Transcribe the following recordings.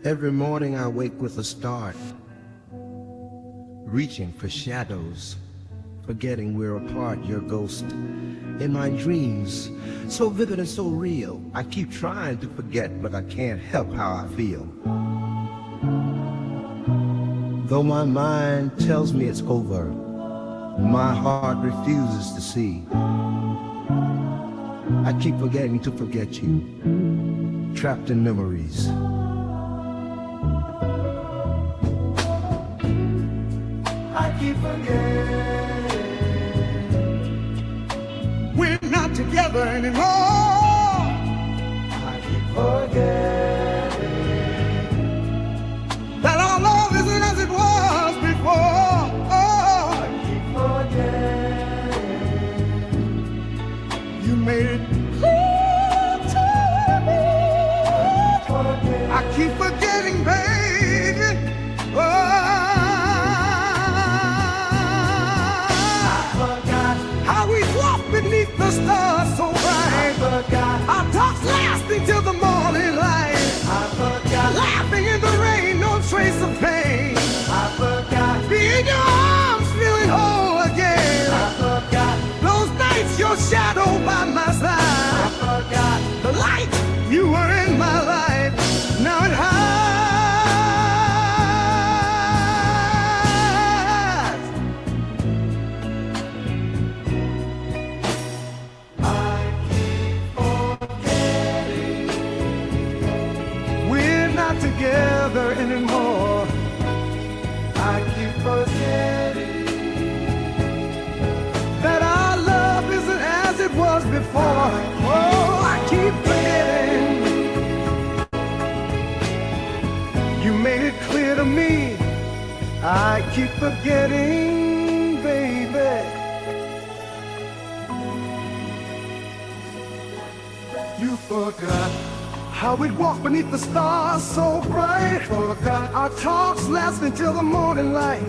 Every morning I wake with a start, reaching for shadows, forgetting we're apart, your ghost. In my dreams, so vivid and so real, I keep trying to forget, but I can't help how I feel. Though my mind tells me it's over, my heart refuses to see. I keep forgetting to forget you, trapped in memories. I keep forgetting we're not together anymore. I keep forgetting that our love isn't as it was before. Oh, I keep forgetting you made it clear to me. I keep forgetting, baby. Oh, beneath the stars so bright, our talks lasting till the morning light. Laughing in the rain, no trace of pain. Be in your arms, feeling whole again. Those nights, your shadow by my side. The light, you were in my life. Now it hides. Together anymore. I keep forgetting that our love isn't as it was before. Oh, I keep forgetting you made it clear to me. I keep forgetting, baby. You forgot how we'd walk beneath the stars so bright. Forgot our talks lasting till the morning light.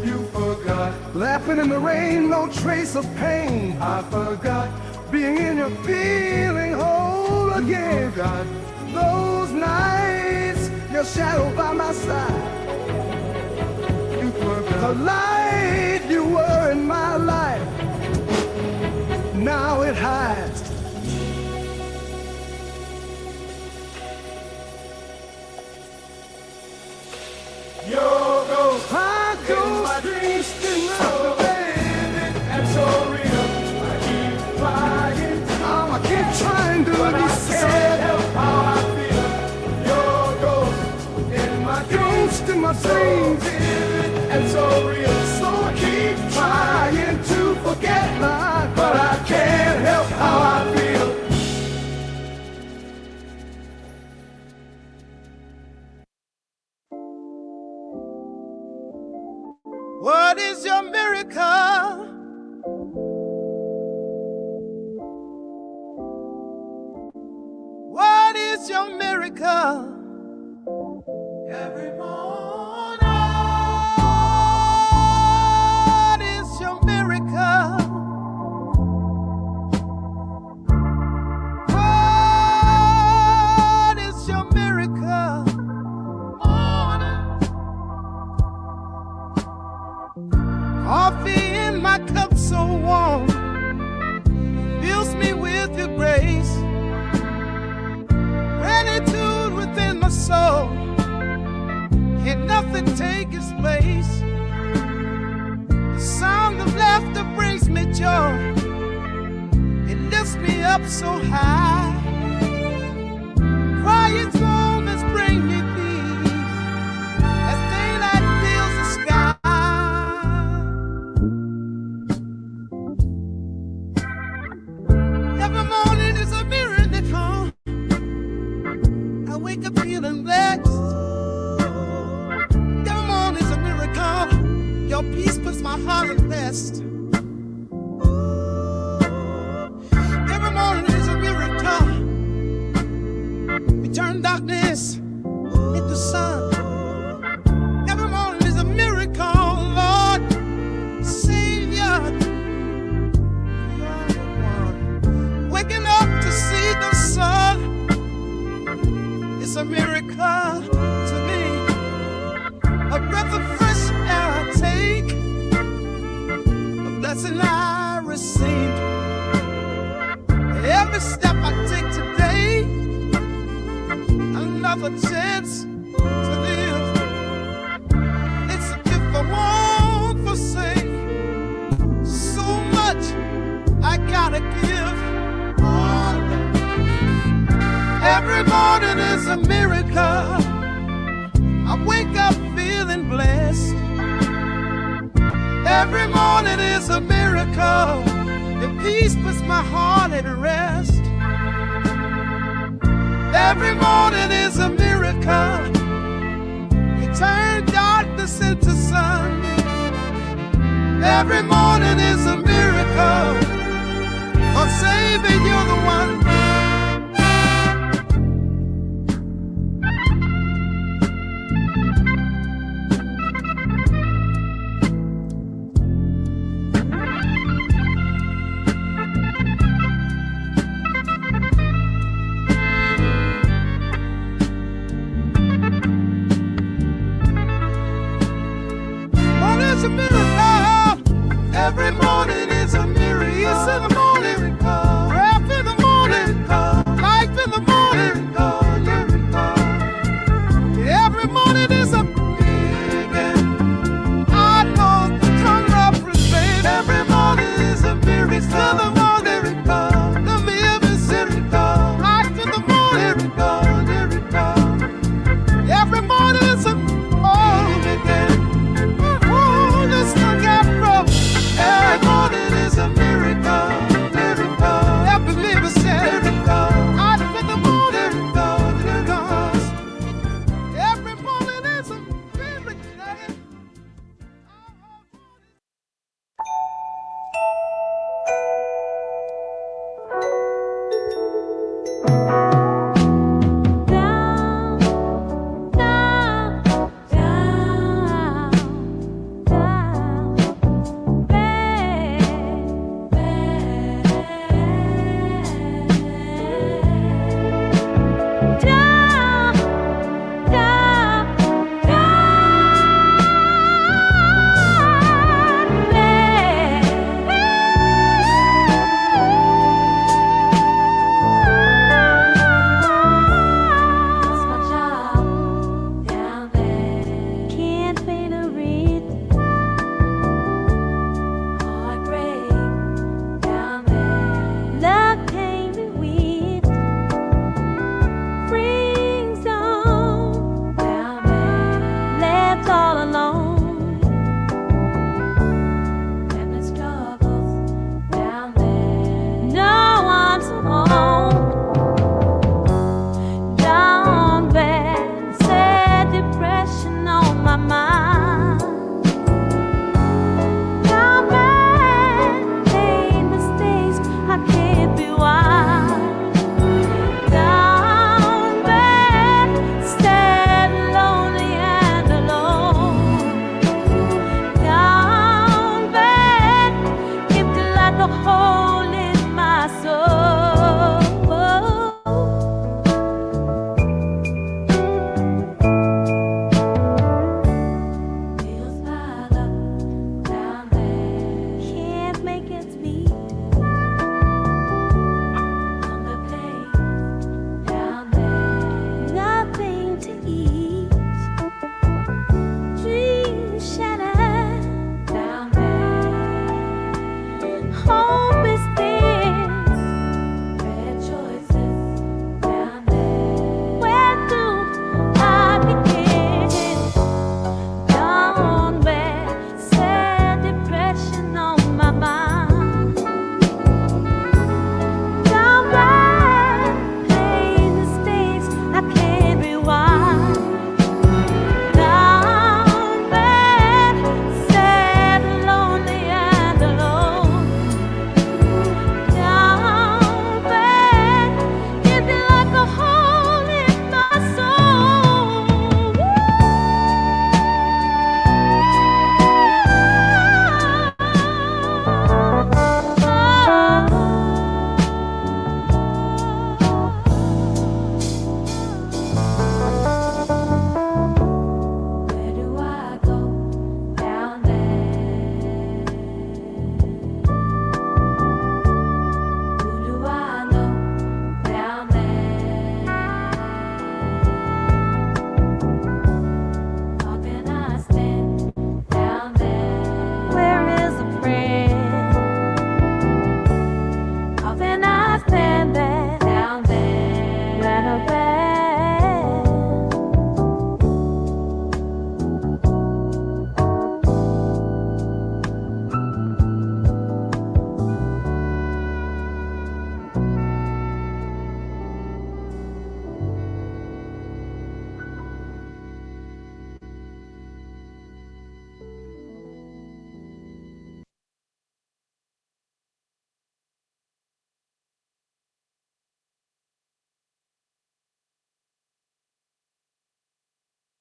You forgot laughing in the rain, no trace of pain. I forgot being in your feeling whole again. Forgot those nights, your shadow by my side. You forgot the light, you were in my life. Now it hides. Your ghost, my ghost, in my dreams, so vivid and so real. I keep trying, I keep trying to, but I can't help how I feel. Your ghost, in my dreams, vivid and so real. So I keep trying to forget mine, but I can't help how I feel. What is your miracle? What is your miracle? Every morning. What is your miracle? What is your miracle? Coffee in my cup so warm, fills me with your grace. Gratitude within my soul, can nothing take its place. The sound of laughter brings me joy, it lifts me up so high. Quiet moments bring me peace, as daylight fills the sky. Every morning is a miracle. I wake up feeling blessed. Every morning is a miracle. Your peace puts my heart at rest. Every morning is a miracle. We turn darkness into sun. Every morning is a miracle, Lord, Savior. Waking up to see the sun, it's a miracle to is a miracle. Your peace puts my heart at rest. Every morning is a miracle. You turn darkness into sun. Every morning is a miracle. Oh, Savior, you're the one. It's a miracle. Every morning is a miracle. Peace in the morning, breath in the morning, life in the morning. Every morning is a miracle. I know the tongue represents. Every morning is a miracle. It's in the morning, the miracle. Life in the morning, every morning is a miracle. Every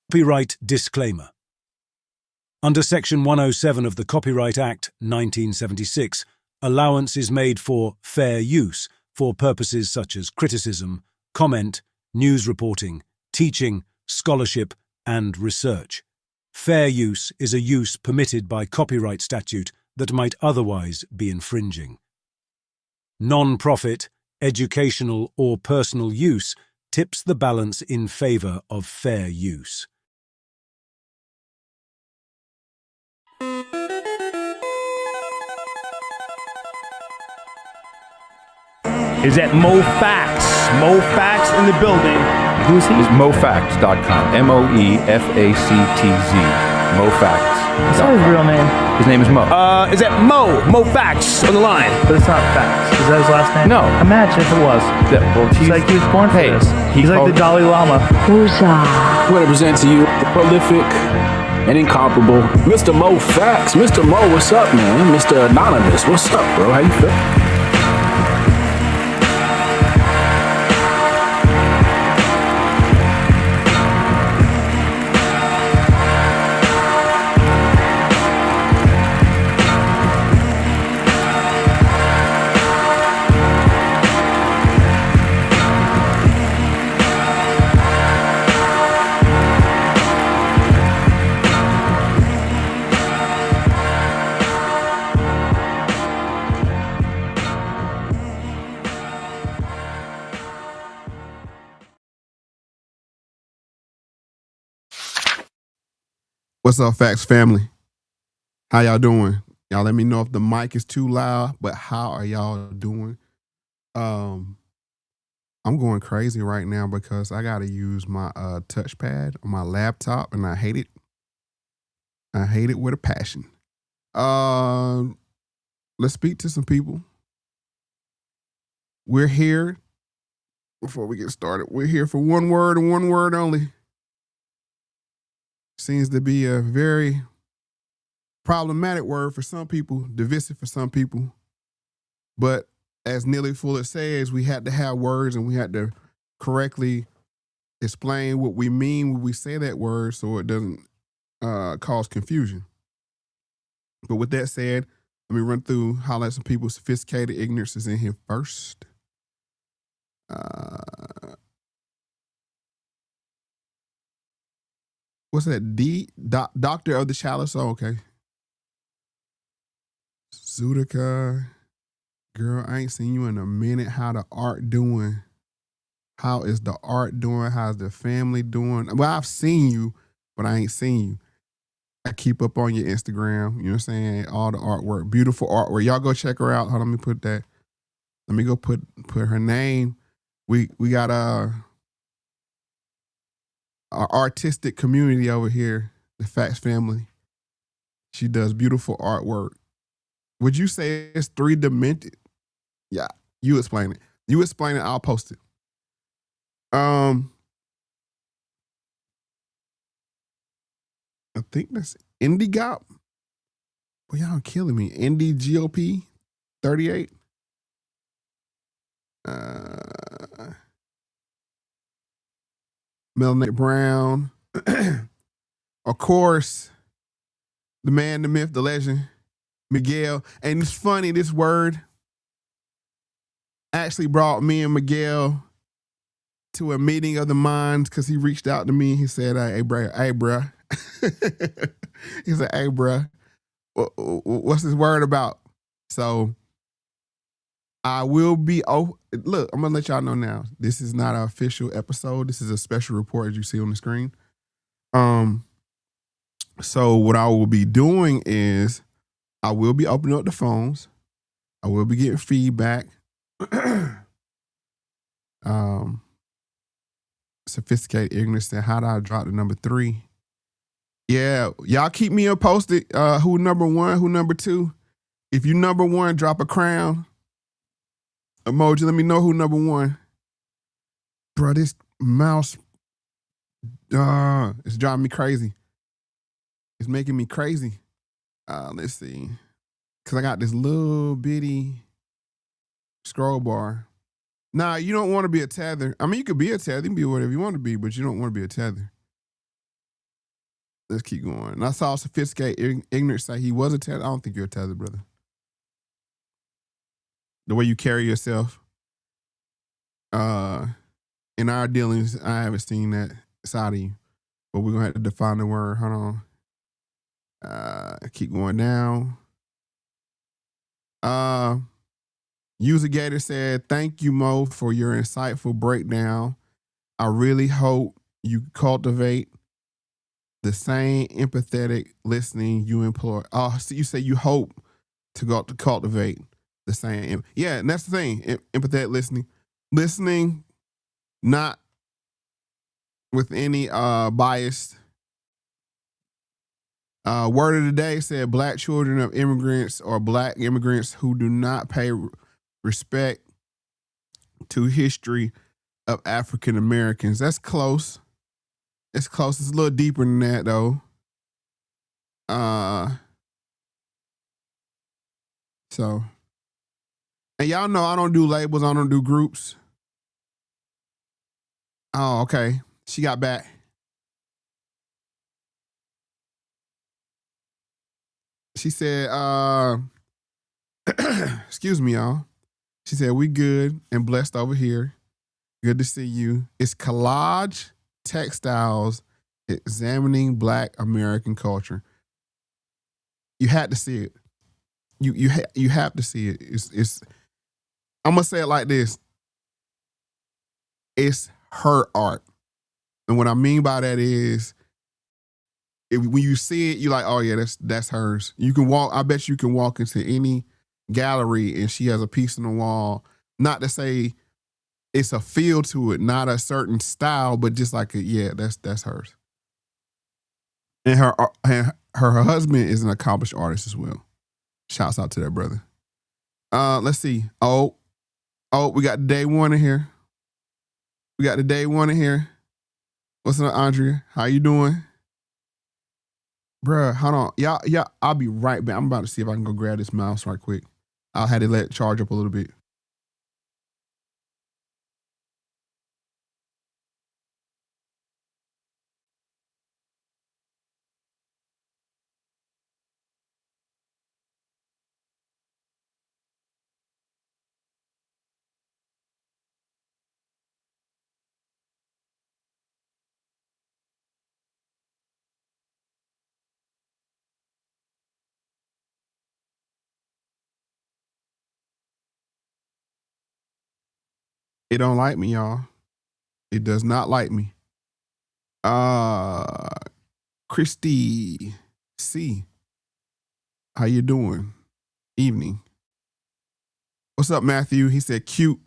Copyright disclaimer. Under Section 107 of the Copyright Act 1976, allowance is made for fair use for purposes such as criticism, comment, news reporting, teaching, scholarship, and research. Fair use is a use permitted by copyright statute that might otherwise be infringing. Non-profit, educational, or personal use tips the balance in favor of fair use. Is at Mo Factz. Mo Factz in the building. Who's he? It's MoFactz.com. MoeFactz. Mo Factz. That's not his real name. His name is Mo. Is that Mo Factz on the line? But it's not Facts. Is that his last name? No. Imagine if it was. Well, He's like he was born for this. He's like the Dalai Lama. I'm going to present to you the prolific and incomparable Mr. Mo Factz. Mr. Mo, what's up, man? Mr. Anonymous, what's up, bro? How you feel? What's up, Facts family? How y'all doing? Y'all let me know if the mic is too loud, but how are y'all doing? I'm going crazy right now because I got to use my touchpad on my laptop, and I hate it. I hate it with a passion. Let's speak to some people. We're here, before we get started, we're here for one word and one word only. Seems to be a very problematic word for some people, divisive for some people. But as Neely Fuller says, we had to have words and we had to correctly explain what we mean when we say that word so it doesn't cause confusion. But with that said, let me run through, highlight some people's sophisticated ignorance is in here first. What's that? Doctor of the Chalice. Oh, okay. Zudica. Girl, I ain't seen you in a minute. How the art doing? How is the art doing? How's the family doing? Well, I've seen you, but I ain't seen you. I keep up on your Instagram. You know what I'm saying? All the artwork. Beautiful artwork. Y'all go check her out. Hold on, let me put that. Let me go put her name. We got our artistic community over here, the Facts family. She does beautiful artwork. Would you say it's three-dimensional? Yeah, you explain it. You explain it, I'll post it. I think that's Indie Gop. Well, y'all killing me. Indie GOP 38. Melanie Brown. Of course, the man, the myth, the legend, Miguel. And it's funny, this word actually brought me and Miguel to a meeting of the minds because he reached out to me. He said, hey, bruh. He said, hey, bruh, what's this word about? So I will be, look, I'm going to let y'all know now. This is not an official episode. This is a special report as you see on the screen. So what I will be doing is I will be opening up the phones. I will be getting feedback. Sophisticated ignorance and how do I drop the number 3? Yeah, y'all keep me posted. Who number 1, who number 2. If you number 1, drop a crown emoji. Let me know who number 1. Bro, this mouse, it's driving me crazy. It's making me crazy. Let's see. Because I got this little bitty scroll bar. Nah, you don't want to be a tether. I mean, you could be a tether. You can be whatever you want to be, but you don't want to be a tether. Let's keep going. And I saw sophisticated ignorance say he was a Tether. I don't think you're a Tether, brother. The way you carry yourself. In our dealings, I haven't seen that side of you. But we're gonna have to define the word. Hold on. Keep going down. User Gator said, "Thank you, Mo, for your insightful breakdown. I really hope you cultivate the same empathetic listening you employ." Oh, so you say you hope to cultivate the same. Yeah, and that's the thing. Empathetic listening. Listening, not with any bias. Word of the day said, Black children of immigrants or Black immigrants who do not pay respect to history of African Americans. That's close. It's close. It's a little deeper than that, though. So, and y'all know I don't do labels. I don't do groups. Oh, okay. She got back. She said, excuse me, y'all. She said, we good and blessed over here. Good to see you. It's Collage Textiles Examining Black American Culture. You had to see it. You have to see it. It's I'm gonna say it like this. It's her art. And what I mean by that is when you see it, you're like, oh yeah, that's hers. You can walk, I bet you can walk into any gallery and she has a piece on the wall. Not to say it's a feel to it, not a certain style, but just like, yeah, that's hers. And her husband is an accomplished artist as well. Shouts out to that brother. Let's see. Oh, we got the day one in here. What's up, Andrea? How you doing? Bruh, hold on. Y'all, I'll be right back. I'm about to see if I can go grab this mouse right quick. I'll have to let it charge up a little bit. It don't like me, y'all. It does not like me. Christy C. How you doing? Evening. What's up, Matthew? He said cute.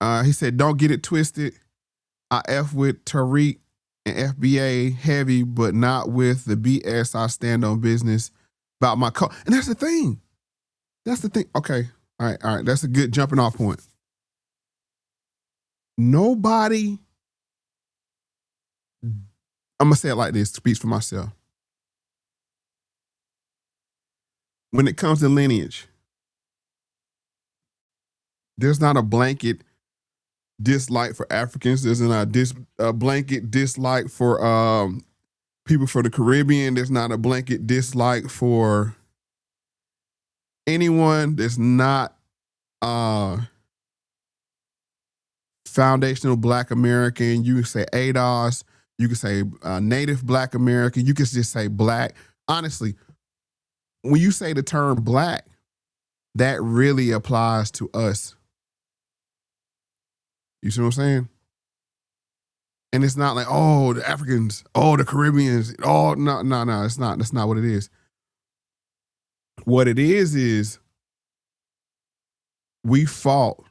He said, don't get it twisted. I F with Tariq and FBA heavy, but not with the BS. I stand on business about my culture. And that's the thing. Okay. All right. That's a good jumping off point. Nobody, I'm going to say it like this, speaks for myself. When it comes to lineage, there's not a blanket dislike for Africans. There's not a blanket dislike for people from the Caribbean. There's not a blanket dislike for anyone that's not foundational Black American. You can say ADOS. You can say Native Black American. You can just say Black. Honestly, when you say the term Black, that really applies to us. You see what I'm saying? And it's not like, oh, the Africans, oh, the Caribbeans, oh, no, it's not. That's not what it is. What it is we fought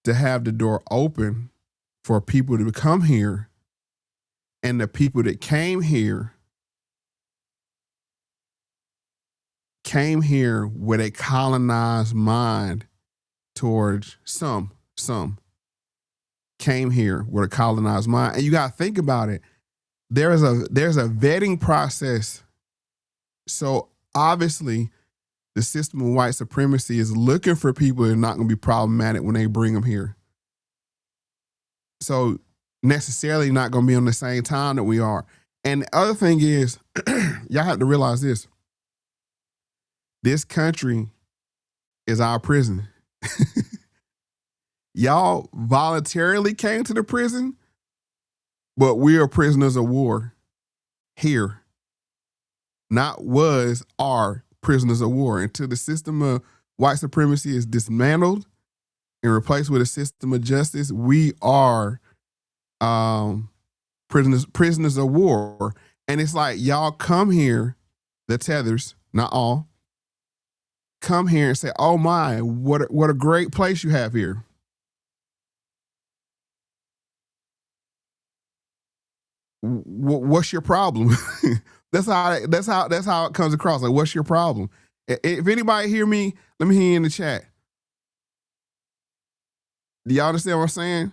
to have the door open for people to come here, and the people that came here with a colonized mind towards some came here with a colonized mind. And you got to think about it. There's a vetting process. So obviously the system of white supremacy is looking for people that are not going to be problematic when they bring them here. So necessarily not going to be on the same time that we are. And the other thing is, y'all have to realize this. This country is our prison. Y'all voluntarily came to the prison, but we are prisoners of war here. Not was, are prisoners of war. Until the system of white supremacy is dismantled and replaced with a system of justice, we are prisoners of war. And it's like, y'all come here, the Tethers, not all, come here and say, oh my, what a great place you have here. What's your problem? that's how it comes across. Like, what's your problem? If anybody hear me, let me hear you in the chat. Do y'all understand what I'm saying?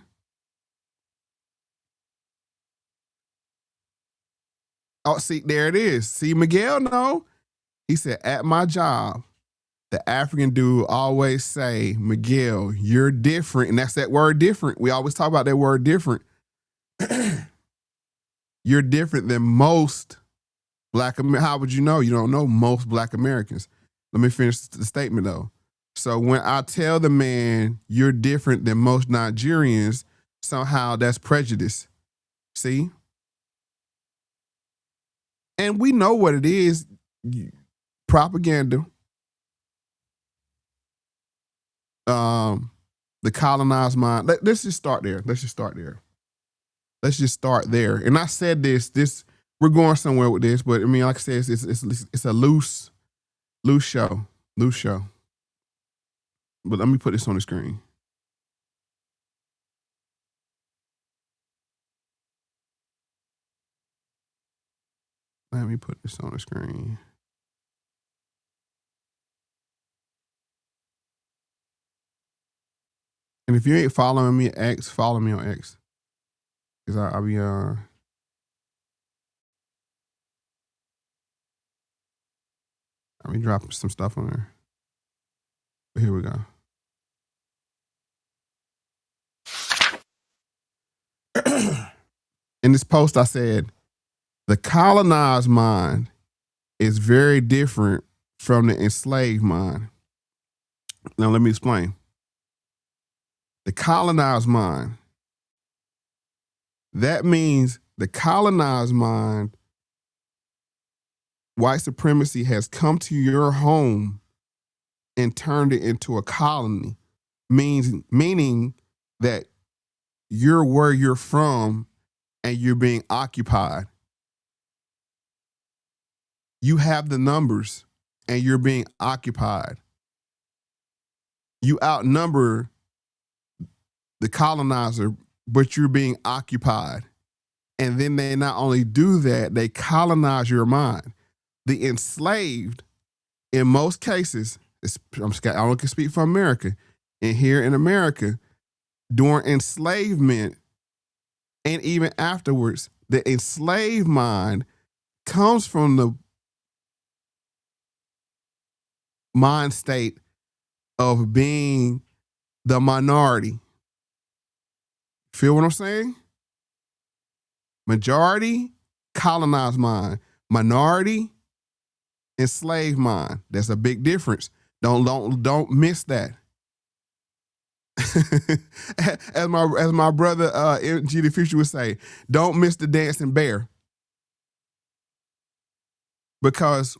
Oh, see, there it is. See, Miguel, no. He said, at my job, the African dude always say, Miguel, you're different. And that's that word different. We always talk about that word different. You're different than most Black Americans. How would you know? You don't know most Black Americans. Let me finish the statement though. So when I tell the man you're different than most Nigerians, somehow that's prejudice. See? And we know what it is. Propaganda. The colonized mind. Let's just start there. Let's just start there. And I said this, we're going somewhere with this, but I mean, like I said, it's a loose show. But let me put this on the screen. Let me put this on the screen. And if you ain't following me at X, follow me on X. Because I'll be let me drop some stuff on there. But here we go. In this post, I said, the colonized mind is very different from the enslaved mind. Now, let me explain. The colonized mind, that means the colonized mind, white supremacy has come to your home and turned it into a colony, meaning that you're where you're from and you're being occupied. You have the numbers and you're being occupied. You outnumber the colonizer, but you're being occupied. And then they not only do that, they colonize your mind. The enslaved, in most cases, I don't can speak for America, and here in America, during enslavement and even afterwards, the enslaved mind comes from the mind state of being the minority. Feel what I'm saying? Majority, colonized mind. Minority, enslaved mind. That's a big difference. Don't miss that. as my brother MG the Future would say, don't miss the dancing bear. Because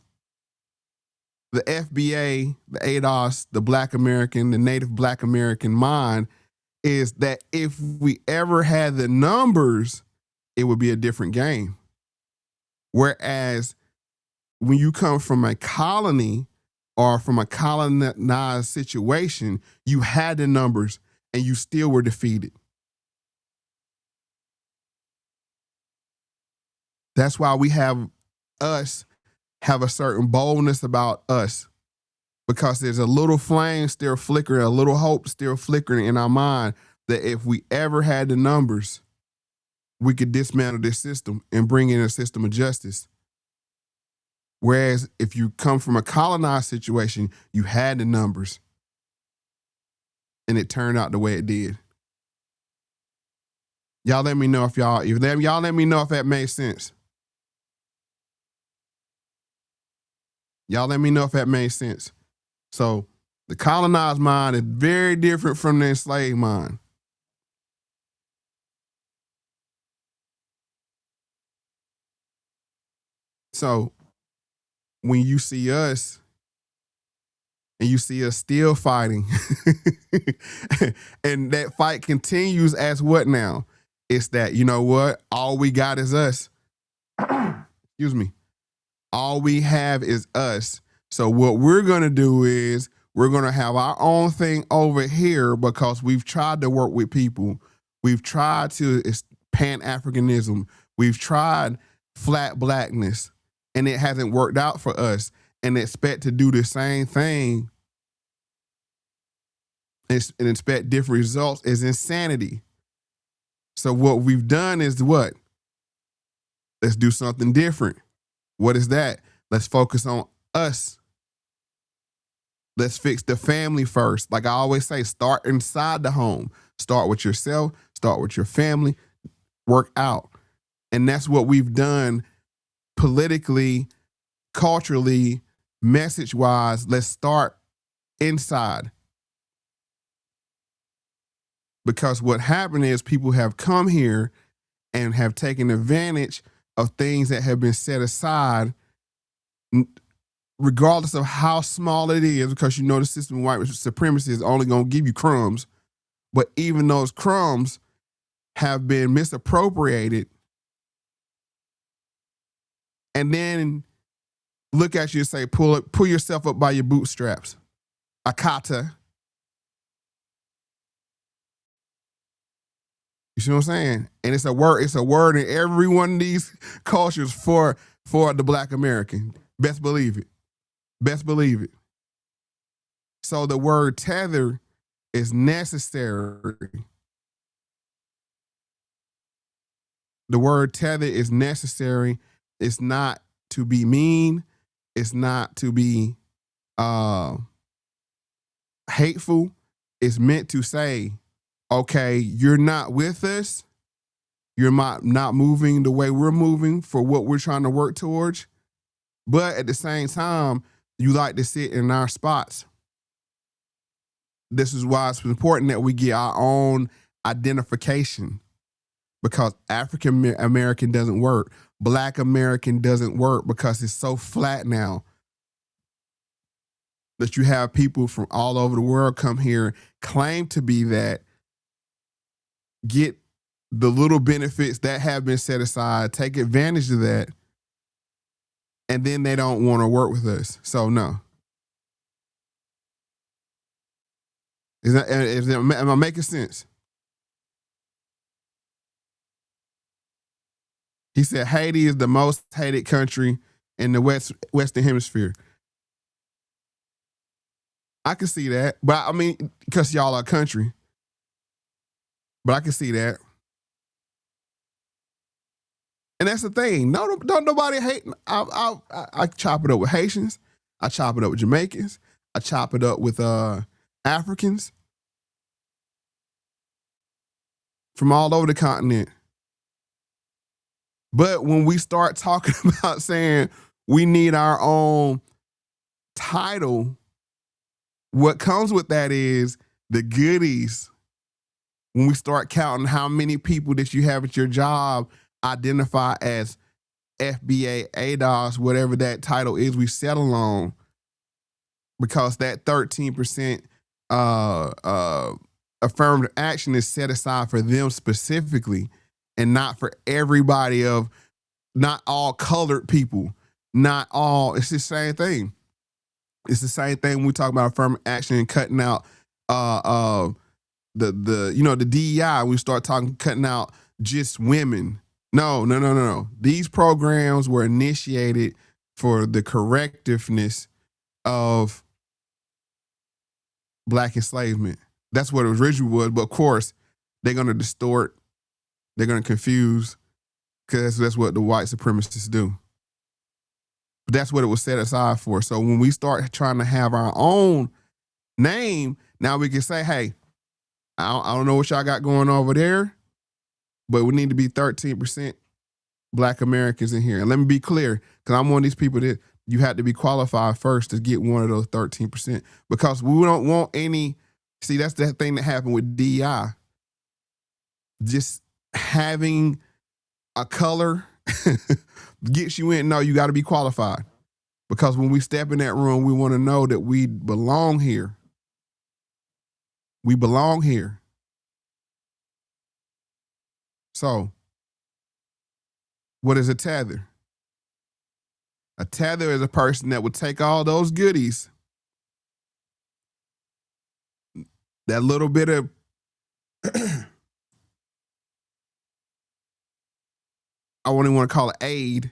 the FBA, the ADOS, the Black American, the Native Black American mind is that if we ever had the numbers, it would be a different game. Whereas when you come from a colony or from a colonized situation, you had the numbers and you still were defeated. That's why we have a certain boldness about us, because there's a little flame still flickering, a little hope still flickering in our mind that if we ever had the numbers, we could dismantle this system and bring in a system of justice. Whereas if you come from a colonized situation, you had the numbers and it turned out the way it did. Y'all let me know if that made sense. Y'all let me know if that made sense. So the colonized mind is very different from the enslaved mind. So when you see us and you see us still fighting and that fight continues as what now? It's that, you know what? All we got is us. Excuse me. All we have is us. So what we're going to do is we're going to have our own thing over here because we've tried to work with people. We've tried to Pan-Africanism. We've tried flat blackness, and it hasn't worked out for us. And expect to do the same thing and expect different results is insanity. So what we've done is what? Let's do something different. What is that? Let's focus on us. Let's fix the family first. Like I always say, start inside the home. Start with yourself, start with your family, work out. And that's what we've done politically, culturally, message-wise. Let's start inside. Because what happened is people have come here and have taken advantage of things that have been set aside, regardless of how small it is, because you know the system of white supremacy is only going to give you crumbs. But even those crumbs have been misappropriated. And then look at you and say, pull yourself up by your bootstraps. Akata. You see what I'm saying? And it's a word in every one of these cultures for the Black American. Best believe it. Best believe it. So the word tether is necessary. The word tether is necessary. It's not to be mean. It's not to be hateful. It's meant to say, okay, you're not with us. You're not moving the way we're moving for what we're trying to work towards. But at the same time, you like to sit in our spots. This is why it's important that we get our own identification, because African American doesn't work. Black American doesn't work because it's so flat now that you have people from all over the world come here, claim to be that, get the little benefits that have been set aside, take advantage of that, and then they don't want to work with us. So no. Am I making sense? He said Haiti is the most hated country in the Western Hemisphere. I can see that, but I mean, because y'all are a country. But I can see that. And that's the thing. No, don't nobody hate. I chop it up with Haitians. I chop it up with Jamaicans. I chop it up with Africans from all over the continent. But when we start talking about saying we need our own title, what comes with that is the goodies. When we start counting how many people that you have at your job identify as FBA, ADOS, whatever that title is, we settle on, because that 13% affirmative action is set aside for them specifically and not for everybody, of not all colored people, not all. It's the same thing. It's the same thing when we talk about affirmative action and cutting out the DEI. We start cutting out just women. No. These programs were initiated for the correctiveness of Black enslavement. That's what it originally was. But of course, they're going to distort. They're going to confuse, because that's what the white supremacists do. But that's what it was set aside for. So when we start trying to have our own name, now we can say, hey, I don't know what y'all got going over there, but we need to be 13% Black Americans in here. And let me be clear, because I'm one of these people that You had to be qualified first to get one of those 13% because we don't want any. See, that's the thing that happened with DEI. Just having a color gets you in. No, you got to be qualified because when we step in that room, we want to know that we belong here. We belong here. So, what is a tether? A tether is a person that would take all those goodies, that little bit of I won't even want to call it aid.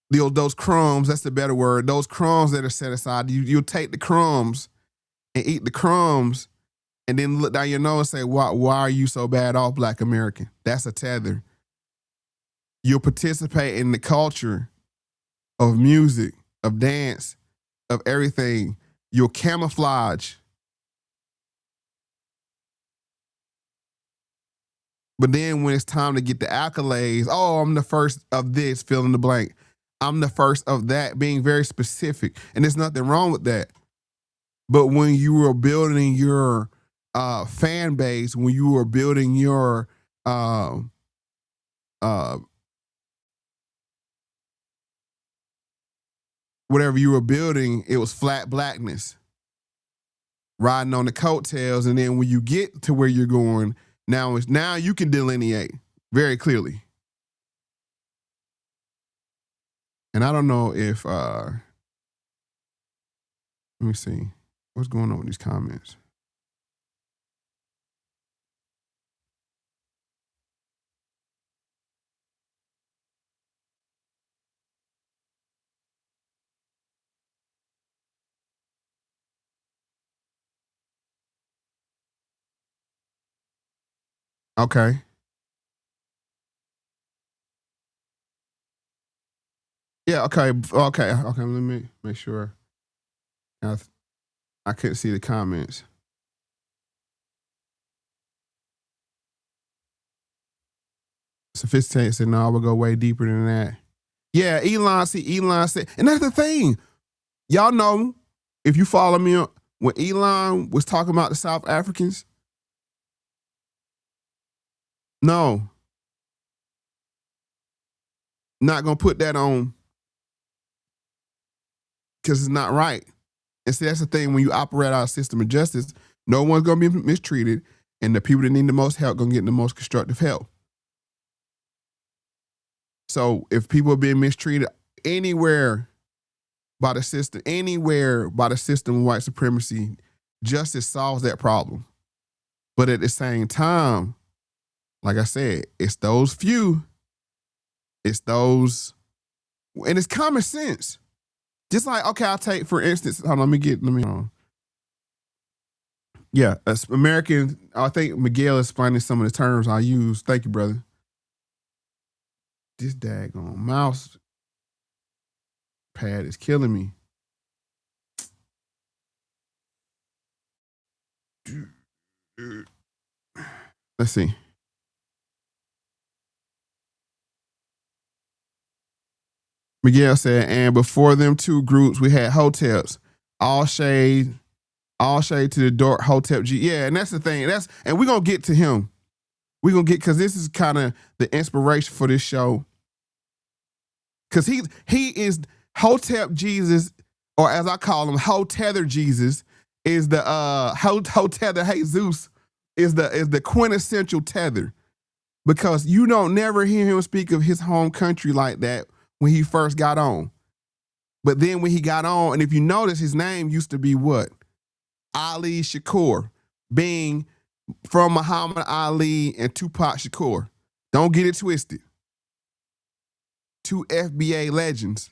Those crumbs, that's the better word. Those crumbs that are set aside, you'll take the crumbs and eat the crumbs and then look down your nose and say, why are you so bad off, Black American? That's a tether. You'll participate in the culture of music, of dance, of everything. You'll camouflage. But then when it's time to get the accolades, oh, I'm the first of this, fill in the blank. I'm the first of that, being very specific. And there's nothing wrong with that. But when you were building your fan base, when you were building your whatever you were building, it was flat blackness, riding on the coattails. And then when you get to where you're going, now you can delineate very clearly. And I don't know if let me see what's going on with these comments. Okay. Yeah, okay. Let me make sure. I couldn't see the comments. Sophisticated said, no, I would go way deeper than that. Yeah, Elon said, and that's the thing. Y'all know, if you follow me, when Elon was talking about the South Africans, no, not gonna put that on because it's not right. And see, that's the thing, when you operate our system of justice, no one's gonna be mistreated, and the people that need the most help gonna get the most constructive help. So if people are being mistreated anywhere by the system of white supremacy, justice solves that problem. But at the same time, like I said, it's those few, and it's common sense. Just like, okay, I'll take, for instance, hold on, yeah, as American, I think Miguel is explaining some of the terms I use. Thank you, brother. This daggone mouse pad is killing me. Let's see. Miguel said, and before them two groups, we had hotels, all shade to the door, Hotep G. Yeah, and that's the thing. And we're gonna get to him. We're gonna get, because this is kind of the inspiration for this show. Because he is Hotep Jesus, or as I call him, Ho-Tether Jesus, is the Ho-Tether Jesus is the quintessential tether. Because you don't never hear him speak of his home country like that when he first got on. But then when he got on, and if you notice, his name used to be what? Ali Shakur, being from Muhammad Ali and Tupac Shakur. Don't get it twisted. Two FBA legends.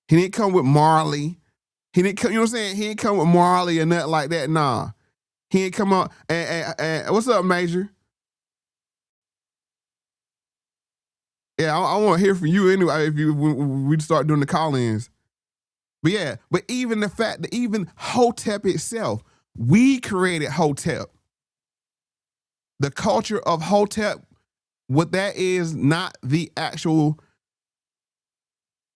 He didn't come with Marley. He didn't come, you know what I'm saying? He didn't come with Marley or nothing like that. Nah. He didn't come up. And what's up, Major? Yeah, I want to hear from you anyway when we start doing the call-ins. But yeah, but even the fact that even Hotep itself, we created Hotep. The culture of Hotep what that is, not the actual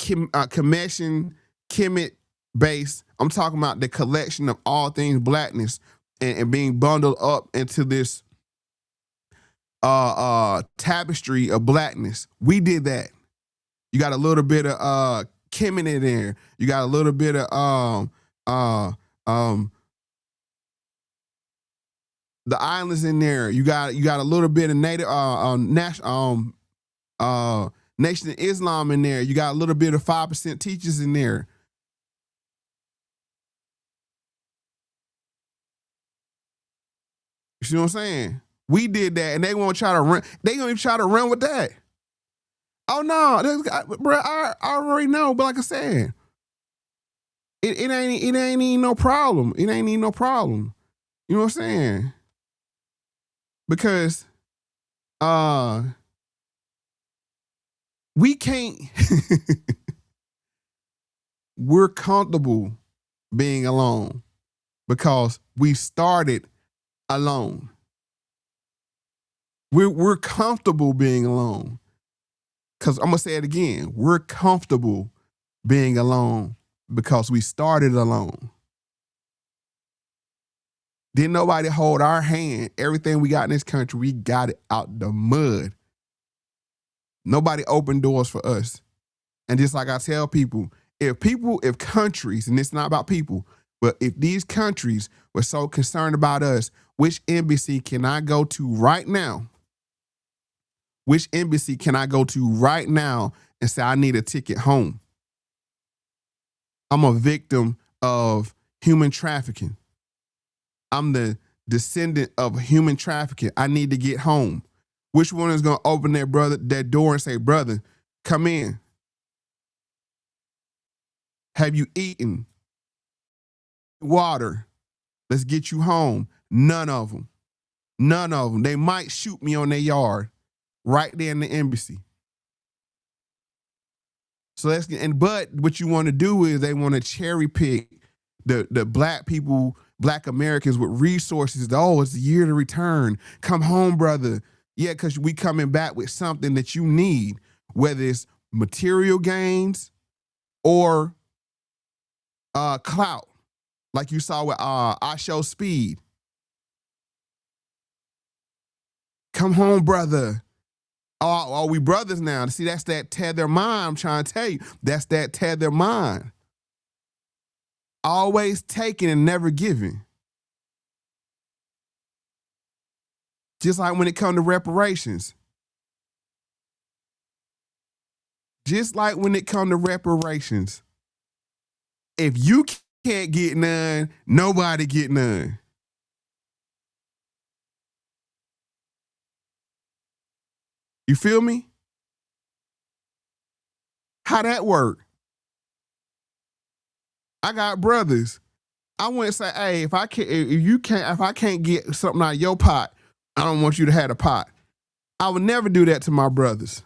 commission, Kemet base. I'm talking about the collection of all things blackness and being bundled up into this tapestry of blackness. We did that. You got a little bit of Kemet in there. You got a little bit of the islands in there. You got a little bit of native Nation of Islam in there. You got a little bit of 5% teachers in there. You see what I'm saying? We did that, and they won't try to run. They gonna even try to run with that. Oh no, bro, I already know. But like I said, it ain't even no problem. It ain't even no problem. You know what I'm saying? Because we can't. We're comfortable being alone because we started alone. We're comfortable being alone. Because I'm going to say it again. We're comfortable being alone because we started alone. Didn't nobody hold our hand. Everything we got in this country, we got it out the mud. Nobody opened doors for us. And just like I tell people, if countries, and it's not about people, but if these countries were so concerned about us, which embassy can I go to right now? Which embassy can I go to right now and say I need a ticket home? I'm a victim of human trafficking. I'm the descendant of human trafficking. I need to get home. Which one is going to open that door and say, brother, come in? Have you eaten? Water. Let's get you home. None of them. None of them. They might shoot me on their yard right there in the embassy. So but what you want to do is they want to cherry pick the black people, black Americans with resources. Oh, it's the year to return. Come home, brother. Yeah, because we coming back with something that you need, whether it's material gains or clout, like you saw with I Show Speed. Come home, brother. Oh, we brothers now. See, that's that tether mind. I'm trying to tell you. That's that tether mind. Always taking and never giving. Just like when it comes to reparations. Just like when it comes to reparations. If you can't get none, nobody get none. You feel me? How that work? I got brothers. I wouldn't say, hey, if I can't get something out of your pot, I don't want you to have a pot. I would never do that to my brothers.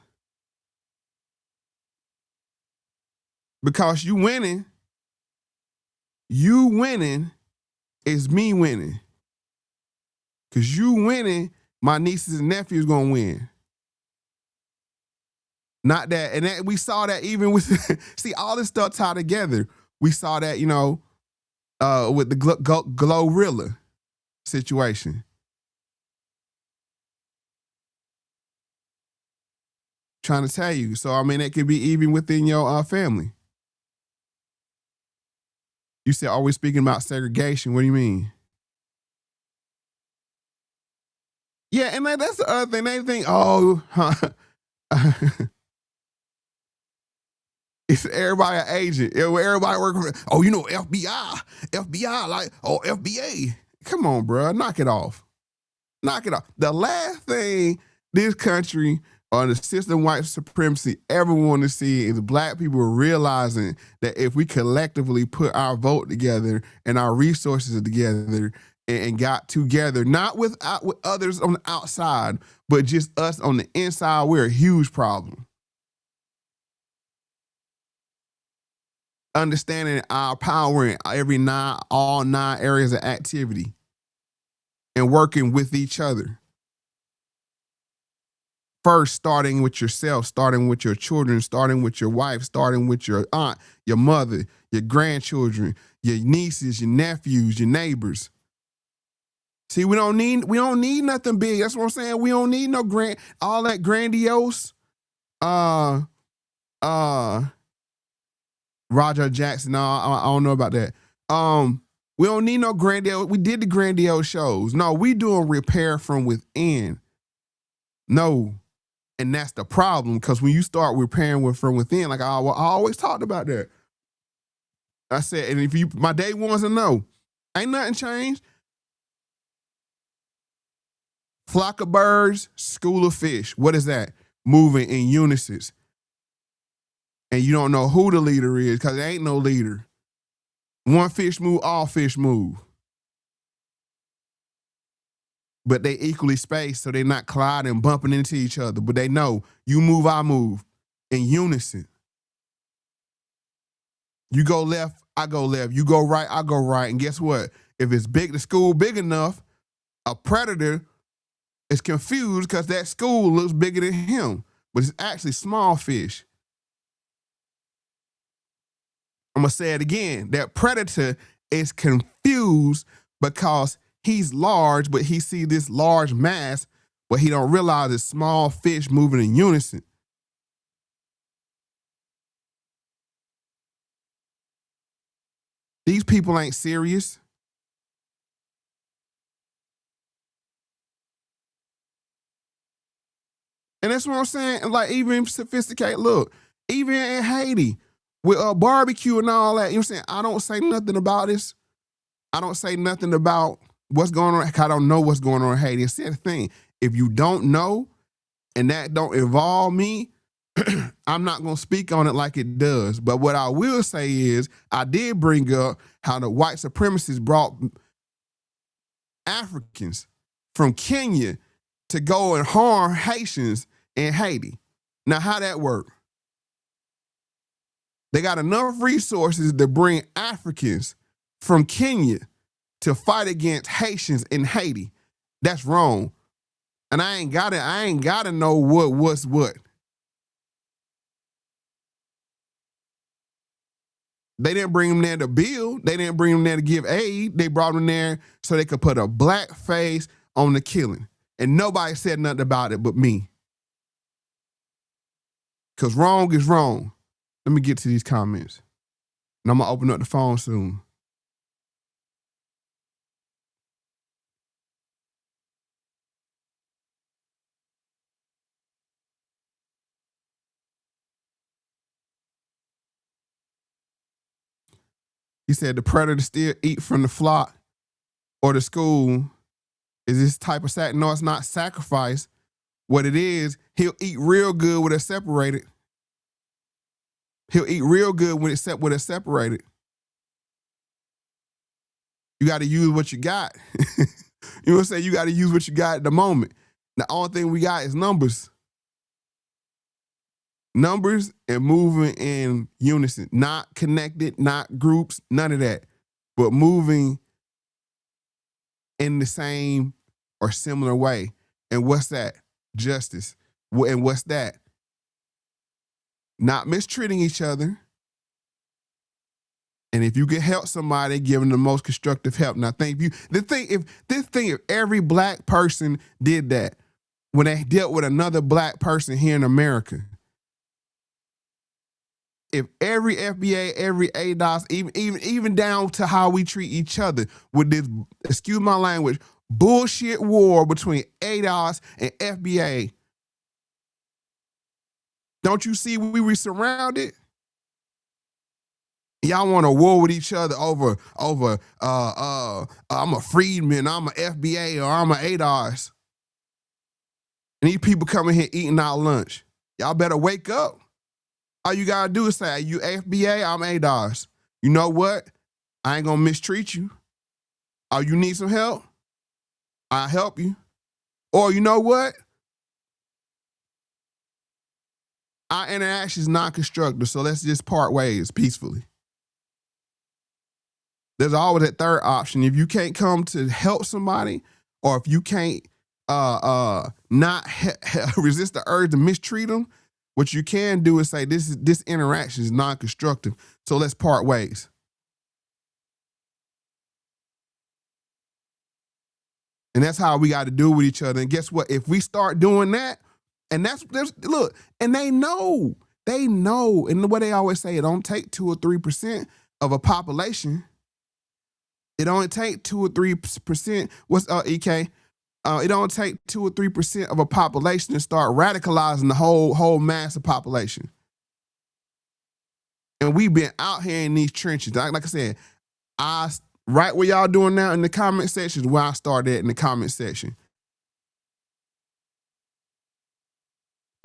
Because you winning is me winning. Because you winning, my nieces and nephews gonna win. Not that, and that, we saw that even with, see, all this stuff tied together. We saw that, with the Glorilla situation. Trying to tell you. So, I mean, it could be even within your family. You said, are we speaking about segregation? What do you mean? Yeah, and that's the other thing. They think, it's everybody an agent. Everybody working for, FBI, like, FBA. Come on, bro. Knock it off. Knock it off. The last thing this country or the system white supremacy ever want to see is black people realizing that if we collectively put our vote together and our resources together and got together, not with others on the outside, but just us on the inside, we're a huge problem. Understanding our power in all nine areas of activity and working with each other. first, starting with yourself, starting with your children, starting with your wife, starting with your aunt, your mother, your grandchildren, your nieces, your nephews, your neighbors. See, we don't need nothing big. That's what I'm saying. We don't need no all that grandiose. Roger Jackson. No, I don't know about that. We don't need no grandiose. We did the grandiose shows. No, we doing repair from within. No. And that's the problem, because when you start repairing from within, like I always talked about that. I said, and if you, my day ones to know, ain't nothing changed. Flock of birds, school of fish. What is that? Moving in unison. And you don't know who the leader is, because there ain't no leader. One fish move, all fish move. But they equally spaced, so they're not colliding, bumping into each other. But they know, you move, I move, in unison. You go left, I go left. You go right, I go right. And guess what? If it's big, the school big enough, a predator is confused because that school looks bigger than him. But it's actually small fish. I'm going to say it again. That predator is confused because he's large, but he see this large mass, but he don't realize it's small fish moving in unison. These people ain't serious. And that's what I'm saying. Like, even sophisticated, look, even in Haiti, with a barbecue and all that, you know what I'm saying? I don't say nothing about this. I don't say nothing about what's going on. I don't know what's going on in Haiti. It's the thing. If you don't know and that don't involve me, I'm not going to speak on it like it does. But what I will say is I did bring up how the white supremacists brought Africans from Kenya to go and harm Haitians in Haiti. Now, how that work? They got enough resources to bring Africans from Kenya to fight against Haitians in Haiti. That's wrong. And I ain't gotta know what's what. They didn't bring them there to build. They didn't bring them there to give aid. They brought them there so they could put a black face on the killing. And nobody said nothing about it but me. Because wrong is wrong. Let me get to these comments. And I'm going to open up the phone soon. He said the predator still eat from the flock or the school. Is this type of sac? No, it's not sacrifice. What it is, he'll eat real good when it's separated. He'll eat real good when it's separated. You got to use what you got. You know what I'm saying? You got to use what you got at the moment. The only thing we got is numbers. Numbers and moving in unison. Not connected, not groups, none of that. But moving in the same or similar way. And what's that? Justice. And what's that? Not mistreating each other. And if you can help somebody, give them the most constructive help. Now, if every black person did that when they dealt with another black person here in America, if every FBA, every ADOS, even down to how we treat each other with this, excuse my language, bullshit war between ADOS and FBA, don't you see we were surrounded? Y'all want to war with each other over I'm a freedman, I'm a FBA, or I'm a ADOS. And these people coming here eating our lunch. Y'all better wake up. All you gotta do is say, you FBA, I'm ADOS. You know what? I ain't gonna mistreat you. Oh, you need some help? I'll help you. Or you know what? Our interaction is non-constructive, so let's just part ways peacefully. There's always that third option. If you can't come to help somebody, or if you can't not resist the urge to mistreat them, what you can do is say this interaction is non-constructive, so let's part ways. And that's how we got to do with each other. And guess what? If we start doing that, and look, and they know, and what they always say, it don't take 2 or 3% of a population. It only take 2 or 3%. What's EK? It don't take 2 or 3% of a population to start radicalizing the whole mass of population. And we've been out here in these trenches. Like I said, right where y'all doing now in the comment section is where I started in the comment section.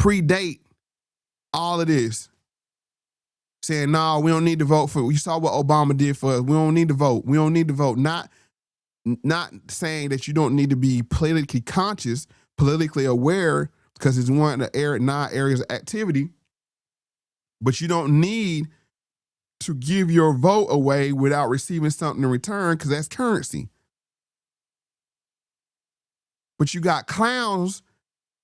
Predate all of this. Saying, no, we don't need to vote for, you saw what Obama did for us. We don't need to vote. We don't need to vote. Not saying that you don't need to be politically conscious, politically aware, because it's one of the 9 areas of activity. But you don't need to give your vote away without receiving something in return, because that's currency. But you got clowns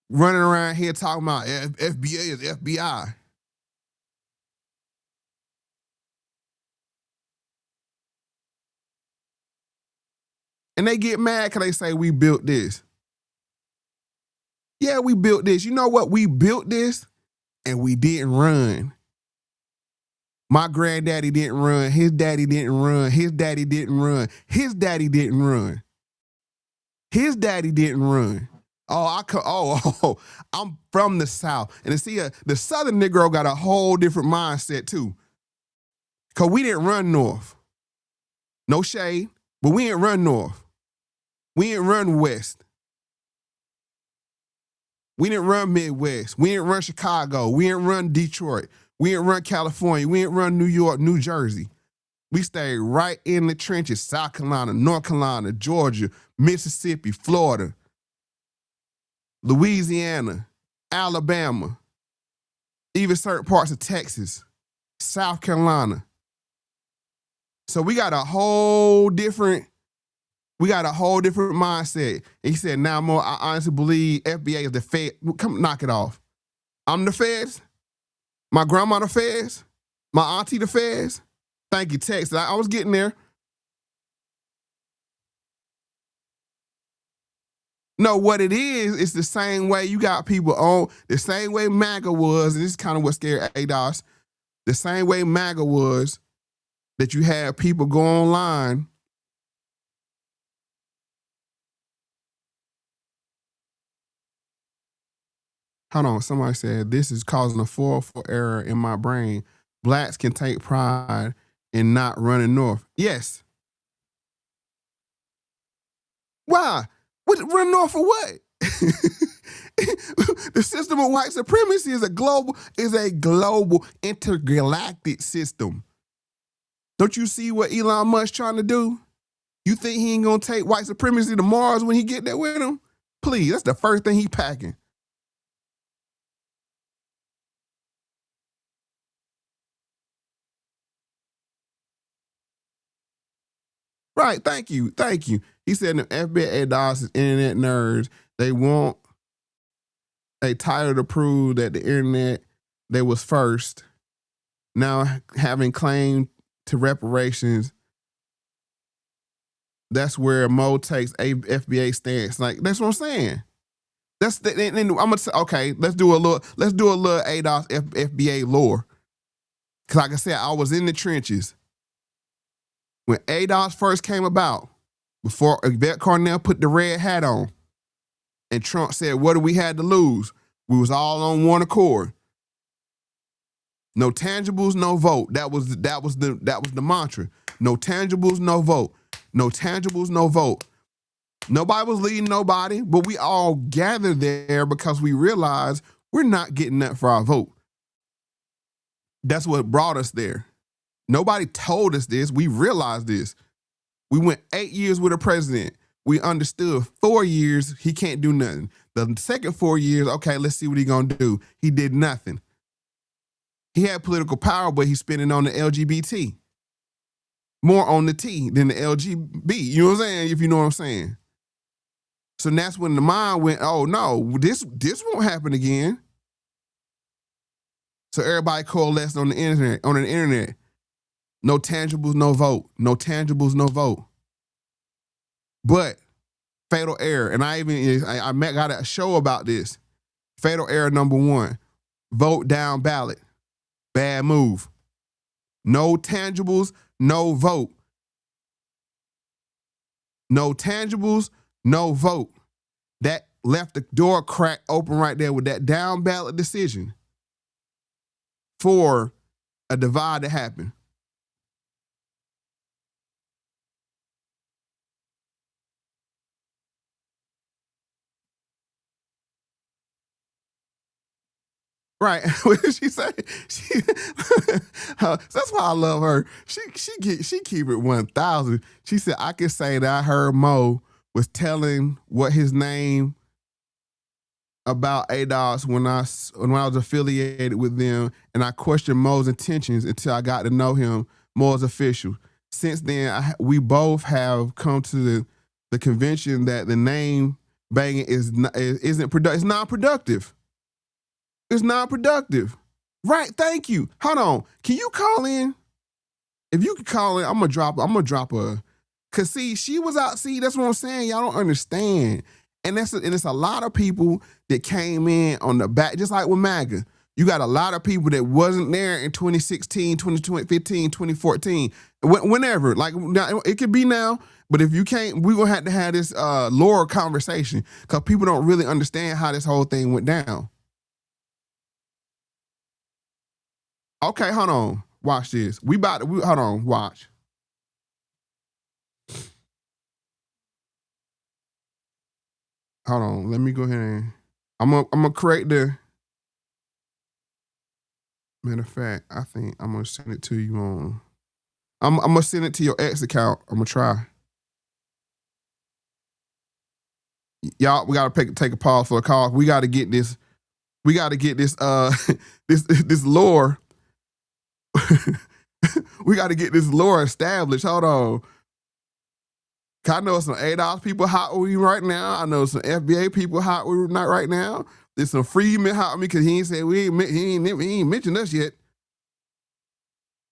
running around here talking about FBA is FBI. And they get mad because they say we built this. Yeah, we built this. You know what? We built this and we didn't run. My granddaddy didn't run. His daddy didn't run. His daddy didn't run. His daddy didn't run. His daddy didn't run. I'm from the South. And see, the Southern Negro got a whole different mindset too. Because we didn't run north. No shade, but we didn't run north. We didn't run west. We didn't run Midwest. We didn't run Chicago. We didn't run Detroit. We didn't run California. We didn't run New York, New Jersey. We stayed right in the trenches, South Carolina, North Carolina, Georgia, Mississippi, Florida, Louisiana, Alabama, even certain parts of Texas, South Carolina. So we got a whole different mindset. And he said, now Mo, I honestly believe FBA is the Fed. Come knock it off. I'm the Feds. My grandma the Feds. My auntie the Feds. Thank you, Texas. I was getting there. No, what it is, it's the same way you got people on, the same way MAGA was, and this is kind of what scared ADOS, the same way MAGA was, that you have people go online Hold on, somebody said, this is causing a 404 error in my brain. Blacks can take pride in not running north. Yes. Why? Run north for what? The system of white supremacy is a global intergalactic system. Don't you see what Elon Musk trying to do? You think he ain't gonna take white supremacy to Mars when he get there with him? Please, that's the first thing he packing. Right, thank you. He said the FBI DOS is internet nerds. They want a title to prove that the internet, they was first. Now having claim to reparations, that's where Mo takes a FBA stance. Like, that's what I'm saying. And I'm gonna say, okay, let's do a little ADOS FBA lore. Cause like I said, I was in the trenches. When ADOS first came about, before Yvette Carnell put the red hat on, and Trump said, what do we have to lose? We was all on one accord. No tangibles, no vote. That was the mantra. No tangibles, no vote. No tangibles, no vote. Nobody was leading nobody, but we all gathered there because we realized we're not getting that for our vote. That's what brought us there. Nobody told us this. We realized this. We went 8 years with a president. We understood 4 years, he can't do nothing. The second 4 years, okay, let's see what he gonna do. He did nothing. He had political power, but he spent it on the LGBT. More on the T than the LGB. You know what I'm saying? If you know what I'm saying. So that's when the mind went, oh no, this won't happen again. So everybody coalesced on the internet. No tangibles, no vote. No tangibles, no vote. But fatal error, and I got a show about this. Fatal error number 1, vote down ballot. Bad move. No tangibles, no vote. No tangibles, no vote. That left the door crack open right there with that down ballot decision for a divide to happen. Right. What did she say? That's why I love her. She keep it 1,000. She said, I can say that I heard Mo was telling what his name about ADOS when I was affiliated with them, and I questioned Mo's intentions until I got to know him more as official. Since then, we both have come to the convention that the name banging isn't productive. It's not productive. It's not productive. Right, thank you. Hold on. Can you call in? If you can call in, I'm gonna drop a, cause see, she was out, see, that's what I'm saying. Y'all don't understand. And it's a lot of people that came in on the back, just like with MAGA. You got a lot of people that wasn't there in 2016, 2015, 2014, whenever. Like, now, it could be now, but if you can't, we're gonna have to have this lore conversation, because people don't really understand how this whole thing went down. Okay, hold on. Watch this. Hold on, watch. Hold on. Let me go ahead and I'm gonna create the, matter of fact, I think I'm gonna send it to you on, I'm gonna send it to your X account. I'm gonna try. Y'all, we gotta take a pause for a call. We gotta get this this lore. We got to get this lore established. Hold on. I know some ADOS people hot with me right now. I know some FBA people hot with me right now. There's some Freeman hot with me because he ain't said he ain't mentioned us yet.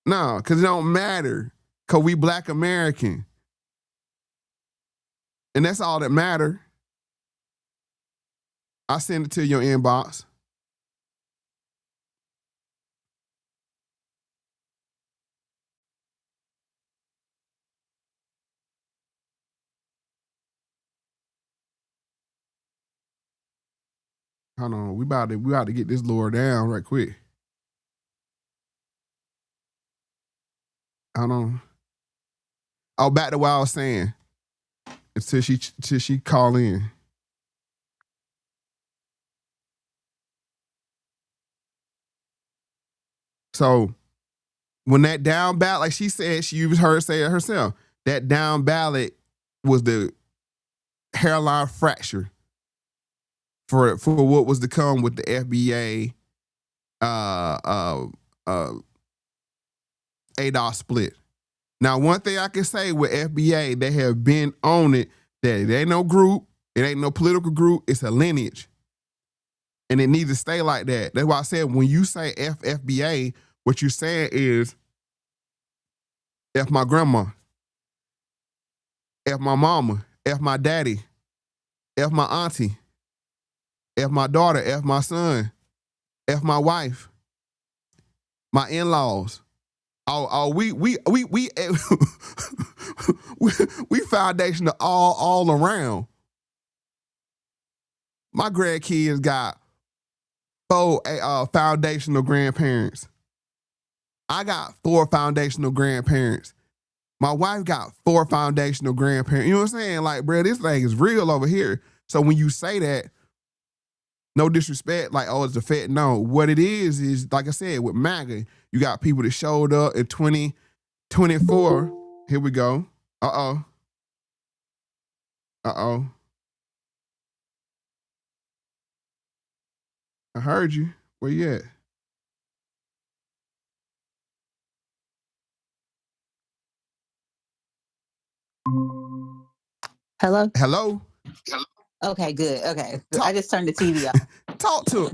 No, because it don't matter. Because we Black American. And that's all that matter. I send it to your inbox. Hold on, we about to get this lore down right quick. Hold on. Oh, back to what I was saying. Until she call in. So when that down ballot, like she said, she used her say it herself. That down ballot was the hairline fracture for what was to come with the FBA ADOS split. Now, one thing I can say with FBA, they have been on it that it ain't no group, it ain't no political group, it's a lineage. And it needs to stay like that. That's why I said when you say FBA, what you're saying is F my grandma, F my mama, F my daddy, F my auntie, F my daughter, F my son, F my wife, my in-laws. We foundational all around. My grandkids got 4 foundational grandparents. I got 4 foundational grandparents. My wife got 4 foundational grandparents. You know what I'm saying? Like, bro, this thing is real over here. So when you say that, no disrespect, like, oh, it's a Fed. No, what it is, like I said, with MAGA, you got people that showed up in 2024. Here we go. Uh-oh. I heard you. Where you at? Hello? Hello? Okay, good. Okay. Talk, I just turned the TV off. talk to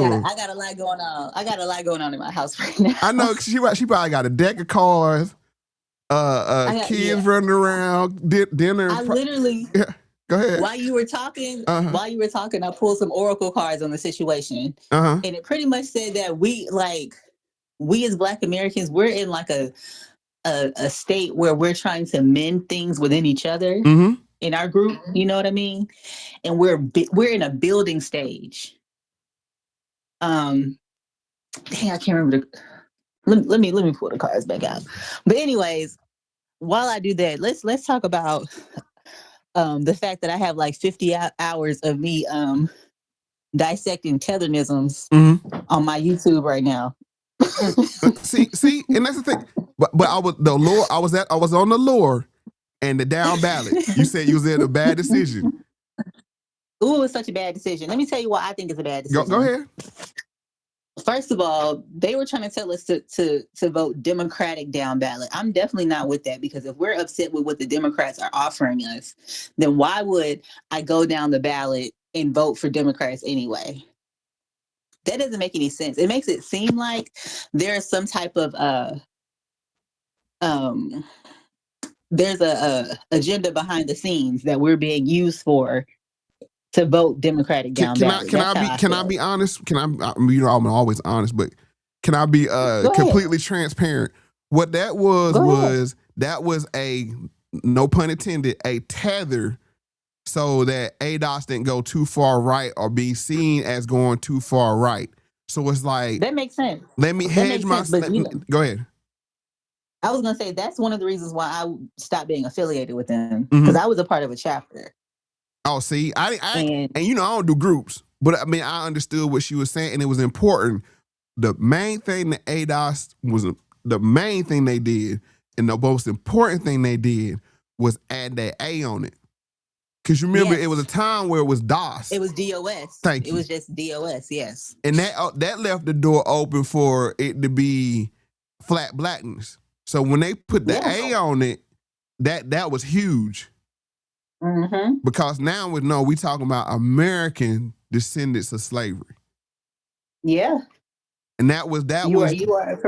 him. I got a lot going on. I got a lot going on in my house right now. I know she probably got a deck of cards, kids running around, dinner. I literally, Yeah, go ahead. while you were talking, I pulled some oracle cards on the situation, and it pretty much said that we as Black Americans, we're in like a state where we're trying to mend things within each other in our group. You know what I mean? And we're in a building stage. Dang, I can't remember let me pull the cards back out. But anyways, while I do that, let's talk about the fact that I have like 50 hours of me dissecting Tetherisms on my YouTube right now. see, and that's the thing. But I was on the lure and the down ballot. You said you was in a bad decision. Ooh, it was such a bad decision. Let me tell you why I think it's a bad decision. Go ahead. First of all, they were trying to tell us to vote Democratic down ballot. I'm definitely not with that, because if we're upset with what the Democrats are offering us, then why would I go down the ballot and vote for Democrats anyway? That doesn't make any sense. It makes it seem like there's some type of there's a agenda behind the scenes that we're being used for to vote Democratic down ballot. Can I be honest? I'm always honest, but can I be completely transparent? What that was a, no pun intended, a tether, so that ADOS didn't go too far right or be seen as going too far right. So it's like, that makes sense. Let me hedge my. Go ahead. I was gonna say that's one of the reasons why I stopped being affiliated with them, because I was a part of a chapter. Oh, see, and I don't do groups, but I mean, I understood what she was saying, and it was important. The main thing that ADOS was, the main thing they did, and the most important thing they did, was add that A on it. Because you remember, it was a time where it was DOS. It was DOS. Thank you. It was just DOS, yes. And that left the door open for it to be flat blackness. So when they put the A on it, that was huge. Because now we talking about American descendants of slavery. Yeah. And that was you are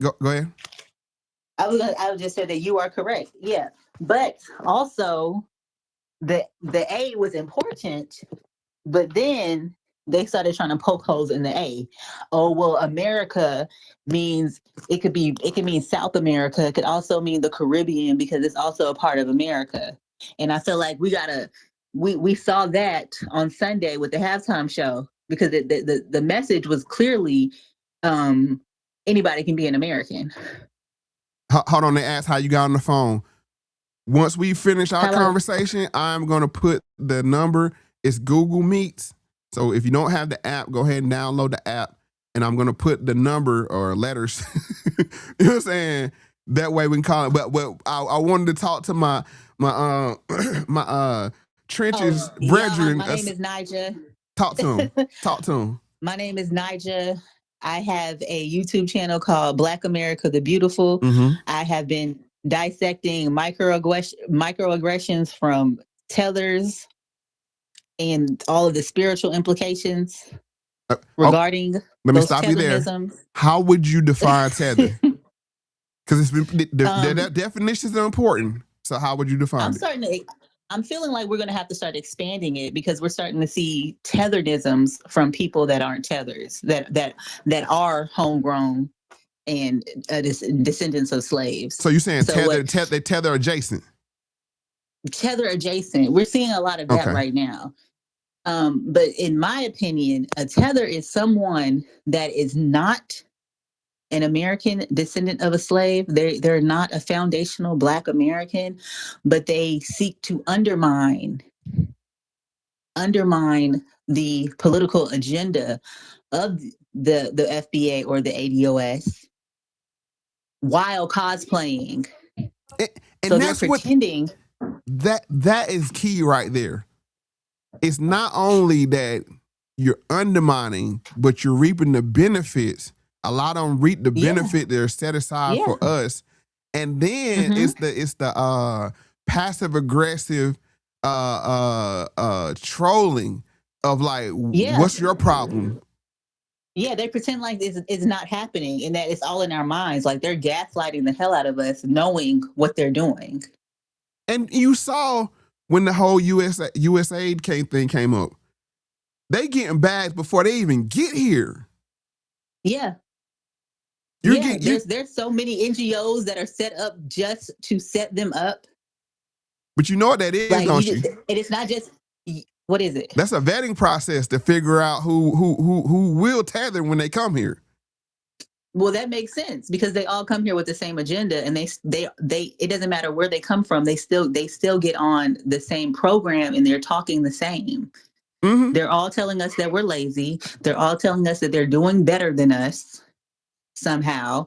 go ahead. I would just say that you are correct. Yeah. But also the A was important, but then they started trying to poke holes in the A. Oh, well, America means it could mean South America. It could also mean the Caribbean, because it's also a part of America. And I feel like we saw that on Sunday with the halftime show, because the message was clearly anybody can be an American. Hold on, they asked how you got on the phone. Once we finish our conversation, I'm going to put the number. It's Google Meets. So if you don't have the app, go ahead and download the app, and I'm going to put the number or letters. You know what I'm saying? That way we can call it. But I wanted to talk to my trenches brethren. My name is Nija. Talk to him. My name is Nija. I have a YouTube channel called Black America the Beautiful. I have been dissecting microaggressions from tethers and all of the spiritual implications regarding let me stop you there. How would you define tether? Because the definitions are important. So how would you define it? I'm feeling like we're going to have to start expanding it, because we're starting to see tetherisms from people that aren't tethers, that are homegrown and descendants of slaves. So you're saying tether adjacent? Tether adjacent. We're seeing a lot of that right now. But in my opinion, a tether is someone that is not an American descendant of a slave. They're not a foundational Black American, but they seek to undermine the political agenda of the FBA or the ADOS while cosplaying. So they're pretending. That is key right there. It's not only that you're undermining, but you're reaping the benefits. A lot of them reap the benefit that are set aside for us. And then it's the passive aggressive trolling of like, Yeah. what's your problem? Yeah, they pretend like it's not happening and that it's all in our minds. Like they're gaslighting the hell out of us, knowing what they're doing. And you saw when the whole USAID thing came up, they getting bags before they even get here. Yeah. There's so many NGOs that are set up just to set them up. But you know what that is, don't you? And it's not just, what is it? That's a vetting process to figure out who will tether when they come here. Well, that makes sense because they all come here with the same agenda, and they it doesn't matter where they come from. They still get on the same program, and they're talking the same. Mm-hmm. They're all telling us that we're lazy. They're all telling us that they're doing better than us somehow.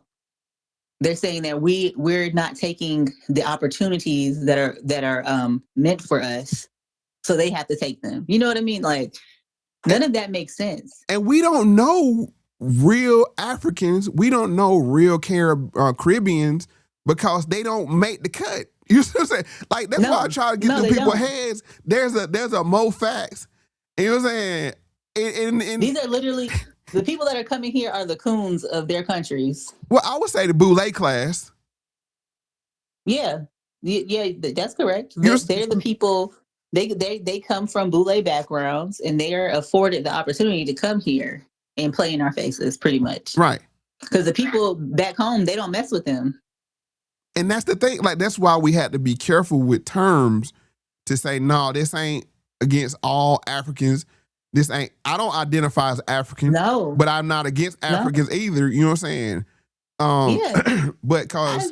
They're saying that we're not taking the opportunities that are meant for us, so they have to take them. You know what I mean? Like none of that makes sense. And we don't know real Africans. We don't know real Caribbeans because they don't make the cut. You know what I'm saying? Like that's why I try to get the people's heads. There's a Mo Factz. You know what I'm saying? And these are literally the people that are coming here are the coons of their countries. Well, I would say the Boule class. Yeah, that's correct. They're the people. They come from Boule backgrounds, and they are afforded the opportunity to come here and play in our faces, pretty much. Right. Because the people back home, they don't mess with them. And that's the thing. Like that's why we had to be careful with terms to say, no, this ain't against all Africans. This ain't, I don't identify as African. No. But I'm not against Africans either. You know what I'm saying? Yeah. But because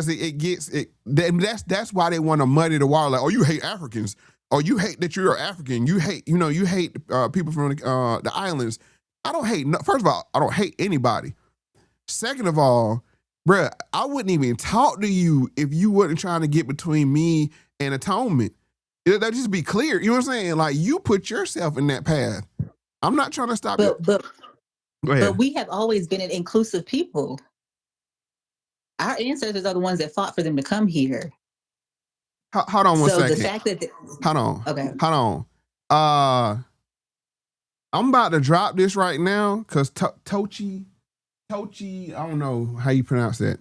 it gets it. That's why they want to muddy the water. Like, oh, you hate Africans. Or you hate that you're African. You hate people from the islands. I don't hate. First of all, I don't hate anybody. Second of all, bruh, I wouldn't even talk to you if you wasn't trying to get between me and atonement. That just be clear. You know what I'm saying? Like you put yourself in that path. I'm not trying to stop you. But we have always been an inclusive people. Our ancestors are the ones that fought for them to come here. Hold on one second. So the fact that hold on. Okay. Hold on. I'm about to drop this right now because Tochi, I don't know how you pronounce that.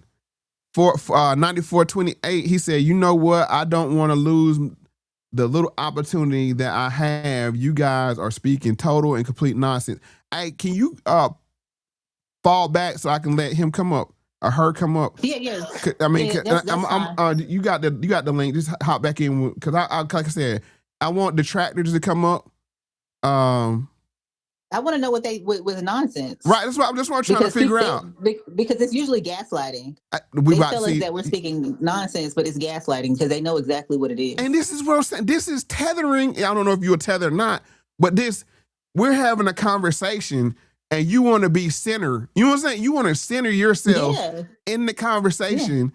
9428, he said, you know what? I don't want to lose the little opportunity that I have. You guys are speaking total and complete nonsense. Hey, can you fall back so I can let him come up or her come up? Yeah. I mean, you got the link. Just hop back in because I like I said, I want detractors to come up. I want to know what was nonsense. Right, that's what I'm trying to figure out. Because it's usually gaslighting. They tell us that we're speaking nonsense, but it's gaslighting because they know exactly what it is. And this is what I'm saying. This is tethering. I don't know if you're tethered or not, but we're having a conversation and you want to be center. You know what I'm saying? You want to center yourself in the conversation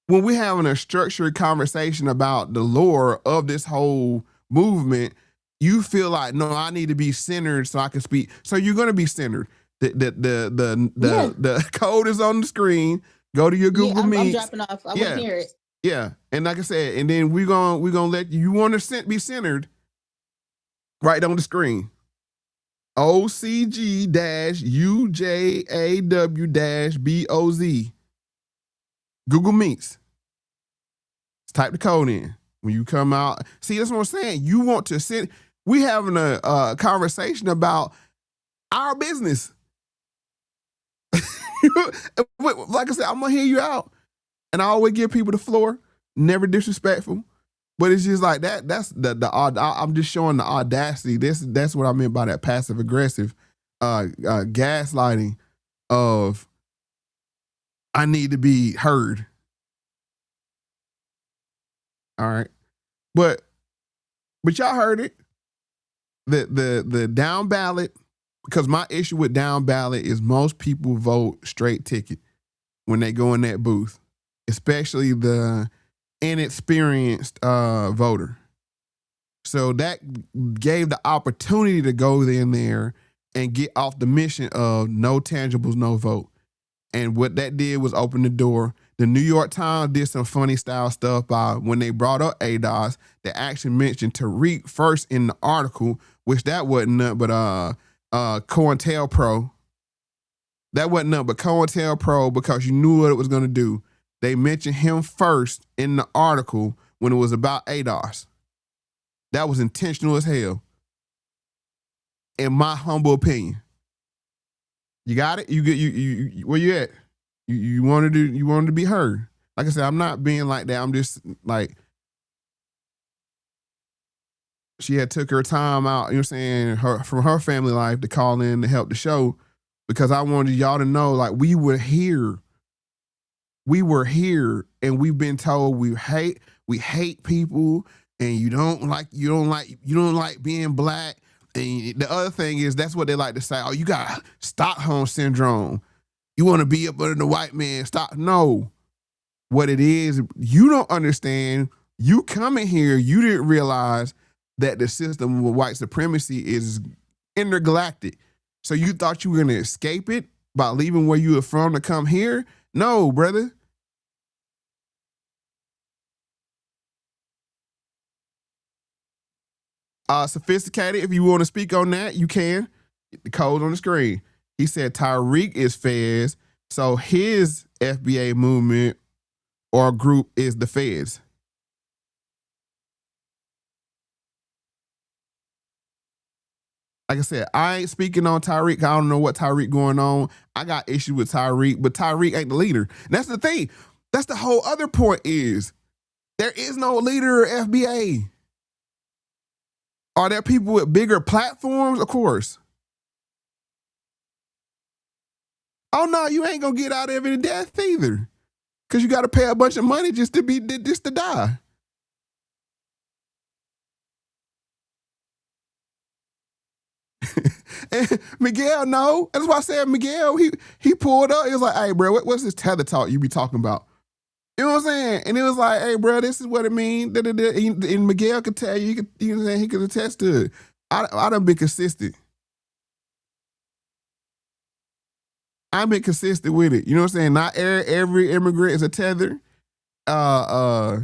when we're having a structured conversation about the lore of this whole movement. You feel like, no, I need to be centered so I can speak. So you're going to be centered. The code is on the screen. Go to your Google Meet. I'm dropping off. I want to hear it. Yeah, and like I said, and then we're gonna let you want to be centered. Right on the screen. OCG-UJAW-BOZ. Google Meets. Just type the code in. When you come out, see, that's what I'm saying. You want to sit. We having a conversation about our business. Like I said, I'm gonna hear you out, and I always give people the floor. Never disrespectful, but it's just like that. That's the I'm just showing the audacity. That's what I meant by that passive aggressive, gaslighting of I need to be heard. All right. But y'all heard it. The down ballot, because my issue with down ballot is most people vote straight ticket when they go in that booth, especially the inexperienced voter. So that gave the opportunity to go in there and get off the mission of no tangibles, no vote. And what that did was open the door. The New York Times did some funny style stuff by when they brought up ADOS, they actually mentioned Tariq first in the article, which that wasn't nothing but COINTELPRO. That wasn't nothing but COINTELPRO because you knew what it was going to do. They mentioned him first in the article when it was about ADOS. That was intentional as hell, in my humble opinion. You got it? You where you at? You wanted to be heard. Like I said, I'm not being like that. I'm just like, she had took her time out, you know what I'm saying, from her family life to call in to help the show, because I wanted y'all to know, like, we were here. We were here, and we've been told we hate people, and you don't like being black. And the other thing is, that's what they like to say. Oh, you got Stockholm syndrome. You want to be up under the white man. Stop. No. What it is, you don't understand. You coming here, you didn't realize that the system of white supremacy is intergalactic. So you thought you were going to escape it by leaving where you were from to come here? No, brother. Sophisticated, if you want to speak on that, you can. The code on the screen. He said Tariq is Feds, so his FBA movement or group is the Feds. Like I said, I ain't speaking on Tariq. I don't know what Tariq going on. I got issues with Tariq, but Tariq ain't the leader. That's the thing. That's the whole other point is there is no leader of FBA. Are there people with bigger platforms? Of course. Oh no, you ain't gonna get out of it in death either, because you got to pay a bunch of money just to die. And Miguel, no, that's why I said Miguel. He pulled up. He was like, "Hey, bro, what's this tether talk you be talking about?" You know what I'm saying? And it was like, "Hey, bro, this is what it means." And Miguel could tell you, you know what I'm saying? He could attest to it. I done been consistent. I've been consistent with it. You know what I'm saying? Not every immigrant is a tether. Yeah.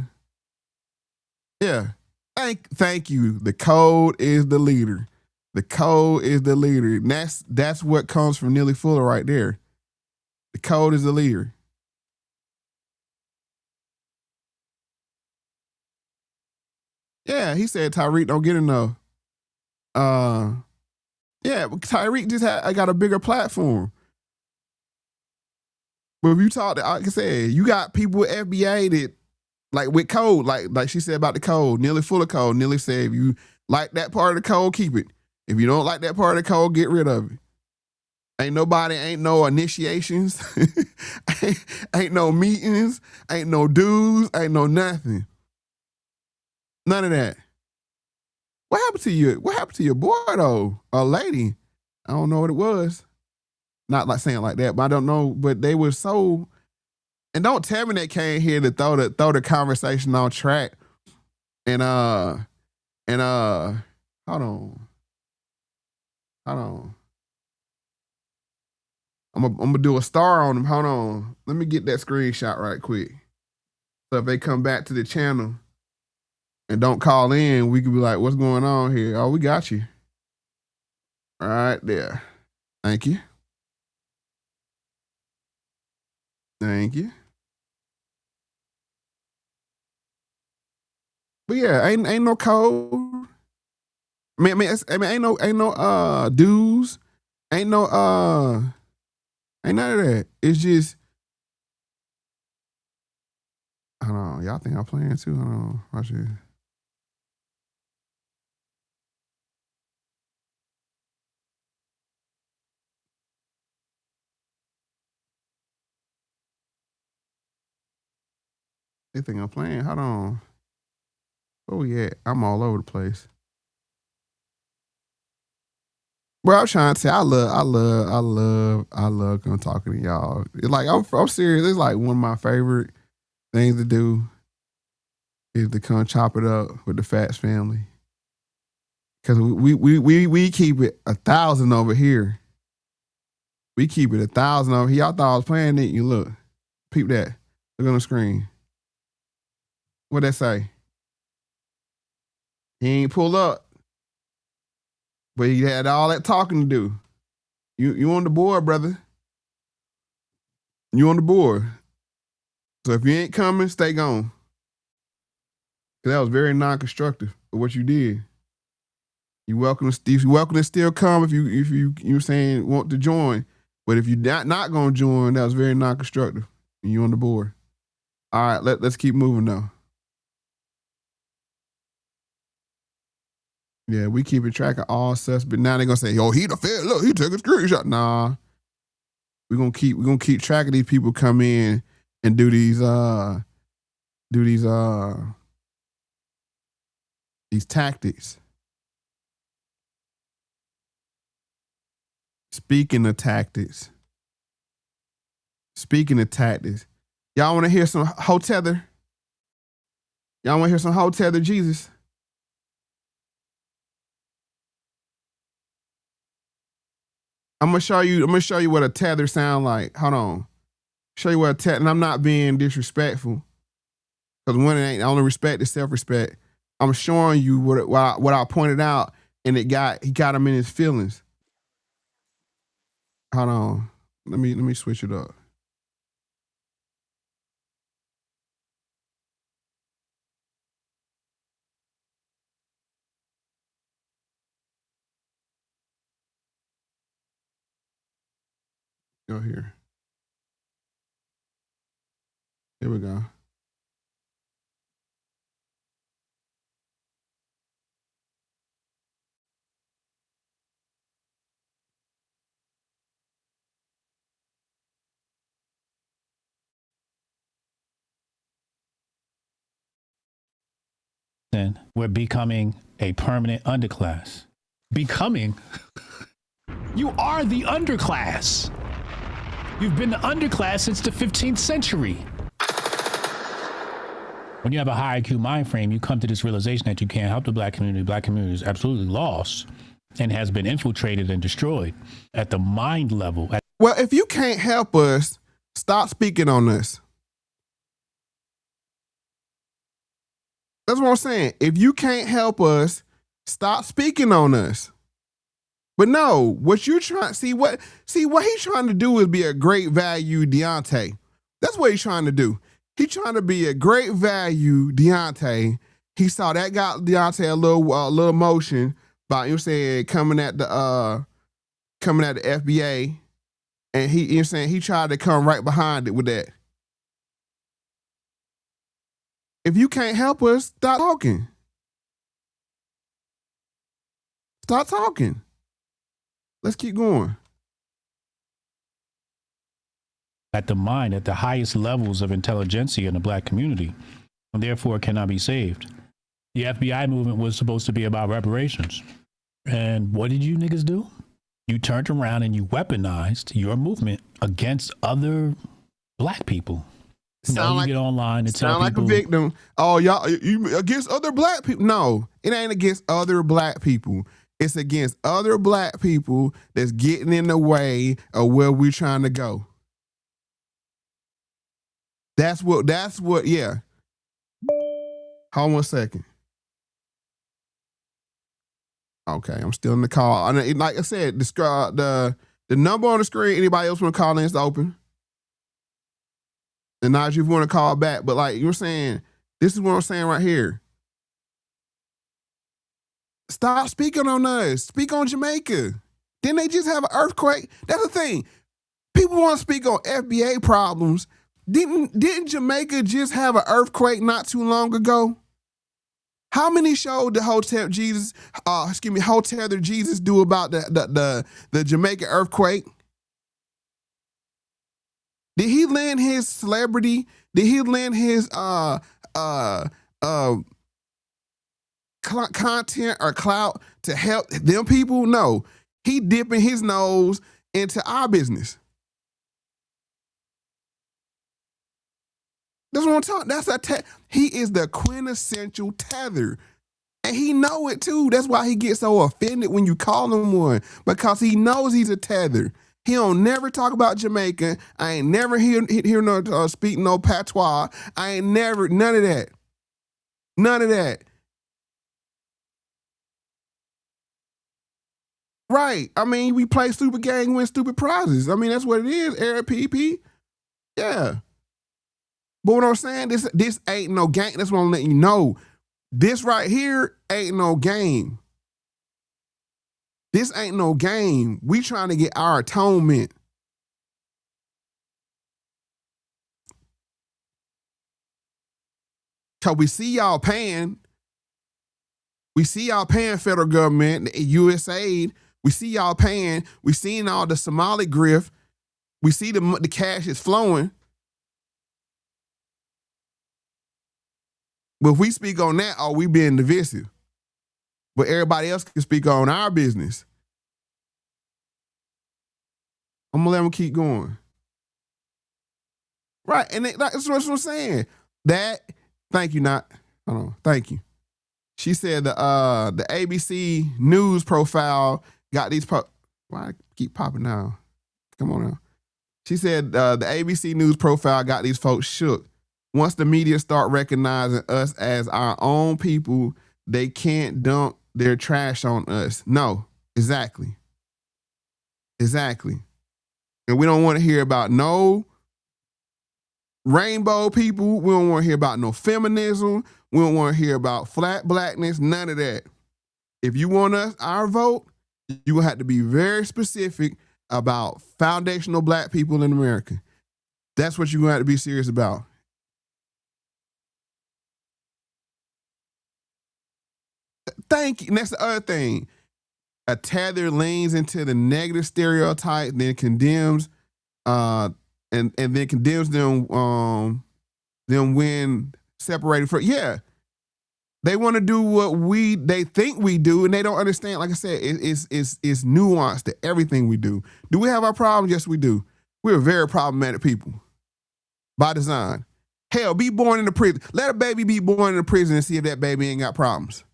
Thank you. The code is the leader. The code is the leader. And that's what comes from Neely Fuller right there. The code is the leader. Yeah, he said Tariq don't get enough. Yeah, Tariq just got a bigger platform. But if you talk, like I said, you got people with FBA that, like with code, like she said about the code, Neely Fuller code. Neely said, if you like that part of the code, keep it. If you don't like that part of the code, get rid of it. Ain't no initiations, ain't no meetings, ain't no dues, ain't no nothing. None of that. What happened to you? What happened to your boy though? A lady. I don't know what it was. Not like saying like that, but I don't know. But they were so, and don't tell me they came here to throw the conversation on track. And hold on. I'm gonna do a star on them. Hold on. Let me get that screenshot right quick. So if they come back to the channel and don't call in, we could be like, what's going on here? Oh, we got you. All right, there. Thank you. Thank you. But yeah, ain't no code. I mean, ain't no dues. Ain't no ain't none of that. It's just, I don't know. Y'all think I'm playing too? I don't know. Watch it. They think I'm playing. Hold on. Where we at? I'm all over the place. Bro, I'm trying to say I love come talking to y'all. It's like I'm serious. It's like one of my favorite things to do is to come chop it up with the Factz family. Cause we keep it 1,000 over here. We keep it 1,000 over here. Y'all thought I was playing it. You look, peep that. Look on the screen. What'd that say? He ain't pull up. But he had all that talking to do. You on the board, brother. You on the board. So if you ain't coming, stay gone. That was very non-constructive of what you did. You welcome to still come if you saying want to join. But if you're not gonna join, that was very non-constructive. And you on the board. All right, let's keep moving now. Yeah, we keeping track of all suspects. Now they're gonna say, "Yo, he the Fed. Look, he took a screenshot." Nah, we're gonna keep track of these people come in and do these tactics. Speaking of tactics, y'all want to hear some Tether? Y'all want to hear some Tether Jesus? I'm gonna show you what a tether sound like. Hold on. Show you what a tether, and I'm not being disrespectful. Because one, it ain't only respect is self-respect. I'm showing you what I pointed out, and he got him in his feelings. Hold on. Let me switch it up. Go here. Here we go. We're becoming a permanent underclass. Becoming? You are the underclass. You've been the underclass since the 15th century. When you have a high IQ mind frame, you come to this realization that you can't help the black community. Black community is absolutely lost and has been infiltrated and destroyed at the mind level. Well, if you can't help us, stop speaking on this. That's what I'm saying. If you can't help us, stop speaking on us. But no, what you're trying what he's trying to do is be a great value Deontay. That's what he's trying to do. He's trying to be a great value Deontay. He saw that got Deontay a little emotion by coming at the FBA, and he tried to come right behind it with that. If you can't help us, stop talking. Stop talking. Let's keep going. At the mind, at the highest levels of intelligentsia in the black community, and therefore cannot be saved. The FBI movement was supposed to be about reparations. And what did you niggas do? You turned around and you weaponized your movement against other black people. You get online and tell people, like a victim. Oh, y'all, you against other black people? No, it ain't against other black people. It's against other black people that's getting in the way of where we're trying to go. That's what, yeah. Hold on 1 second. Okay, I'm still in the call. Like I said, the number on the screen, anybody else want to call in, it's open. And now if you want to call back, but like you were saying, this is what I'm saying right here. Stop speaking on us. Speak on Jamaica. Didn't they just have an earthquake? That's the thing. People want to speak on FBA problems. Didn't Jamaica just have an earthquake not too long ago? How many shows did Hotel Jesus do about the Jamaica earthquake? Did he lend his celebrity? Did he lend his content or clout to help them people? No. He dipping his nose into our business. That's what I'm talking. He is the quintessential tether. And he know it too. That's why he gets so offended when you call him one. Because he knows he's a tether. He don't never talk about Jamaica. I ain't never hear no speak no patois. I ain't never, none of that. None of that. Right. I mean, we play stupid game, win stupid prizes. I mean, that's what it is, Eric PP. Yeah. But what I'm saying, this ain't no game. That's what I'm letting you know. This right here ain't no game. This ain't no game. We trying to get our atonement. Cause we see y'all paying. We see y'all paying federal government, USAID. We see y'all paying. We seen all the Somali grift. We see the cash is flowing. But if we speak on that, are we being divisive? But everybody else can speak on our business. I'm gonna let them keep going. Right, and that's what I'm saying. Thank you, not. Hold on, thank you. She said the ABC News profile got these. Why I keep popping now? Come on now. She said the ABC News profile got these folks shook. Once the media start recognizing us as our own people, they can't dump their trash on us. No, exactly. Exactly. And we don't want to hear about no rainbow people. We don't want to hear about no feminism. We don't want to hear about flat blackness, none of that. If you want our vote, you will have to be very specific about foundational black people in America. That's what you're going to have to be serious about. Thank you. And that's the other thing. A Tether leans into the negative stereotype, then condemns, and then condemns them when separated from. Yeah, they want to do what they think we do, and they don't understand. Like I said, it's nuanced to everything we do. Do we have our problems? Yes, we do. We're very problematic people by design. Hell, be born in the prison. Let a baby be born in the prison and see if that baby ain't got problems.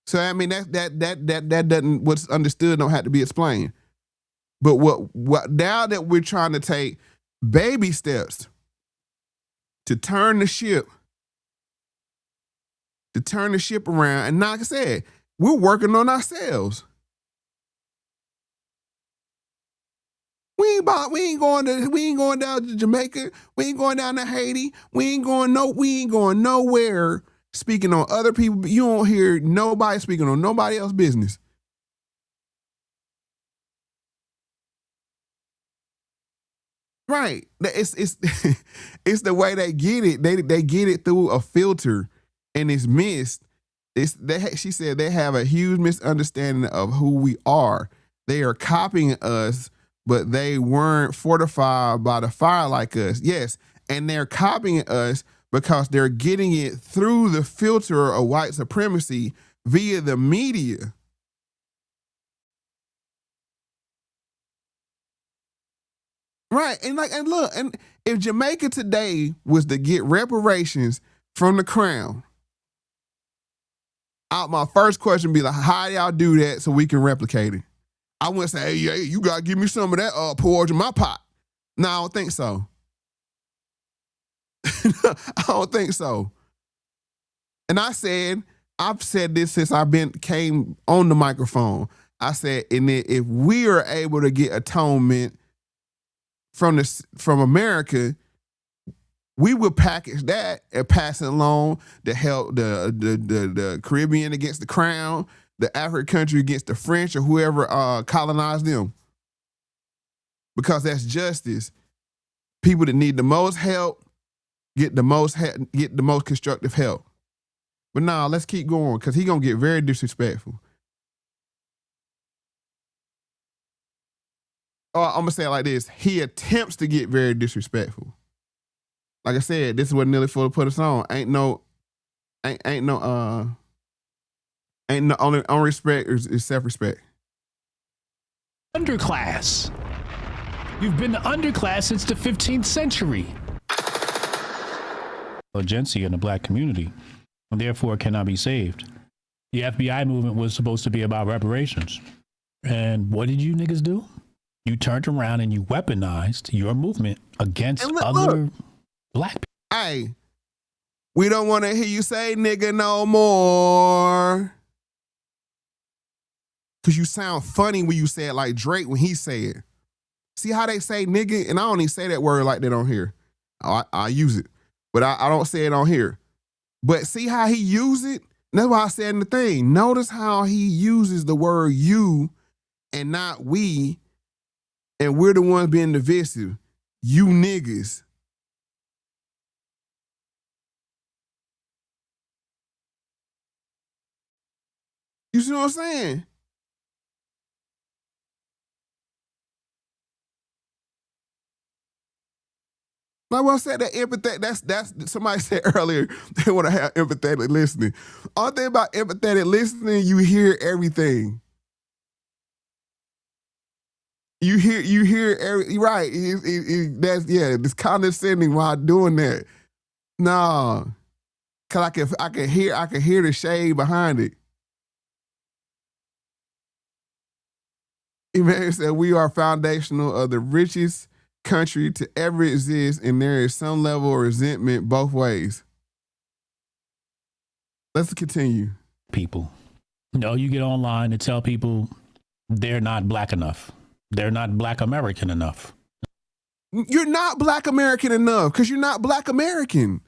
So I mean that doesn't, what's understood don't have to be explained. But what now that we're trying to take baby steps to turn the ship around, and like I said, we're working on ourselves. We ain't going down to Jamaica. We ain't going down to Haiti. We ain't going nowhere speaking on other people. You don't hear nobody speaking on nobody else's business. Right. It's it's the way they get it. They get it through a filter, and it's missed. She said they have a huge misunderstanding of who we are. They are copying us, but they weren't fortified by the fire like us. Yes, and they're copying us because they're getting it through the filter of white supremacy via the media. Right, and look, and if Jamaica today was to get reparations from the crown, my first question would be like, how y'all do that so we can replicate it? I wouldn't say, hey, you gotta give me some of that porridge in my pot. No, I don't think so. I don't think so. And I've said this since came on the microphone. I said, and if we are able to get atonement from America, we will package that and pass it along to help the Caribbean against the crown, the African country against the French or whoever colonized them. Because that's justice. People that need the most help get the most constructive help. But nah, let's keep going because he's gonna get very disrespectful. I'm gonna say it like this: he attempts to get very disrespectful. Like I said, this is what Nelly Fuller put us on. Ain't no only respect is self-respect. Underclass. You've been the underclass since the 15th century. Intelligentsia in the black community, and therefore cannot be saved. The FBI movement was supposed to be about reparations. And what did you niggas do? You turned around and you weaponized your movement against other black people. Hey, we don't want to hear you say nigga no more. Because you sound funny when you say it like Drake when he say it. See how they say nigga? And I don't even say that word like that on here. I use it, but I don't say it on here. But see how he use it? That's why I said in the thing. Notice how he uses the word you and not we, and we're the ones being divisive. You niggas. You see what I'm saying? Like what I said, that empathetic, that's somebody said earlier, they want to have empathetic listening. All thing about empathetic listening, you hear everything. You hear every, right. It's condescending while doing that. No. Cause I can hear the shade behind it. Emmanuel said, we are foundational of the richest country to ever exist, and there is some level of resentment both ways. Let's continue. People. No, you get online and tell people they're not black enough. They're not black American enough. You're not black American enough because you're not black American.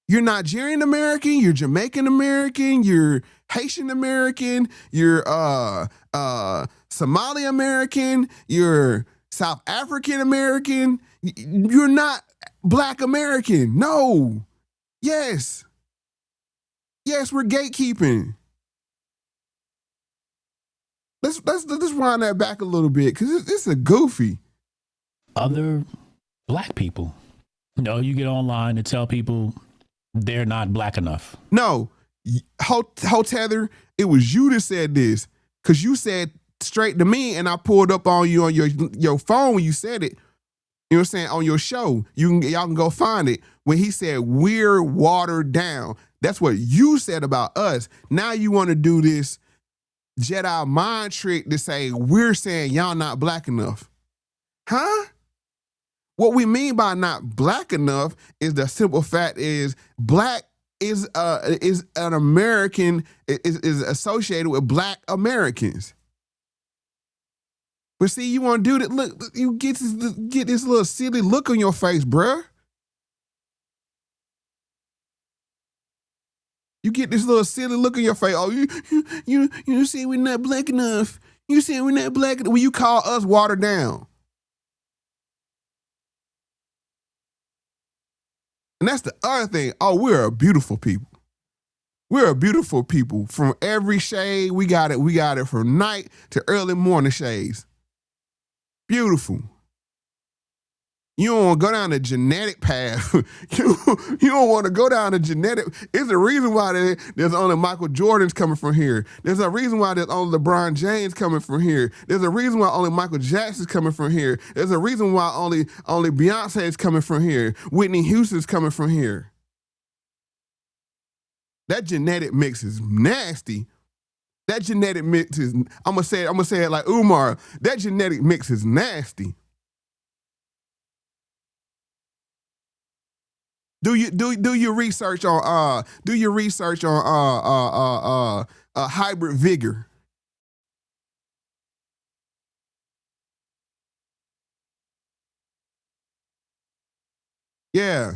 You're Nigerian American, you're Jamaican American, you're Haitian American, you're Somali American, you're South African American. You're not black American. No. Yes. Yes, we're gatekeeping. Let's wind that back a little bit because it's a goofy. Other black people. No, you get online and tell people they're not black enough. No, Tether, it was you that said this because you said straight to me and I pulled up on you on your phone when you said it. You know what I'm saying? On your show. Y'all can go find it. When he said we're watered down. That's what you said about us. Now you want to do this Jedi mind trick to say we're saying y'all not black enough. Huh? What we mean by not black enough is the simple fact is black is an American, is associated with black Americans. But see, you want to do that. Look, you get this little silly look on your face, bruh. You get this little silly look on your face. Oh, you say we're not black enough. You say we're not black enough. When you call us watered down. And that's the other thing. Oh, we're a beautiful people. We're a beautiful people. From every shade, we got it. We got it from night to early morning shades. Beautiful. You don't want to go down the genetic path. you don't want to go down the genetic. It's the reason why there's only Michael Jordans coming from here. There's a reason why there's only LeBron James coming from here. There's a reason why only Michael Jackson's coming from here. There's a reason why only Beyonce is coming from here. Whitney Houston's coming from here. That genetic mix is nasty. That genetic mix is, I'm gonna say it like Umar. That genetic mix is nasty. Do your research on hybrid vigor. Yeah.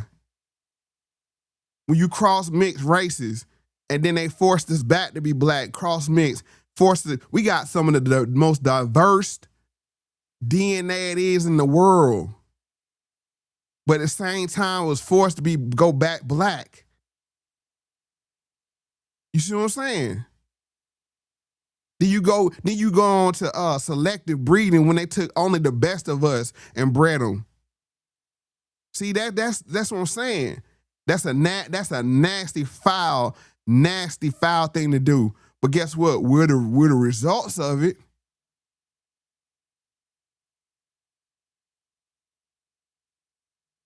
When you cross mix races and then they forced us back to be black, cross mix, we got some of the most diverse DNA it is in the world. But at the same time, was forced to go back black. You see what I'm saying? Then you go on to selective breeding when they took only the best of us and bred them. See that's what I'm saying. That's a nasty foul thing to do. But guess what? We're the results of it.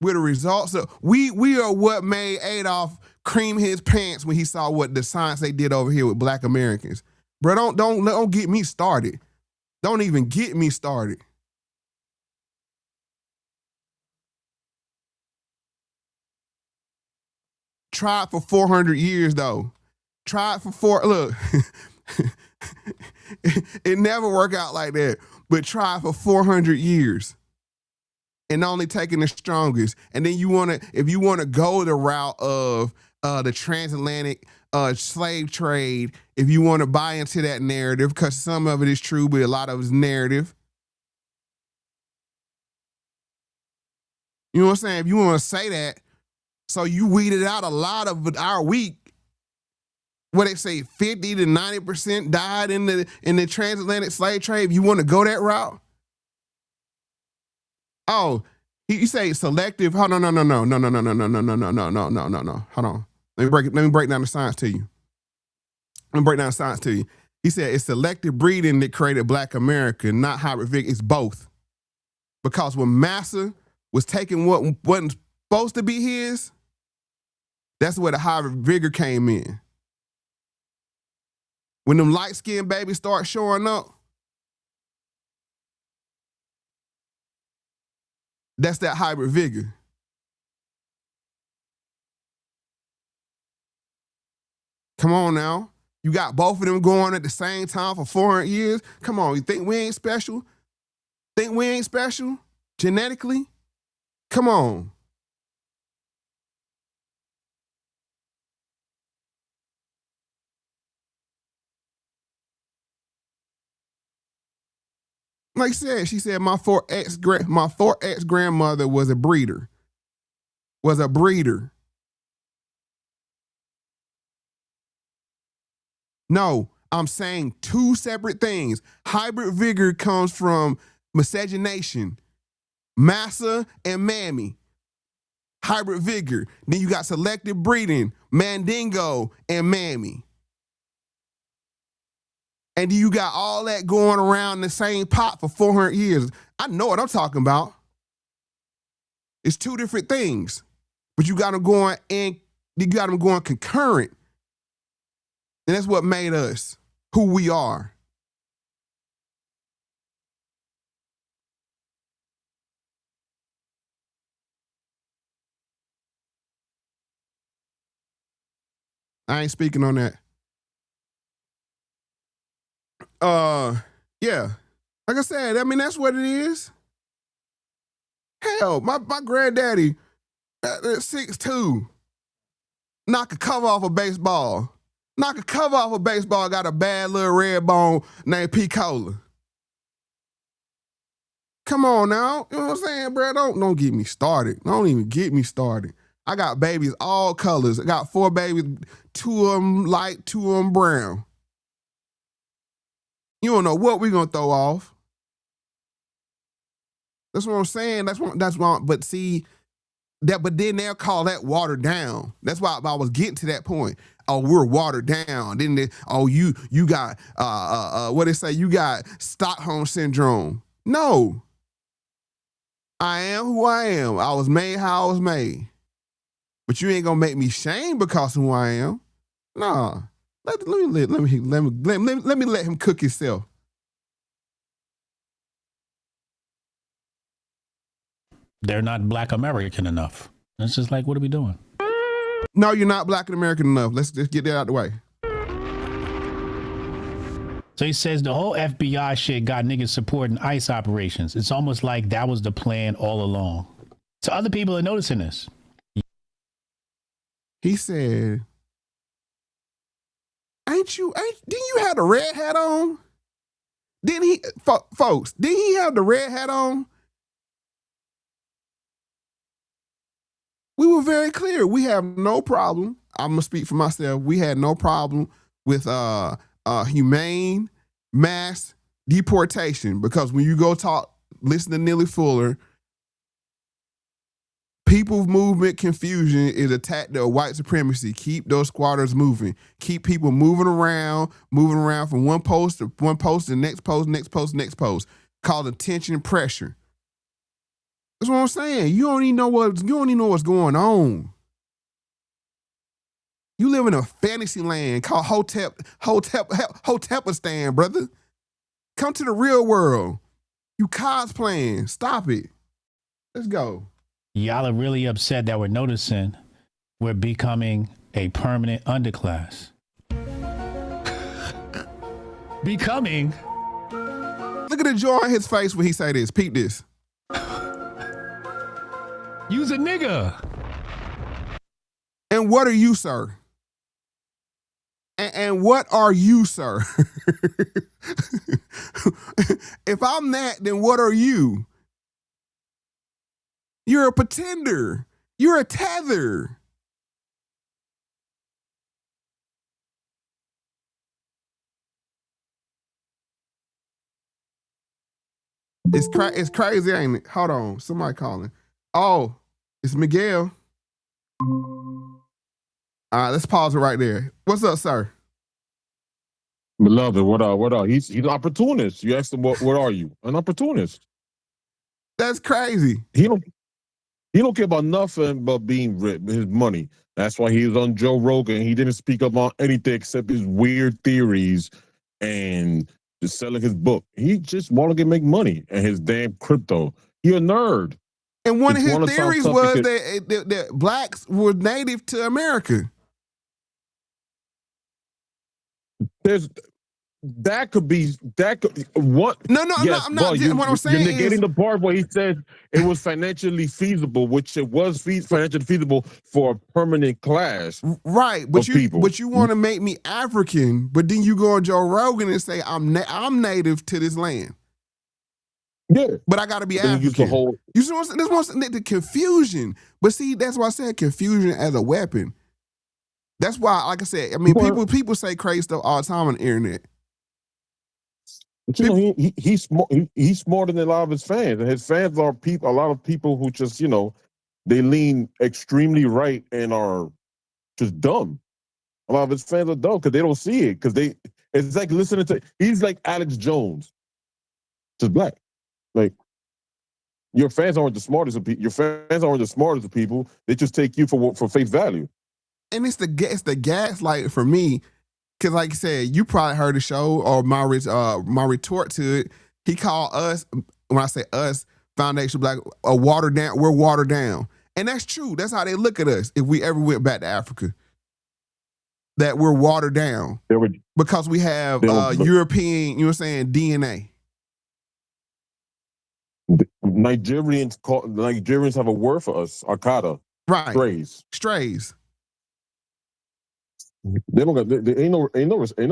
We're the results of we are what made Adolf cream his pants when he saw what the science they did over here with Black Americans. Bro, don't get me started. Don't even get me started. Tried for 400 years though. Tried for look. It never worked out like that, but tried for 400 years. And only taking the strongest. And then if you want to go the route of the transatlantic slave trade, if you want to buy into that narrative, because some of it is true, but a lot of it is narrative. You know what I'm saying? If you want to say that, so you weeded out a lot of our wheat. What they say, 50 to 90% died in the transatlantic slave trade. If you want to go that route. Oh, you say selective. Hold on, no. Hold on. Let me break down the science to you. He said it's selective breeding that created Black America, not hybrid vigor. It's both. Because when Massa was taking what wasn't supposed to be his, that's where the hybrid vigor came in. When them light-skinned babies start showing up, that's that hybrid vigor. Come on now. You got both of them going at the same time for 400 years. Come on, you think we ain't special? Think we ain't special genetically? Come on. Like she said, my four ex grandmother was a breeder. No, I'm saying two separate things. Hybrid vigor comes from miscegenation. Massa and Mammy. Hybrid vigor. Then you got selective breeding. Mandingo and Mammy. And you got all that going around the same pot for 400 years. I know what I'm talking about. It's two different things, but you got them going concurrent. And that's what made us who we are. I ain't speaking on that. Yeah. Like I said, I mean, that's what it is. Hell, my granddaddy, 6'2", knock a cover off a baseball. Got a bad little red bone named P. Cola. Come on now. You know what I'm saying, bro? Don't get me started. Don't even get me started. I got babies all colors. I got 4 babies, 2 of them light, 2 of them brown. You don't know what we're gonna throw off. That's what I'm saying. That's why. But see, but then they'll call that watered down. That's why I was getting to that point. Oh, we're watered down. Then you got what they say? You got Stockholm syndrome. No, I am who I am. I was made how I was made. But you ain't gonna make me shame because of who I am. Nah. Let me let him cook himself. They're not Black American enough. It's just like, what are we doing? No, you're not Black American enough. Let's just get that out the way. So he says the whole FBI shit got niggas supporting ICE operations. It's almost like that was the plan all along. So other people are noticing this. He said, didn't you have the red hat on? Didn't he, folks, didn't he have the red hat on? We were very clear. We have no problem. I'm gonna speak for myself. We had no problem with humane mass deportation, because when you go listen to Neely Fuller, people's movement confusion is attacked to white supremacy. Keep those squatters moving. Keep people moving around from one post to the next post. Called attention and pressure. That's what I'm saying. You don't even know what's going on. You live in a fantasy land called Hotepistan, brother. Come to the real world. You cosplaying. Stop it. Let's go. Y'all are really upset that we're noticing we're becoming a permanent underclass. Becoming. Look at the joy on his face when he say this. Peep this. You's a nigga. And what are you, sir? And what are you, sir? If I'm that, then what are you? You're a pretender. You're a tether. It's crazy, ain't it? Hold on. Somebody calling. Oh, it's Miguel. All right, let's pause it right there. What's up, sir? Beloved, what are? He's an opportunist. You asked him, what are you? An opportunist. That's crazy. He don't care about nothing but being rich, his money. That's why he was on Joe Rogan. He didn't speak about anything except his weird theories and just selling his book. He just wanted to make money and his damn crypto. He a nerd. And one of his theories was that blacks were native to America. That could what? No, yes, I'm not. What I'm saying you're negating the part where he said it was financially feasible, which it was financially feasible for a permanent class, right? But you want to make me African, but then you go on Joe Rogan and say I'm native to this land. Yeah, but I got to be African. You see what I'm saying? This the confusion. But see, that's why I said confusion as a weapon. That's why, like I said, I mean, people say crazy stuff all the time on the internet. But you know, he's smarter than a lot of his fans, and his fans are a lot of people who just, you know, they lean extremely right and are just dumb. A lot of his fans are dumb because they don't see it, because it's like listening to, he's like Alex Jones, just black. Like, your fans aren't the smartest of people. Your fans aren't the smartest of people. They just take you for face value. And it's the gaslight for me, because like you said, you probably heard the show or my retort to it. He called us, when I say us, Foundation Black, watered down. We're watered down, and that's true. That's how they look at us. If we ever went back to Africa, that we're watered down because we have European, you know what I'm saying, DNA. Nigerians have a word for us, Akata. Right. Strays. They don't got. They ain't no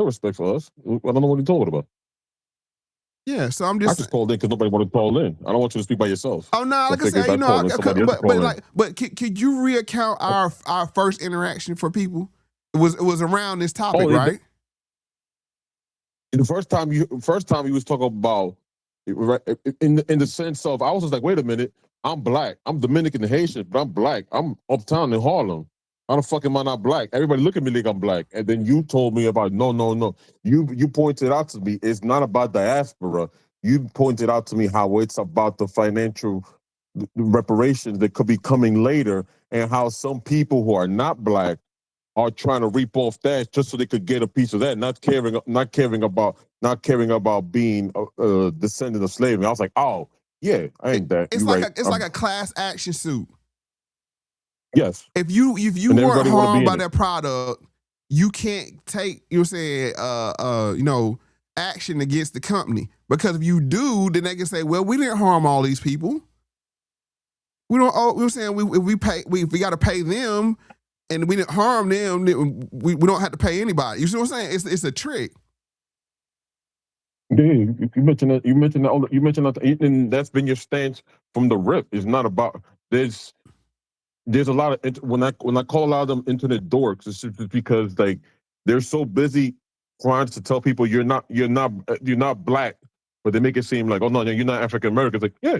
respect for us. I don't know what you're talking about. Yeah, so I just called in because nobody wanted to call in. I don't want you to speak by yourself. Oh no, like I said, you know, but could you reaccount our first interaction for people? It was around this topic, right? The first time you was talking about in the sense of, I was just like, wait a minute, I'm black, I'm Dominican and Haitian, but I'm black, I'm uptown in Harlem. How the fuck am I not black? Everybody look at me like I'm black. And then you told me about, no. You pointed out to me, it's not about diaspora. You pointed out to me how it's about the financial reparations that could be coming later, and how some people who are not black are trying to reap off that just so they could get a piece of that, not caring about being a descendant of slavery. I was like, oh yeah, I ain't that. It's like a class action suit. Yes. If you weren't harmed by that product, you can't take, you know, action against the company. Because if you do, then they can say, well, we didn't harm all these people. We don't owe, you know what I'm saying, if we got to pay them and we didn't harm them, we don't have to pay anybody. You see what I'm saying? It's a trick. Yeah, you mentioned that, and that's been your stance from the rip. It's not about, there's a lot of, when I call a lot of them internet dorks, it's just because like they're so busy trying to tell people you're not black, but they make it seem like, oh no, you're not African American. It's like, yeah,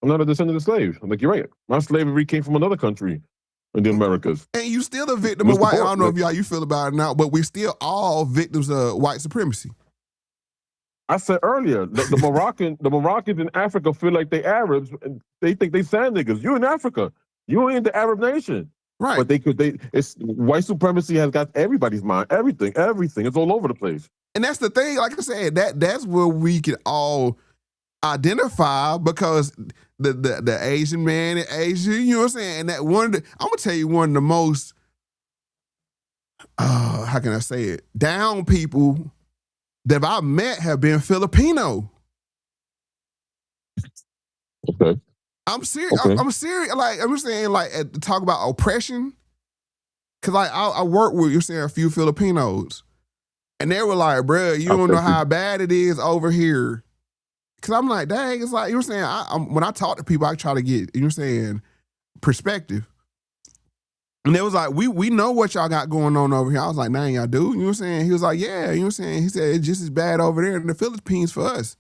I'm not a descendant of slaves. I'm like, you're right. My slavery came from another country in the Americas. And you still a victim of white. I don't know how you feel about it now, but we're still all victims of white supremacy. I said earlier, the Moroccans in Africa feel like they Arabs, and they think they sand niggas. You in Africa, you ain't the Arab nation, Right. but it's white supremacy has got everybody's mind, everything. It's all over the place. And that's the thing. Like I said, that's where we can all identify, because the Asian man and Asian, you know what I'm saying? And that I'm gonna tell you one of the most how can I say it? Down people that I've met have been Filipino. Okay. I'm serious. Okay. I'm serious. Like I'm saying, like to talk about oppression, because like I work with, you're saying, a few Filipinos, and they were like, "Bruh, you don't know how bad it is over here." Because I'm like, dang, it's like, you know what I'm saying? When I talk to people, I try to get, you know what I'm saying, perspective. And it was like, we know what y'all got going on over here. I was like, nah, y'all do? You know what I'm saying? He was like, yeah, you know what I'm saying? He said, it's just as bad over there in the Philippines for us.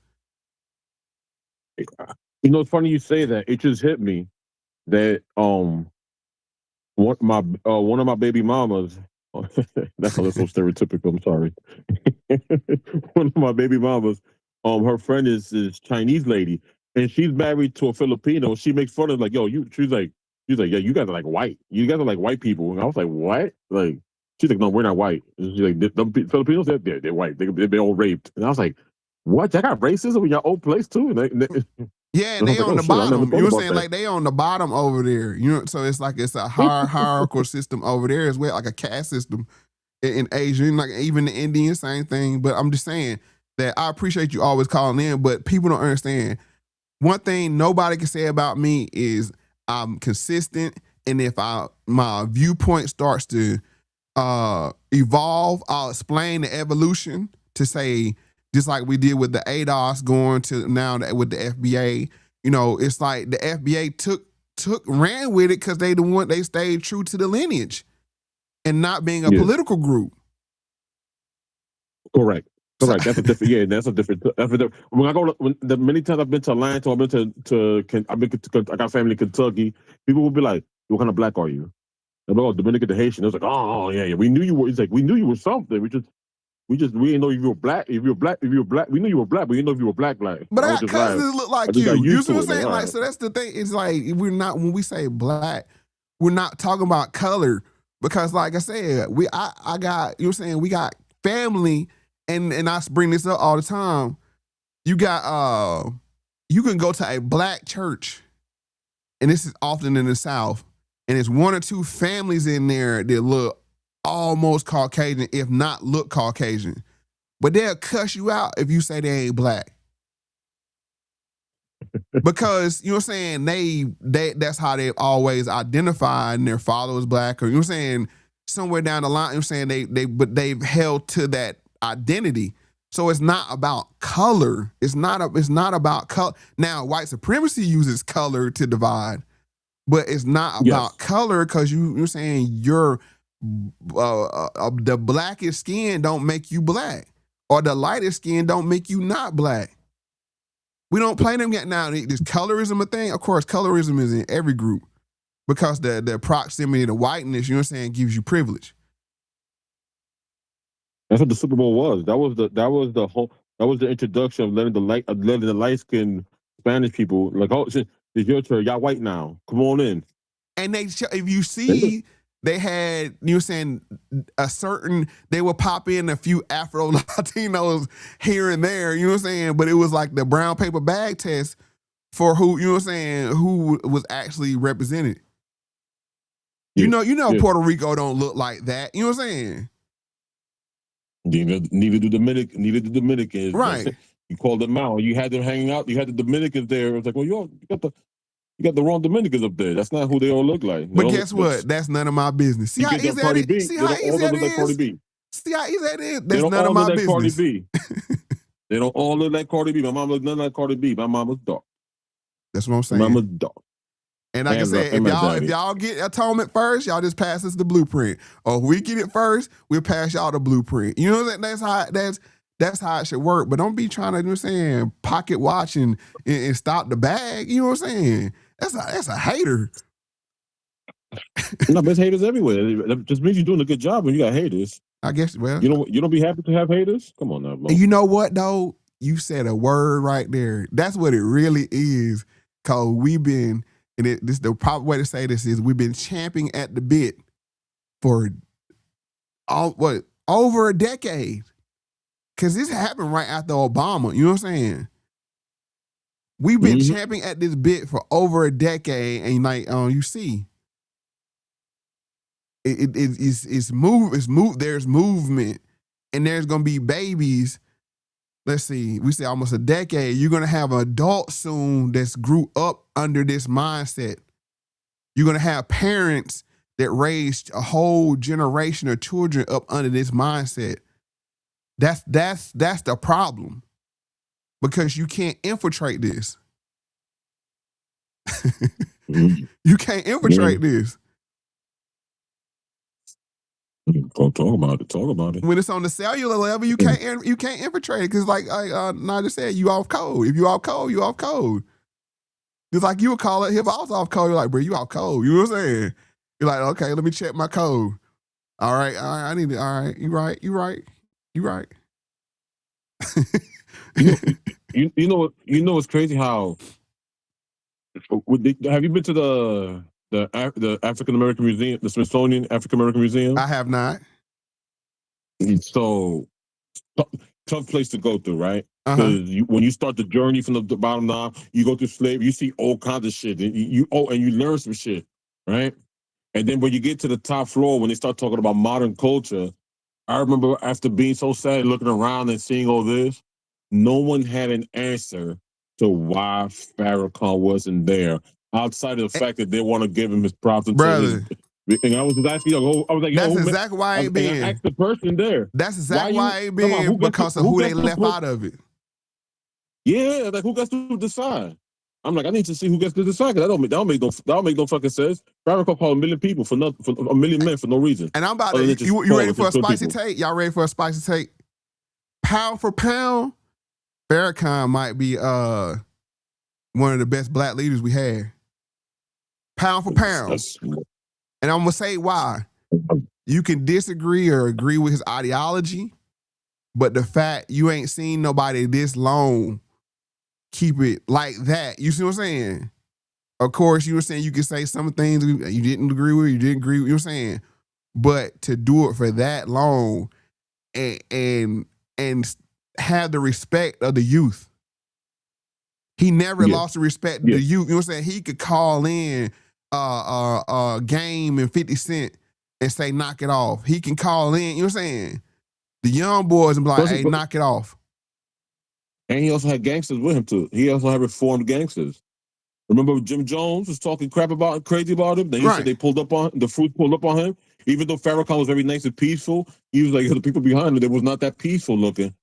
You know, it's funny you say that. It just hit me that one of my baby mamas. That's so stereotypical. I'm sorry. One of my baby mamas, her friend is this Chinese lady, and she's married to a Filipino. She makes fun of like, yo, she's like, yeah, you guys are like white. You guys are like white people. And I was like, what? Like, she's like, no, we're not white. And she's like, the Filipinos, they're white. They're all raped. And I was like, what? Y'all got racism in your old place too? Yeah, and they on the bottom. You know what I'm saying? Like, they on the bottom over there. You know, so it's like it's a hierarchical system over there as well, like a caste system in Asia, like even the Indian, same thing. But I'm just saying that I appreciate you always calling in, but people don't understand. One thing nobody can say about me is I'm consistent, and if my viewpoint starts to evolve, I'll explain the evolution to say, just like we did with the ADOS going to now with the FBA. You know, it's like the FBA ran with it because they stayed true to the lineage and not being a political group. Correct. That's a different. Yeah, that's a different. When I go, the many times I've been to Atlanta, I've been I got family in Kentucky. People will be like, "What kind of black are you?" I'm like, "Oh, Dominican, the Haitian." It was like, "Oh, yeah, we knew you were." It's like, we knew you were something. We didn't know if you were black. If you were black, we knew you were black, but we didn't know if you were black. But I got cousins that look like you. You see what I'm saying? Like, so that's the thing. It's like when we say black, we're not talking about color, because, like I said, I got, you know what I'm saying, we got family, and I bring this up all the time. You got you can go to a black church, and this is often in the South, and it's one or two families in there that look almost Caucasian, if not look Caucasian. But they'll cuss you out if you say they ain't black. Because, you know what I'm saying, that's how they've always identified their father as black, or, you know what I'm saying, somewhere down the line, you know what I'm saying, but they've held to that identity. So it's not about color. It's not about color. Now, white supremacy uses color to divide, but it's not about color, because you know what I'm saying, you're the blackest skin don't make you black, or the lightest skin don't make you not black. We don't play them yet. Now, is colorism a thing? Of course, colorism is in every group, because the proximity to whiteness, you know what I'm saying, gives you privilege. That's what the Super Bowl was. That was the introduction of letting the light skinned Spanish people, like, oh, it's your turn. Y'all white now. Come on in. And if you see, they had, you know what I'm saying, they would pop in a few Afro Latinos here and there, you know what I'm saying? But it was like the brown paper bag test for who, you know what I'm saying, who was actually represented. You know, Puerto Rico don't look like that, you know what I'm saying? Neither do the Dominicans. Right. You called them out. You had them hanging out. You had the Dominicans there. It was like, well, you got the wrong Dominicans up there. That's not who they all look like. But guess what? That's none of my business. See how easy that is? See how easy that is? See how easy that is? That's none of my business. They don't all look like Cardi B. My mom looks nothing like Cardi B. My mom was dark. That's what I'm saying. My mom was dark. And like I said, if y'all get atonement first, y'all just pass us the blueprint. Or if we get it first, we'll pass y'all the blueprint. You know what I'm saying? That's how it should work. But don't be trying to, you know what I'm saying, pocket watch and stop the bag. You know what I'm saying? That's a hater. No, there's haters everywhere. That just means you're doing a good job when you got haters. I guess, well. You don't be happy to have haters? Come on now, bro. And you know what, though? you said a word right there. That's what it really is. Cause we've been, and this the proper way to say this is we've been champing at the bit for over a decade. Cause this happened right after Obama. You know what I'm saying? We've been champing at this bit for over a decade, and like you see, it's move. There's movement, and there's gonna be babies. Let's see, we say almost a decade. You're gonna have an adult soon that's grew up under this mindset. You're gonna have parents that raised a whole generation of children up under this mindset. That's the problem. Because you can't infiltrate this. You can't infiltrate this. Talk about it. Talk about it. When it's on the cellular level, you can't infiltrate it because, like Nadia said, you off code. If you off code, you off code. Just like you would call it, if I was off code, you're like, bro, you off code. You know what I'm saying? You're like, okay, let me check my code. All right, I need it. All right, you right. You know what's crazy? How have you been to the African American Museum, the Smithsonian African American Museum? I have not. So tough place to go through, right? Because when you start the journey from the bottom down, you go through slavery, you see all kinds of shit, and you learn some shit, right? And then when you get to the top floor, when they start talking about modern culture, I remember after being so sad, looking around and seeing all this, no one had an answer to why Farrakhan wasn't there, outside of the fact that they want to give him his props. And I was asking, I was like, that's exactly why I ain't been. I asked the person there. That's exactly why I ain't been, because of who they left out of it. Yeah, like who gets to decide? I'm like, I need to see who gets to decide, because that don't make no fucking sense. Farrakhan called 1 million people for a 1 million men for no reason. And I'm about to, you ready for a spicy take? Y'all ready for a spicy take? Pound for pound, Farrakhan might be one of the best black leaders we had. Pound for pound. And I'm gonna say why. You can disagree or agree with his ideology, but the fact you ain't seen nobody this long keep it like that. You see what I'm saying? Of course, you were saying you could say some things you didn't agree with, you didn't agree with, you know what I'm saying? But to do it for that long and have the respect of the youth. He never lost the respect of the youth. You know what I'm saying? He could call in Game and 50 Cent and say, knock it off. He can call in, you know what I'm saying? The young boys and be like, hey, knock it off. And he also had gangsters with him too. He also had reformed gangsters. Remember Jim Jones was talking crazy about him? Then he said they pulled up on the fruit pulled up on him. Even though Farrakhan was very nice and peaceful, he was like, the people behind him, they was not that peaceful looking.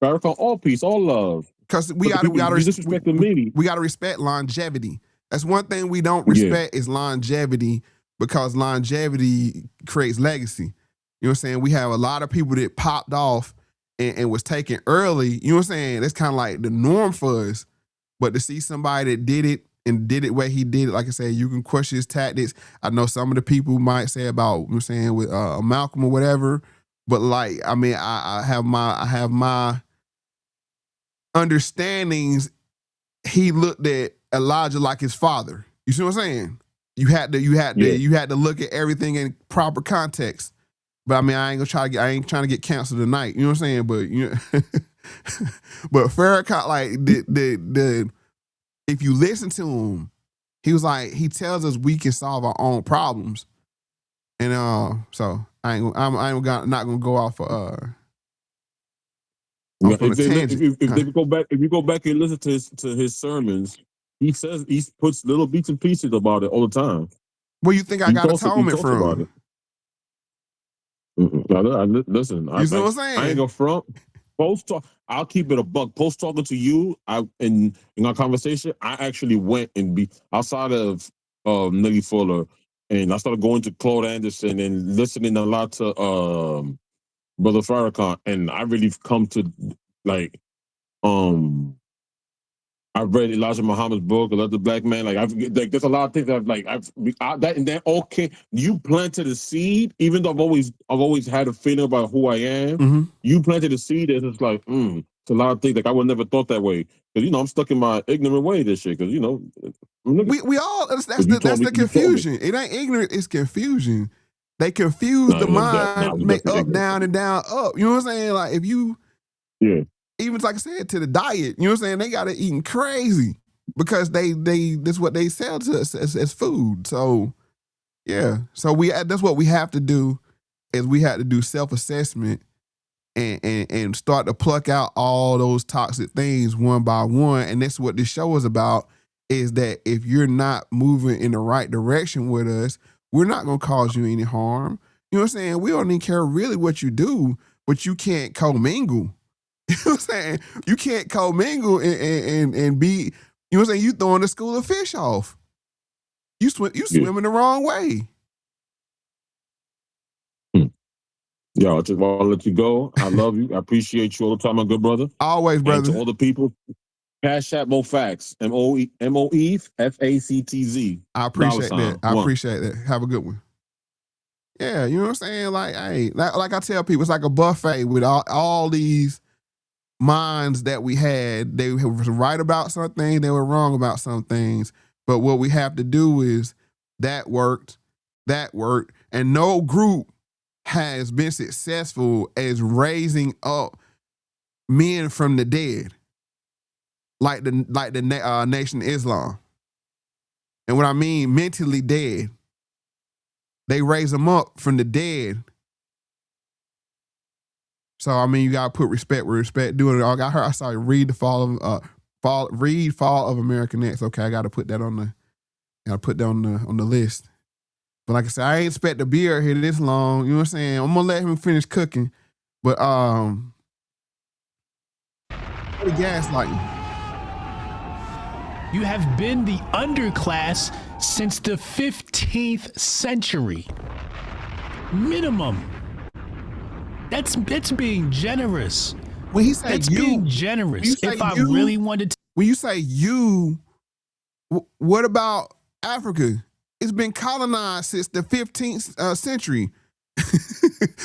Farrakhan, all peace, all love. Because we gotta respect longevity. That's one thing we don't respect is longevity, because longevity creates legacy. You know what I'm saying? We have a lot of people that popped off and was taken early. You know what I'm saying? That's kind of like the norm for us. But to see somebody that did it and did it where he did it, like I said, you can question his tactics. I know some of the people might say about, you know what I'm saying, with Malcolm or whatever. But like, I mean, I have my understandings. He looked at Elijah like his father. You see what I'm saying? You had to look at everything in proper context. But I mean, I ain't trying to get canceled tonight. You know what I'm saying? But you know, but Farrakhan, like the if you listen to him, he was like, he tells us we can solve our own problems. And so I'm not gonna go off for if you go back and listen to his sermons, he says he puts little bits and pieces about it all the time. Where you think I got atonement from? Listen, you see what I'm saying? I ain't gonna front. Post talk. I'll keep it a buck. Post talking to you, in our conversation, I actually went and be outside of Nelly Fuller, and I started going to Claude Anderson and listening a lot to Brother Farrakhan, and I really come to like I've read Elijah Muhammad's book, Another Black Man. There's a lot of things that okay. You planted a seed, even though I've always had a feeling about who I am. Mm-hmm. You planted a seed that it's like, to a lot of things. Like I would never thought that way because I'm stuck in my ignorant way. This shit because we all that's the confusion. It ain't ignorant. It's confusion. They confuse the mind, make up, down, and down, up. You know what I'm saying? Like if you, even like I said to the diet. You know what I'm saying? They got it eating crazy because they that's what they sell to us as food. So yeah, so that's what we have to do. Is we have to do self-assessment and start to pluck out all those toxic things one by one. And that's what this show is about, is that if you're not moving in the right direction with us, we're not going to cause you any harm. You know what I'm saying? We don't even care really what you do, but you can't commingle. You know what I'm saying? You can't commingle and be, you know what I'm saying? You throwing the school of fish off. You swimming the wrong way. Yo, I just want to let you go. I love you. I appreciate you all the time, my good brother. Always, brother. And to all the people, Cash App Mo Factz, MOE FACTZ. I appreciate that. I appreciate that. Have a good one. Yeah, you know what I'm saying? Like, hey, like I tell people, it's like a buffet with all these minds that we had. They were right about some things, they were wrong about some things. But what we have to do is that worked, and no group has been successful as raising up men from the dead, like the Nation of Islam. And what I mean, mentally dead. They raise them up from the dead. So I mean, you gotta put respect where respect due. I saw you read the Fall of America next. Okay, I gotta put that on the list. But like I said, I ain't expect to be here this long. You know what I'm saying? I'm gonna let him finish cooking. But the gaslighting. You have been the underclass since the 15th century. Minimum. That's being generous. When he say that's you, being generous. If I you, really wanted to. When you say you, what about Africa? It's been colonized since the 15th century.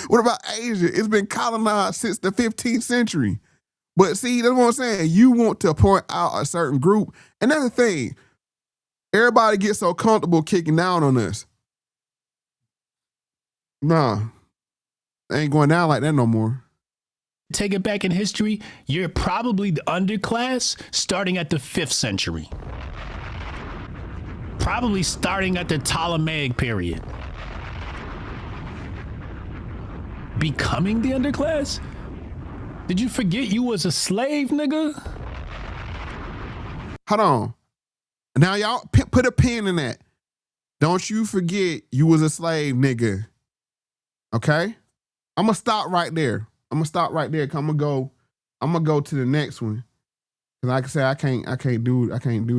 What about Asia? It's been colonized since the 15th century. But see, that's what I'm saying. You want to point out a certain group. And that's the thing. Everybody gets so comfortable kicking down on us. Nah. Ain't going down like that no more. Take it back in history, you're probably the underclass starting at the 5th century. Probably starting at the Ptolemaic period. Becoming the underclass? Did you forget you was a slave, nigga? Hold on. Now y'all put a pin in that. Don't you forget you was a slave, nigga. Okay? I'm gonna stop right there. Cause I'm gonna go to the next one. Cause like I said, I can't do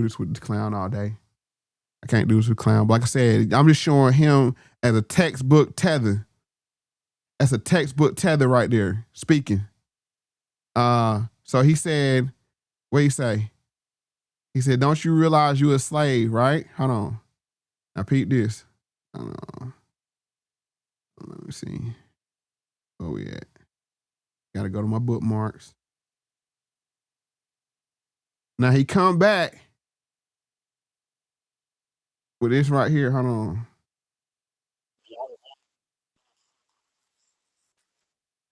this with the clown all day. I can't do this with clown. But like I said, I'm just showing him as a textbook tether. That's a textbook tether right there, speaking. So he said, what he say? He said, don't you realize you a slave, right? Hold on. Now peep this. Hold on. Let me see. Where we at? Gotta go to my bookmarks. Now he come back with this right here. Hold on.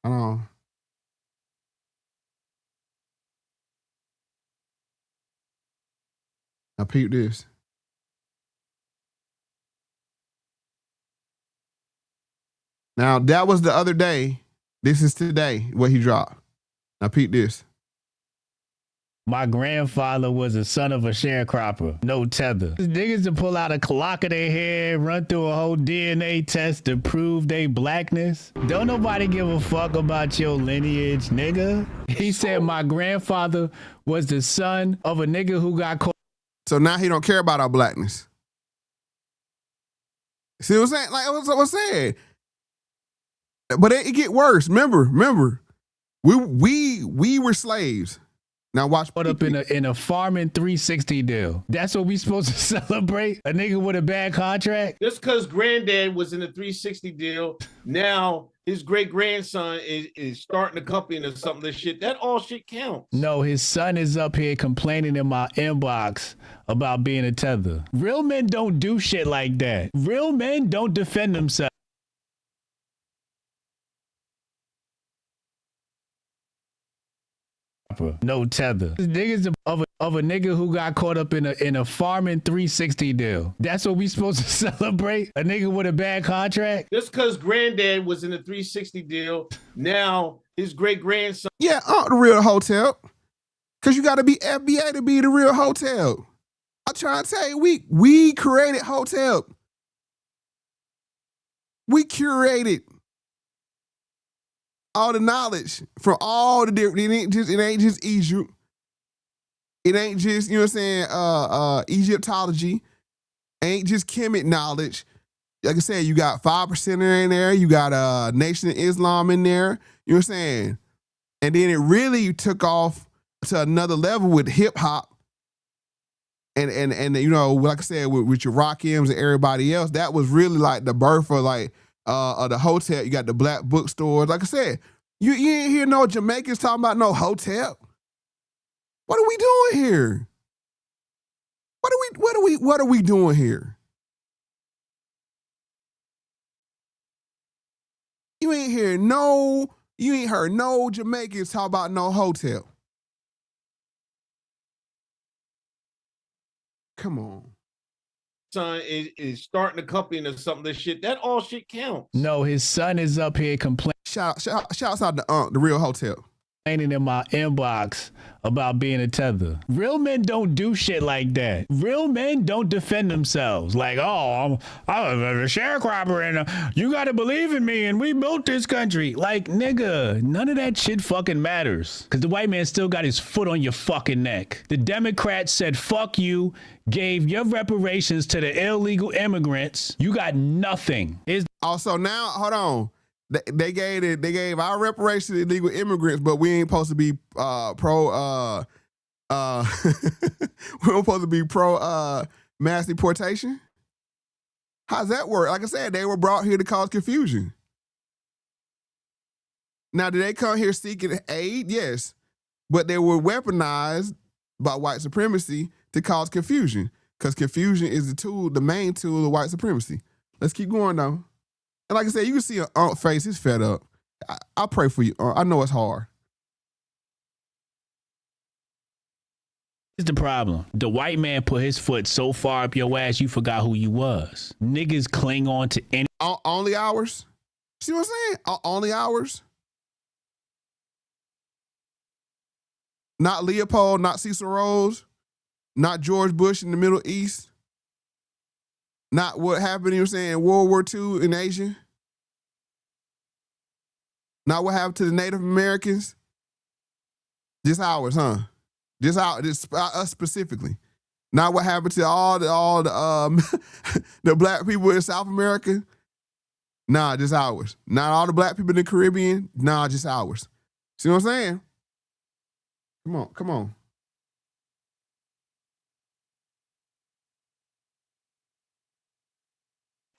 Hold on. Now peep this. Now that was the other day. This is today what he dropped. Now peep this. My grandfather was the son of a sharecropper. No tether. Niggas to pull out a clock of their hair, run through a whole DNA test to prove they blackness. Don't nobody give a fuck about your lineage, nigga. He said my grandfather was the son of a nigga who got caught. So now he don't care about our blackness. See what I'm saying? Like what I'm saying. But it get worse. Remember, we were slaves. Now watch. Put up in a farming 360 deal. That's what we supposed to celebrate? A nigga with a bad contract? Just because granddad was in a 360 deal, now his great grandson is starting a company or something. This shit, that all shit counts. No, his son is up here complaining in my inbox about being a tether. Real men don't do shit like that. Real men don't defend themselves. No tether. Niggas of a nigga who got caught up in a farming 360 deal. That's what we supposed to celebrate? A nigga with a bad contract? Just because granddad was in a 360 deal, now his great grandson. Yeah, the real hotel. Cause you gotta be FBA to be the real hotel. I'm trying to tell you, we created hotel. We curated all the knowledge from all the different, it ain't just Egypt. It ain't just, you know what I'm saying, Egyptology. Ain't just Kemet knowledge. Like I said, you got 5% in there, you got Nation of Islam in there, you know what I'm saying? And then it really took off to another level with hip hop. And you know, like I said, with your Rakims and everybody else, that was really like the birth of like of the hotel. You got the black bookstores. Like I said, you ain't hear no Jamaicans talking about no hotel. What are we doing here? What are we doing here? You ain't heard no Jamaicans talk about no hotel. Come on. Son is starting a company or something. This shit, that all shit counts. No, his son is up here complaining. Shouts out to the real hotel. In my inbox about being a tether. Real men don't do shit like that. Real men don't defend themselves. Like, oh, I'm a sharecropper and you gotta believe in me and we built this country. Like, nigga, none of that shit fucking matters. Cause the white man still got his foot on your fucking neck. The Democrats said, fuck you, gave your reparations to the illegal immigrants. You got nothing. Also now, hold on. They gave our reparations to illegal immigrants, but we ain't supposed to be pro we're supposed to be pro mass deportation. How's that work? Like I said, they were brought here to cause confusion. Now, did they come here seeking aid? Yes. But they were weaponized by white supremacy to cause confusion. Because confusion is the main tool of white supremacy. Let's keep going though. And like I said, you can see an Unc face, he's fed up. I pray for you, Unc. I know it's hard. Here's the problem. The white man put his foot so far up your ass, you forgot who you was. Niggas cling on to any... Only ours? See what I'm saying? Only ours? Not Leopold, not Cecil Rhodes, not George Bush in the Middle East. Not what happened, you know what I'm saying, in World War II in Asia. Not what happened to the Native Americans. Just ours, huh? Just us specifically. Not what happened to all the the black people in South America. Nah, just ours. Not all the black people in the Caribbean. Nah, just ours. See what I'm saying? Come on.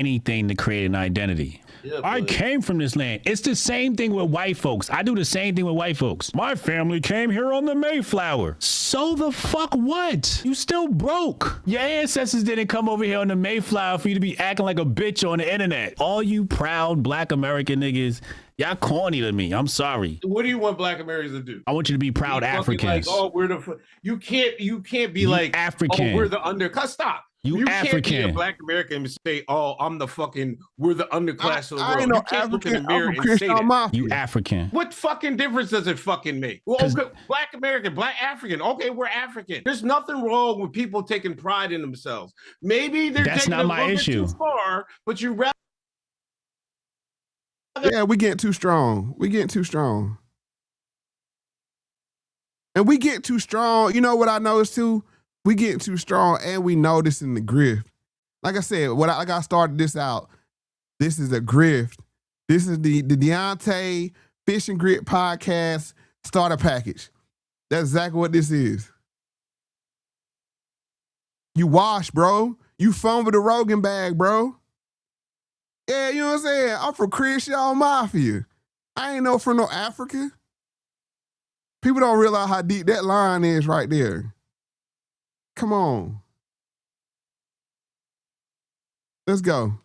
Anything to create an identity. Yeah, I came from this land. It's the same thing with white folks. I do the same thing with white folks. My family came here on the Mayflower. So the fuck what? You still broke. Your ancestors didn't come over here on the Mayflower for you to be acting like a bitch on the internet. All you proud black American niggas, y'all corny to me. I'm sorry. What do you want black Americans to do? I want you to be proud Africans. Like, oh, you can't be like African. Oh, we're the undercut. Stop. You African. Can't be a black American and say, "Oh, I'm the fucking we're the underclass of the world." I ain't no you can't look in the African. mirror I'm and say that. You African. What fucking difference does it fucking make? Well, okay, black American, black African. Okay, we're African. There's nothing wrong with people taking pride in themselves. Maybe they're That's taking not a my little issue. bit too far, but you rather. Yeah, we getting too strong. And we get too strong. You know what I noticed too? We getting too strong, and we noticing the grift. Like I said, like I started this out. This is a grift. This is the Deontay Fish and Grit podcast starter package. That's exactly what this is. You wash, bro. You fumble the Rogan bag, bro. Yeah, you know what I'm saying? I'm from Crenshaw Mafia. I ain't no from no Africa. People don't realize how deep that line is right there. Come on. Let's go.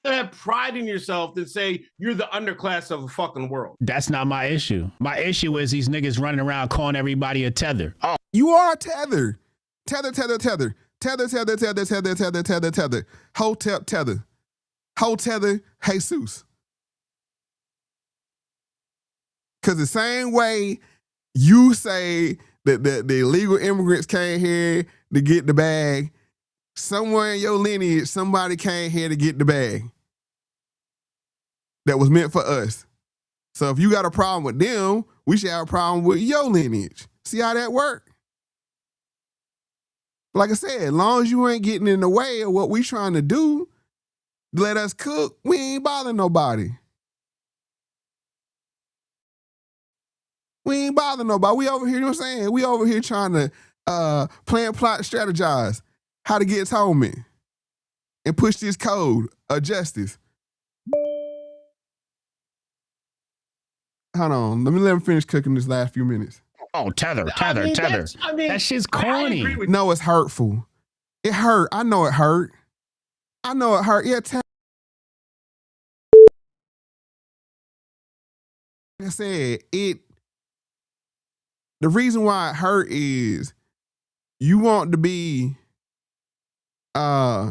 Have pride in yourself than say you're the underclass of the fucking world. That's not my issue. My issue is these niggas running around calling everybody a tether. Oh, you are a tether. Tether, tether, tether. Tether, tether, tether, tether, tether, tether, tether. Hotep, tether. Ho tether, Jesus. Because the same way you say that the illegal immigrants came here to get the bag, somewhere in your lineage, somebody came here to get the bag that was meant for us. So if you got a problem with them, we should have a problem with your lineage. See how that work? Like I said, as long as you ain't getting in the way of what we trying to do, let us cook, we ain't bothering nobody. We ain't bothering nobody. We over here, you know what I'm saying? We over here trying to plan, plot, strategize how to get atonement and push this code of justice. Hold on, let him finish cooking this last few minutes. Oh, tether. That shit's corny. No, it's hurtful. It hurt. I know it hurt. Yeah, like I said, the reason why it hurt is you want to be in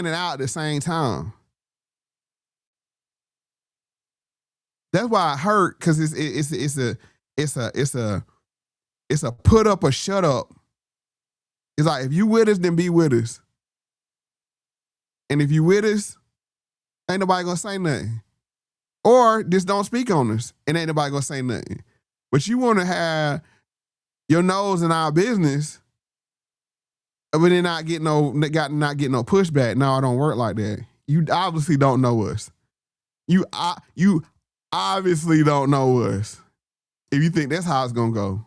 and out at the same time. That's why it hurt, because it's a put up or shut up. It's like, if you with us, then be with us. And if you with us, ain't nobody gonna say nothing. Or just don't speak on us and ain't nobody gonna say nothing. But you wanna have your nose in our business, but then not get no pushback. No, it don't work like that. You obviously don't know us. You obviously don't know us if you think that's how it's gonna go.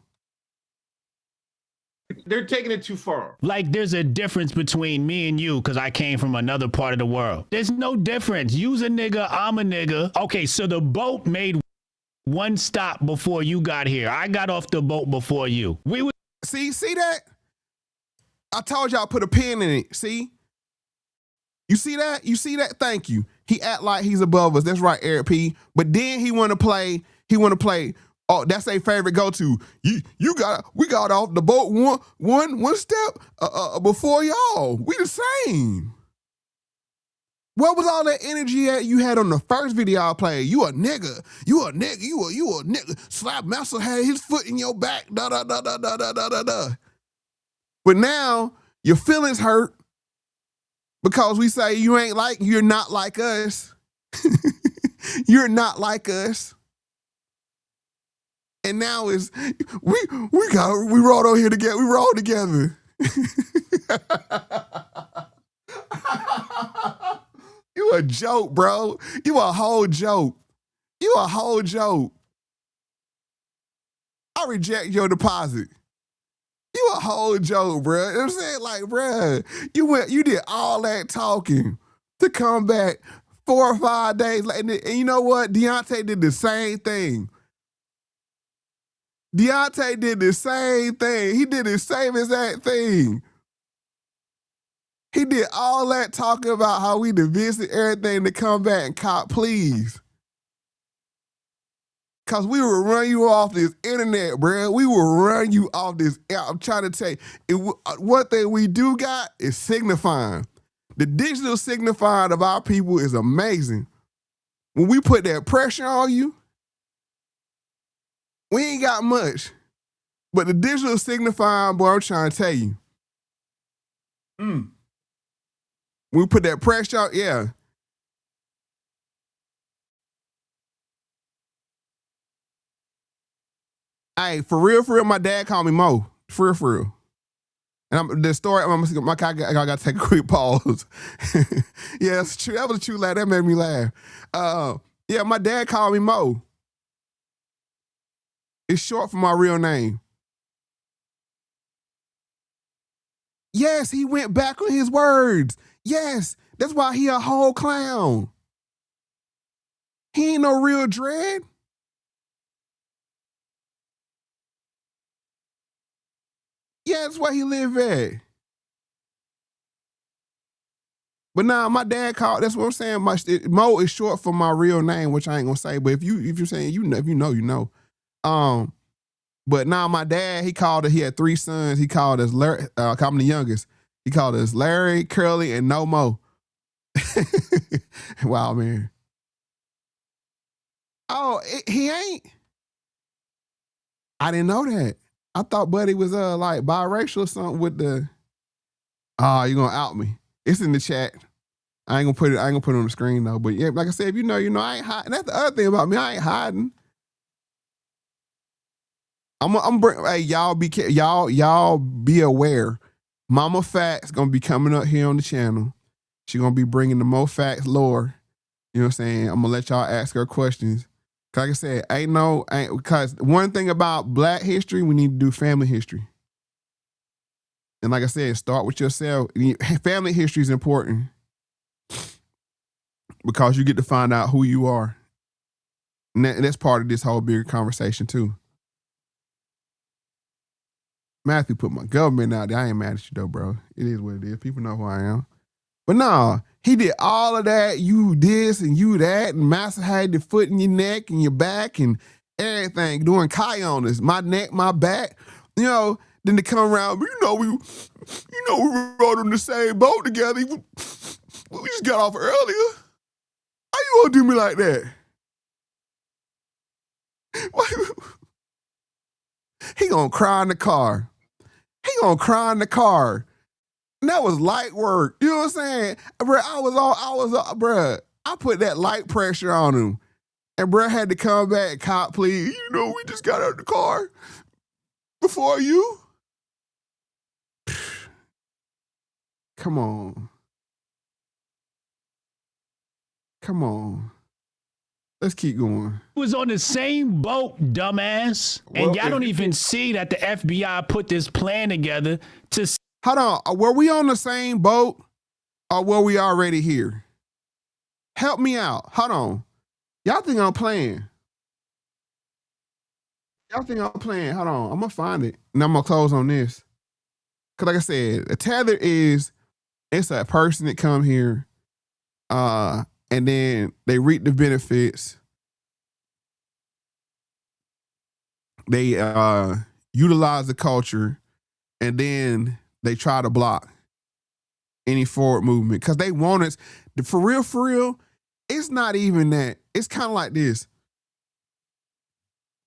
They're taking it too far. Like, there's a difference between me and you because I came from another part of the world. There's no difference. You's a nigga, I'm a nigga. Okay, so the boat made one stop before you got here. I got off the boat before you. We would see that? I told y'all put a pin in it. See? You see that? You see that? Thank you. He act like he's above us. That's right, Eric P. But then he wanna play. Oh, that's their favorite go-to. We got off the boat one step before y'all. We the same. What was all that energy that you had on the first video I played? You a nigga. You a nigga. Slap Master had his foot in your back. Da da da da da da da da. But now your feelings hurt because we say you're not like us. You're not like us. And now is we rolled over here together. We rolled together. You a joke, bro. You a whole joke. I reject your deposit. You a whole joke, bro. You know what I'm saying? Like, bro, you did all that talking to come back 4 or 5 days later. And you know what? Deontay did the same thing. Deontay did the same thing. He did the same exact thing. He did all that talking about how we divisive everything to come back and cop please. Because we will run you off this internet, bro. We will run you off this. I'm trying to tell you, one thing we do got is signifying. The digital signifying of our people is amazing. When we put that pressure on you, we ain't got much. But the digital signifying, boy, I'm trying to tell you. When we put that pressure on, yeah. Hey, for real, my dad called me Mo. For real. And the story, I got to take a quick pause. Yeah, that's true. That was a true laugh. That made me laugh. Yeah, my dad called me Mo. It's short for my real name. Yes, he went back on his words. Yes, that's why he a whole clown. He ain't no real dread. Yeah, that's why he live at. But nah, my dad called. That's what I'm saying. Mo is short for my real name, which I ain't gonna say. But if you're saying if you know. But now my dad, he called it. He had 3 sons. He called us Larry. I'm the youngest. He called us Larry, Curly, and No Mo. Wow, man. Oh, he ain't. I didn't know that. I thought Buddy was like biracial or something with the. Oh, you gonna out me? It's in the chat. I ain't gonna put it on the screen though. But yeah, like I said, if you know, I ain't hiding. That's the other thing about me. I ain't hiding. Hey, y'all be aware. Mama Factz gonna be coming up here on the channel. She gonna be bringing the Mo Factz lore. You know what I'm saying? I'm gonna let y'all ask her questions. Cause like I said, because one thing about Black history, we need to do family history. And like I said, start with yourself. Family history is important because you get to find out who you are. And that's part of this whole bigger conversation too. Matthew put my government out there. I ain't mad at you though, bro. It is what it is. People know who I am. But no, he did all of that. You this and you that. And Master had the foot in your neck and your back and everything. Doing Kionas. My neck, my back. You know, then they come around. We rode on the same boat together. We just got off earlier. How you gonna do me like that? He gonna cry in the car. He gonna cry in the car. And that was light work. You know what I'm saying? Bro, I put that light pressure on him. And bro had to come back, cop, please. You know, we just got out of the car before you. Come on. Come on. Let's keep going. Was on the same boat, dumbass. And y'all don't even see that the FBI put this plan together to... Hold on. Were we on the same boat or were we already here? Help me out. Hold on. Y'all think I'm playing? Hold on. I'm going to find it. And I'm going to close on this. Because like I said, a tether it's a person that come here and then they reap the benefits. They utilize the culture and then they try to block any forward movement because they want us. For real, it's not even that. It's kind of like this.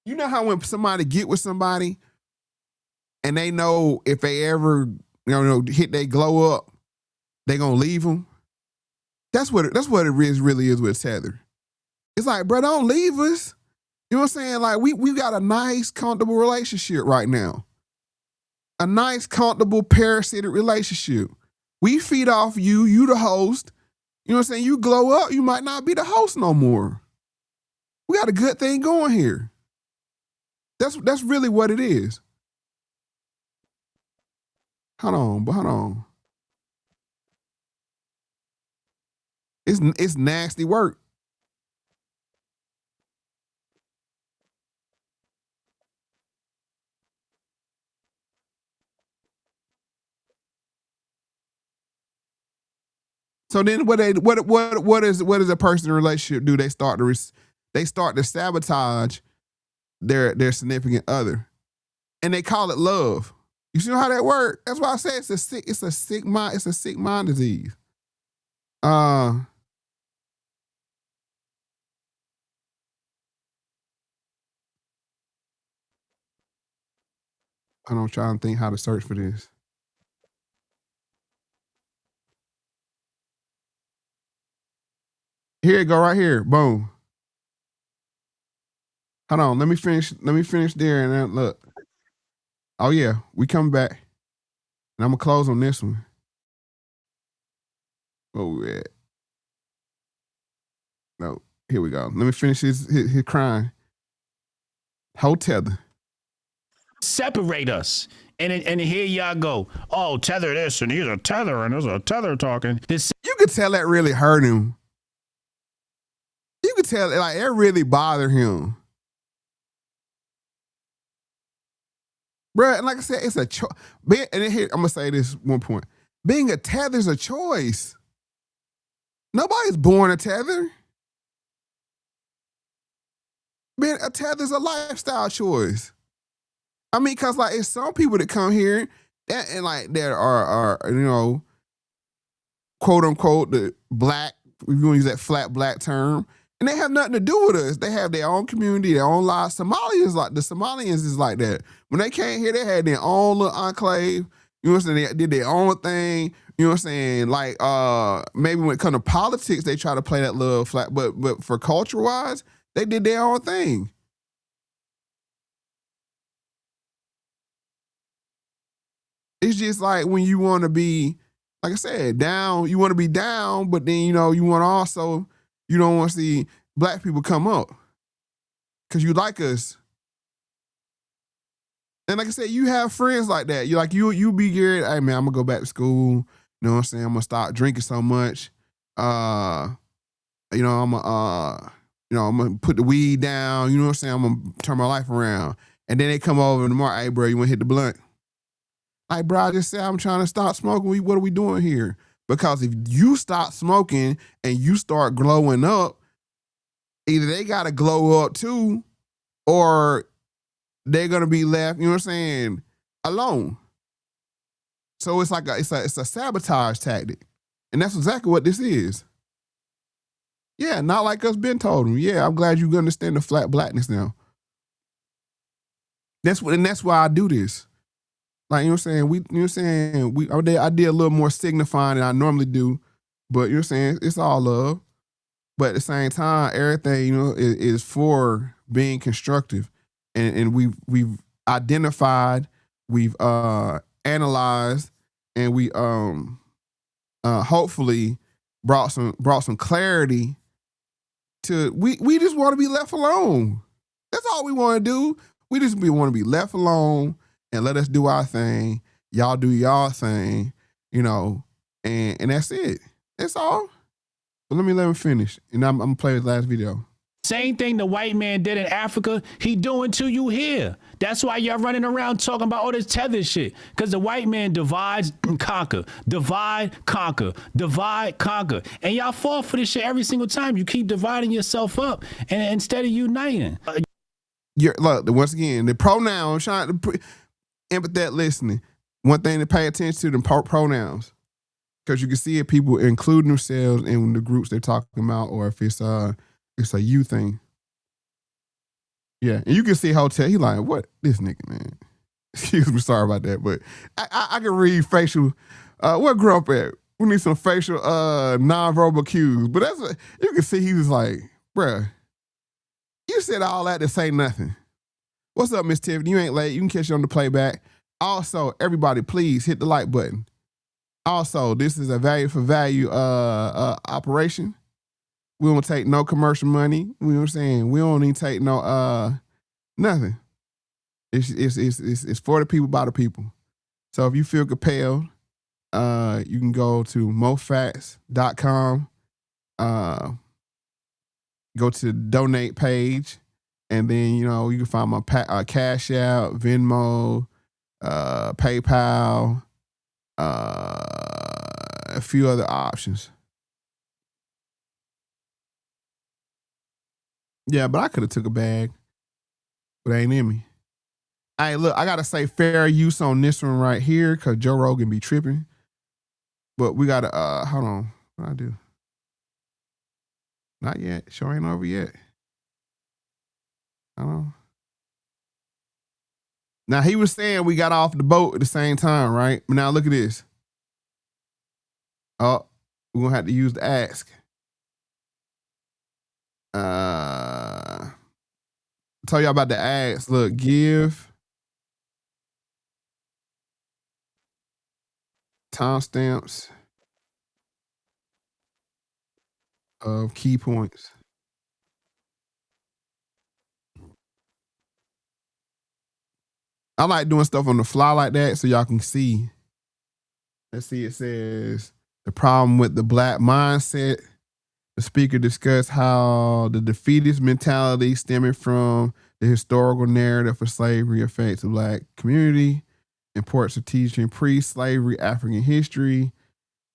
You know how when somebody get with somebody and they know if they ever hit they glow up, they gonna leave them. That's what it really is with Tether. It's like, bro, don't leave us. You know what I'm saying? Like we got a nice, comfortable relationship right now. A nice, comfortable, parasitic relationship. We feed off you, you the host. You know what I'm saying? You glow up, you might not be the host no more. We got a good thing going here. That's really what it is. Hold on. It's nasty work. So then what is a person's relationship do? They start to sabotage their significant other. And they call it love. You see how that works? That's why I say it's a sick mind disease. I'm trying to think how to search for this. Here it go right here. Boom. Hold on. Let me finish there and then look. Oh yeah, we come back. And I'm gonna close on this one. Oh yeah. No, here we go. Let me finish his crying. Whole tether. separate us. And here y'all go. Oh, tether this and here's a tether and there's a tether talking. This You could tell that really hurt him. You could tell like it really bothered him. Bruh, and like I said, it's a choice. And here, I'm gonna say this one point. Being a tether is a choice. Nobody's born a tether. Being a tether is a lifestyle choice. I mean, cause like it's some people that come here and like that are you know, quote unquote the black. We're gonna use that flat black term, and they have nothing to do with us. They have their own community, their own lives. Somalians is like that. When they came here, they had their own little enclave. You know what I'm saying? They did their own thing. You know what I'm saying? Like maybe when it comes to politics, they try to play that little flat, but for culture wise, they did their own thing. It's just like when you want to be, like I said, down, you want to be down, but then, you know, you want to also, you don't want to see black people come up because you like us. And like I said, you have friends like that. You like, you be geared, hey man, I'm gonna go back to school. You know what I'm saying? I'm gonna stop drinking so much. You know, I'm gonna put the weed down. You know what I'm saying? I'm gonna turn my life around. And then they come over tomorrow, hey bro, you wanna hit the blunt? Like, bro, I just said I'm trying to stop smoking. What are we doing here? Because if you stop smoking and you start glowing up, either they got to glow up too, or they're gonna be left, you know what I'm saying, alone. So it's like it's a sabotage tactic, and that's exactly what this is. Yeah, not like us been told them. Yeah, I'm glad you understand the flat blackness now. That's why I do this. Like, you know what I'm saying? I did a little more signifying than I normally do, but you know what I'm saying? It's all love. But at the same time, everything, you know, is for being constructive. And we've identified, we've analyzed, and we hopefully brought some clarity to we just want to be left alone. That's all we want to do. We just want to be left alone and let us do our thing. Y'all do y'all thing, you know, and that's it. That's all. But let me finish, and I'm gonna play this last video. same thing the white man did in Africa, he doing to you here. That's why y'all running around talking about all this tether shit. Because the white man divides and conquer. Divide, conquer. Divide, conquer. And y'all fall for this shit every single time. You keep dividing yourself up and instead of uniting. Look, once again, the pronouns, trying to empathetic listening. One thing to pay attention to, the pronouns. Because you can see it, people including themselves in the groups they're talking about, or if it's a you thing. Yeah, and you can see Hotel, he like, what? This nigga, man. Excuse me, sorry about that, but I can read facial, what grew up at? We need some facial non-verbal cues. But you can see he was like, bruh, you said all that to say nothing. What's up, Miss Tiffany? You ain't late. You can catch you on the playback. Also, everybody, please hit the like button. Also, this is a value for value operation. We don't take no commercial money. You know what I'm saying? We don't even take no nothing. It's for the people, by the people. So if you feel compelled, you can go to mofactz.com, go to the donate page, and then you can find my Cash App, Venmo, PayPal, a few other options. Yeah, but I could have took a bag, but it ain't in me. Hey, look, I gotta say fair use on this one right here because Joe Rogan be tripping. But we gotta hold on. What I do? Not yet. Sure ain't over yet. I don't know. Now he was saying we got off the boat at the same time, right? But now look at this. Oh, we're gonna have to use the ask. Tell y'all about the ads. Look, give timestamps of key points. I like doing stuff on the fly like that so y'all can see. Let's see, it says, the problem with the black mindset. The speaker discussed how the defeatist mentality stemming from the historical narrative for slavery affects the black community, importance of teaching pre-slavery African history.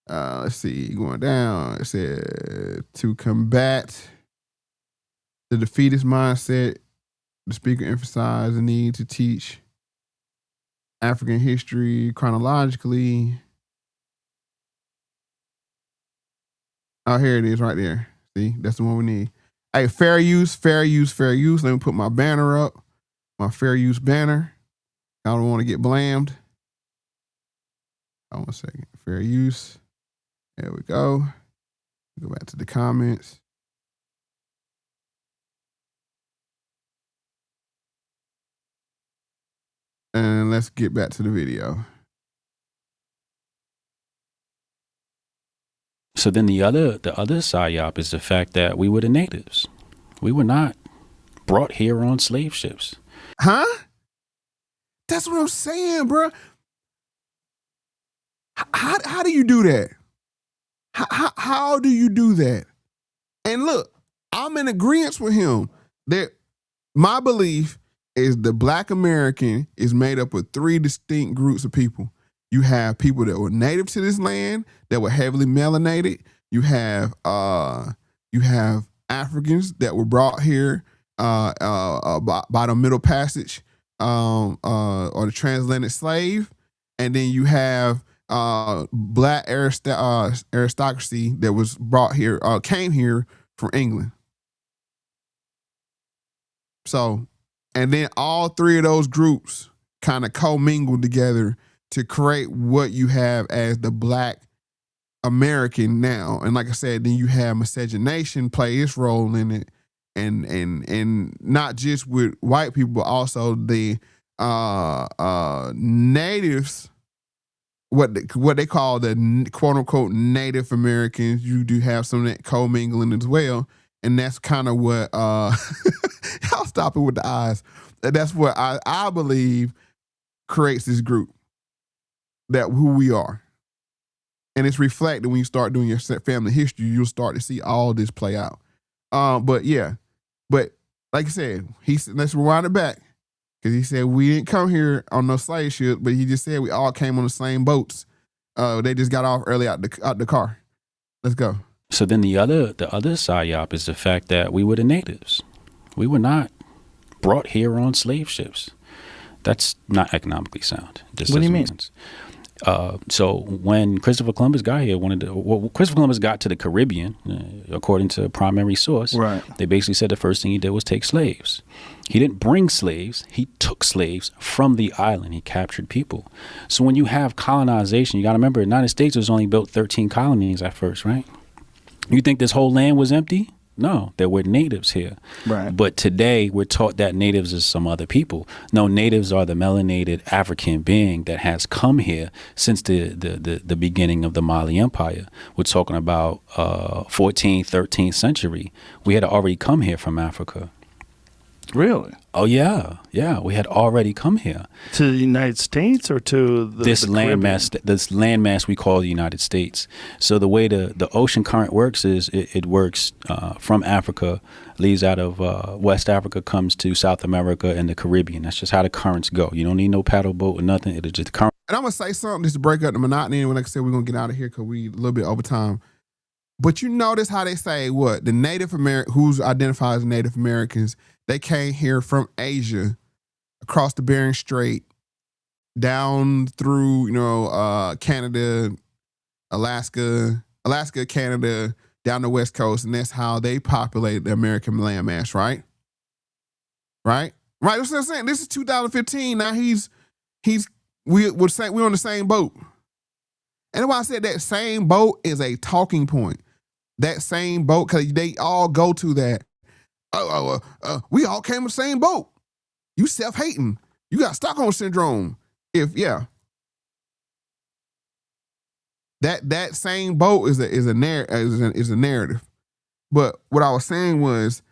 Let's see, going down, it said, to combat the defeatist mindset, the speaker emphasized the need to teach African history chronologically. Oh, here it is right there. See, that's the one we need. Hey, fair use, fair use, fair use. Let me put my banner up, my fair use banner. I don't want to get blamed. Hold on 1 second. Fair use. There we go. Go back to the comments. And let's get back to the video. So then the other psyop is the fact that we were the natives. We were not brought here on slave ships. Huh? That's what I'm saying, bro. How do you do that? How do you do that? And look, I'm in agreement with him that my belief is the Black American is made up of three distinct groups of people. You have people that were native to this land that were heavily melanated. You have Africans that were brought here by the Middle Passage or the transatlantic slave, and then you have black aristocracy that was brought here, came here from England. So, and then all three of those groups kind of commingled together to create what you have as the Black American now. And like I said, then you have miscegenation play its role in it, and not just with white people, but also the natives, what they call the quote unquote Native Americans. You do have some of that commingling as well, and that's kind of what I'll stop it with the eyes. That's what I believe creates this group, that who we are. And it's reflected when you start doing your family history. You'll start to see all this play out. But like I said, let's rewind it back, because he said we didn't come here on no slave ship, but he just said we all came on the same boats. They just got off early out the car. Let's go. So then the other psyop is the fact that we were the natives. We were not brought here on slave ships. That's not economically sound. What do you mean? So when Christopher Columbus got here, Christopher Columbus got to the Caribbean, according to a primary source. Right. They basically said the first thing he did was take slaves. He didn't bring slaves. He took slaves from the island. He captured people. So when you have colonization, you got to remember, the United States was only built 13 colonies at first, right? You think this whole land was empty? No, there were natives here. Right. But today we're taught that natives is some other people. No, natives are the melanated African being that has come here since the beginning of the Mali Empire. We're talking about 14th, 13th century. We had already come here from Africa. Really? Oh, yeah. Yeah, we had already come here. To the United States or to this landmass we call the United States. So the way the ocean current works is it works from Africa, leaves out of West Africa, comes to South America and the Caribbean. That's just how the currents go. You don't need no paddle boat or nothing. It'll just current. And I'm going to say something just to break up the monotony. And like I said, we're going to get out of here because we a little bit over time. But you notice how they say what? The Native American, who's identified as Native Americans, they came here from Asia, across the Bering Strait, down through, Canada, Alaska, Canada, down the West Coast, and that's how they populated the American landmass, right? Right? Right, that's what I'm saying. This is 2015. Now we're on the same boat. And that's why I said that same boat is a talking point. That same boat, because they all go to that. We all came in the same boat. You self-hating. You got Stockholm syndrome. That same boat is a narrative. But what I was saying was,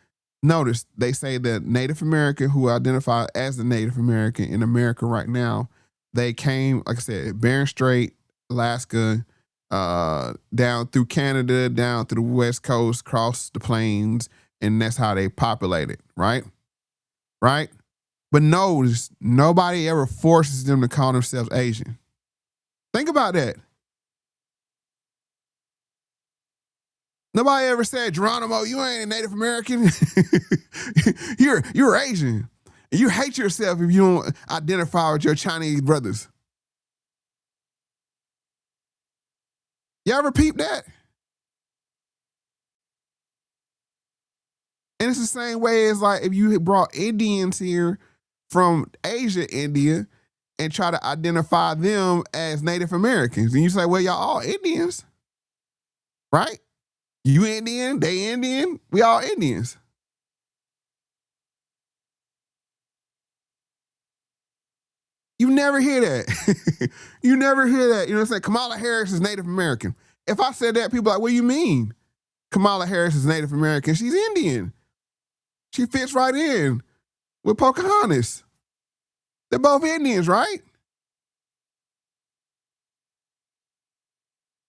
notice they say that Native American who identify as the Native American in America right now, they came, like I said, Bering Strait, Alaska, down through Canada, down through the West Coast, across the plains, and that's how they populated, right? Right? But notice, nobody ever forces them to call themselves Asian. Think about that. Nobody ever said, Geronimo, you ain't a Native American. You're Asian. And you hate yourself if you don't identify with your Chinese brothers. You ever peep that? And it's the same way as like if you had brought Indians here from Asia, India, and try to identify them as Native Americans. And you say, well, y'all all Indians, right? You Indian, they Indian, we all Indians. You never hear that. You never hear that. You know what I'm saying? Kamala Harris is Native American. If I said that, people are like, what do you mean? Kamala Harris is Native American. She's Indian. She fits right in with Pocahontas. They're both Indians, right?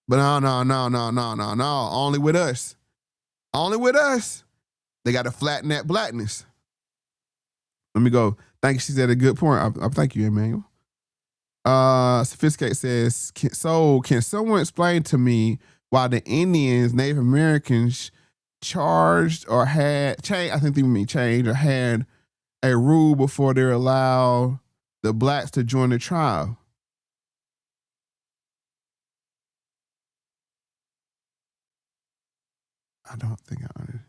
But no. Only with us. Only with us. They got to flatten that blackness. Let me go. Thank you. She said a good point. I thank you, Emmanuel. Sophisticate says, can someone explain to me why the Indians, Native Americans, charged or had changed? I think they mean changed or had a rule before they allowed the blacks to join the tribe. I don't think I understand.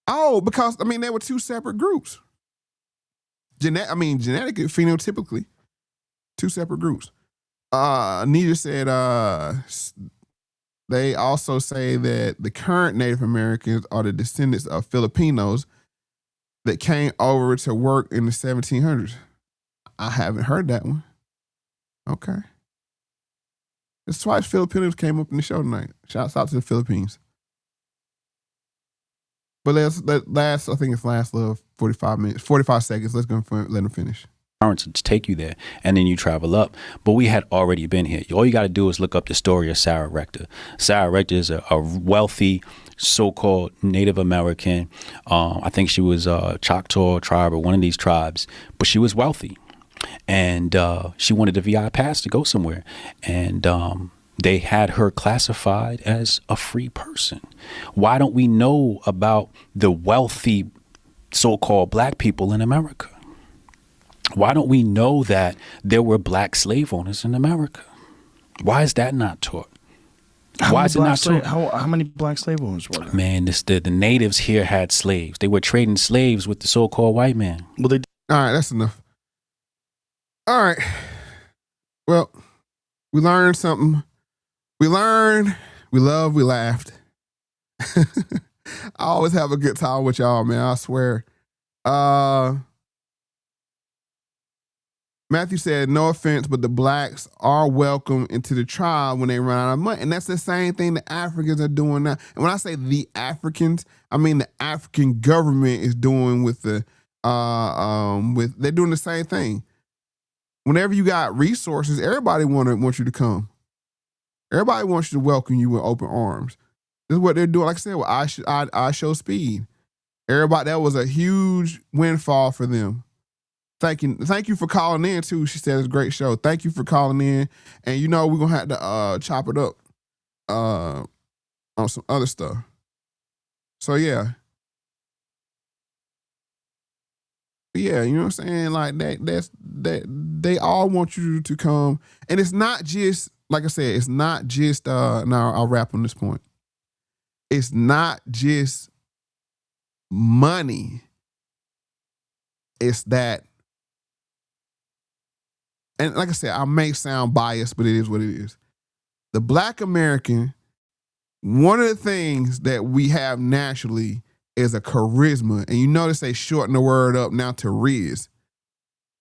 Oh, because I mean they were two separate groups. Genetically, phenotypically, two separate groups. Anita said they also say that the current Native Americans are the descendants of Filipinos that came over to work in the 1700s. I haven't heard that one. Okay. It's twice Filipinos came up in the show tonight. Shouts out to the Philippines. But I think it's last little 45 seconds. Let's go let them finish. To take you there, and then you travel up. But we had already been here. All you got to do is look up the story of Sarah Rector. Sarah Rector is a wealthy, so-called Native American. I think she was a Choctaw tribe or one of these tribes, but she was wealthy. And she wanted a VI pass to go somewhere. And they had her classified as a free person. Why don't we know about the wealthy so-called black people in America? Why don't we know that there were black slave owners in America? Why is that not taught? Why is it not taught? How many black slave owners were there? Man, the natives here had slaves. They were trading slaves with the so-called white man. Well, all right, that's enough. All right. Well, we learned something. We learned, we loved, we laughed. I always have a good time with y'all, man. I swear. Matthew said, no offense, but the blacks are welcome into the tribe when they run out of money. And that's the same thing the Africans are doing now. And when I say the Africans, I mean the African government is doing with they're doing the same thing. Whenever you got resources, everybody wants you to come. Everybody wants you to welcome you with open arms. This is what they're doing. Like I said, well, I show speed. Everybody, that was a huge windfall for them. Thank you for calling in too. She said it's a great show. Thank you for calling in. And we're gonna have to chop it up on some other stuff. So yeah. Yeah, you know what I'm saying? Like that they all want you to come. And it's not just, like I said, it's not just now I'll wrap on this point. It's not just money. It's that. And like I said, I may sound biased, but it is what it is. The Black American, one of the things that we have naturally is a charisma. And you notice they shorten the word up now to Riz,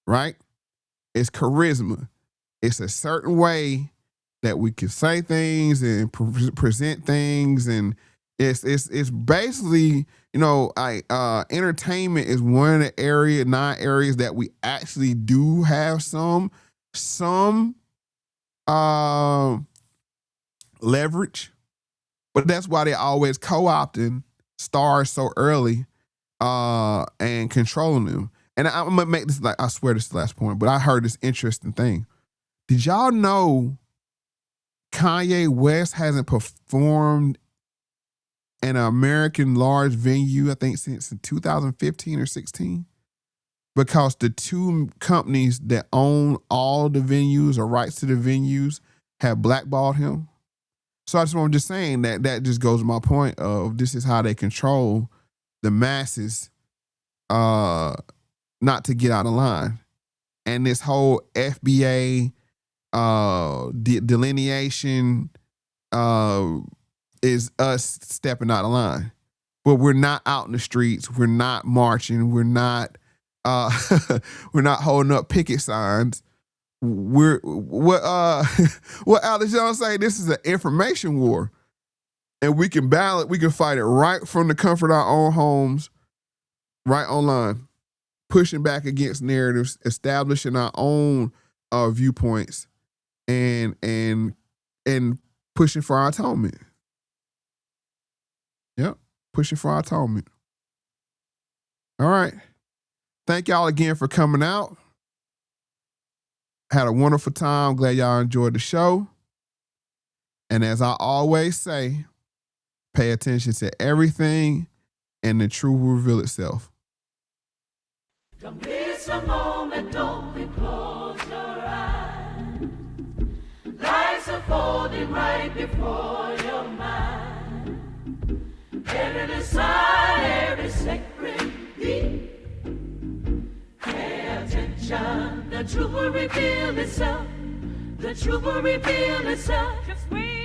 right? It's charisma. It's a certain way that we can say things and present things. And It's basically, entertainment is one of the 9 areas that we actually do have some leverage, but that's why they always co-opting stars so early and controlling them. And I'm gonna make this, I swear this is the last point, but I heard this interesting thing. Did y'all know Kanye West hasn't performed in an American large venue, I think, since 2015 or 16? Because the 2 companies that own all the venues or rights to the venues have blackballed him. So I'm just saying that just goes to my point of this is how they control the masses not to get out of line. And this whole FBA delineation is us stepping out of line. But we're not out in the streets. We're not marching. We're not we're not holding up picket signs. What Alex Jones say, this is an information war. And we can battle it, we can fight it right from the comfort of our own homes, right online, pushing back against narratives, establishing our own viewpoints, and pushing for our atonement. Yep, pushing for our atonement. All right. Thank y'all again for coming out. Had a wonderful time. Glad y'all enjoyed the show. And as I always say, pay attention to everything and the truth will reveal itself. Don't miss a moment, don't close your eyes. Life's unfolding right before your mind. Every desire, every sacred beat. Pay attention, the truth will reveal itself. The truth will reveal itself. Just wait.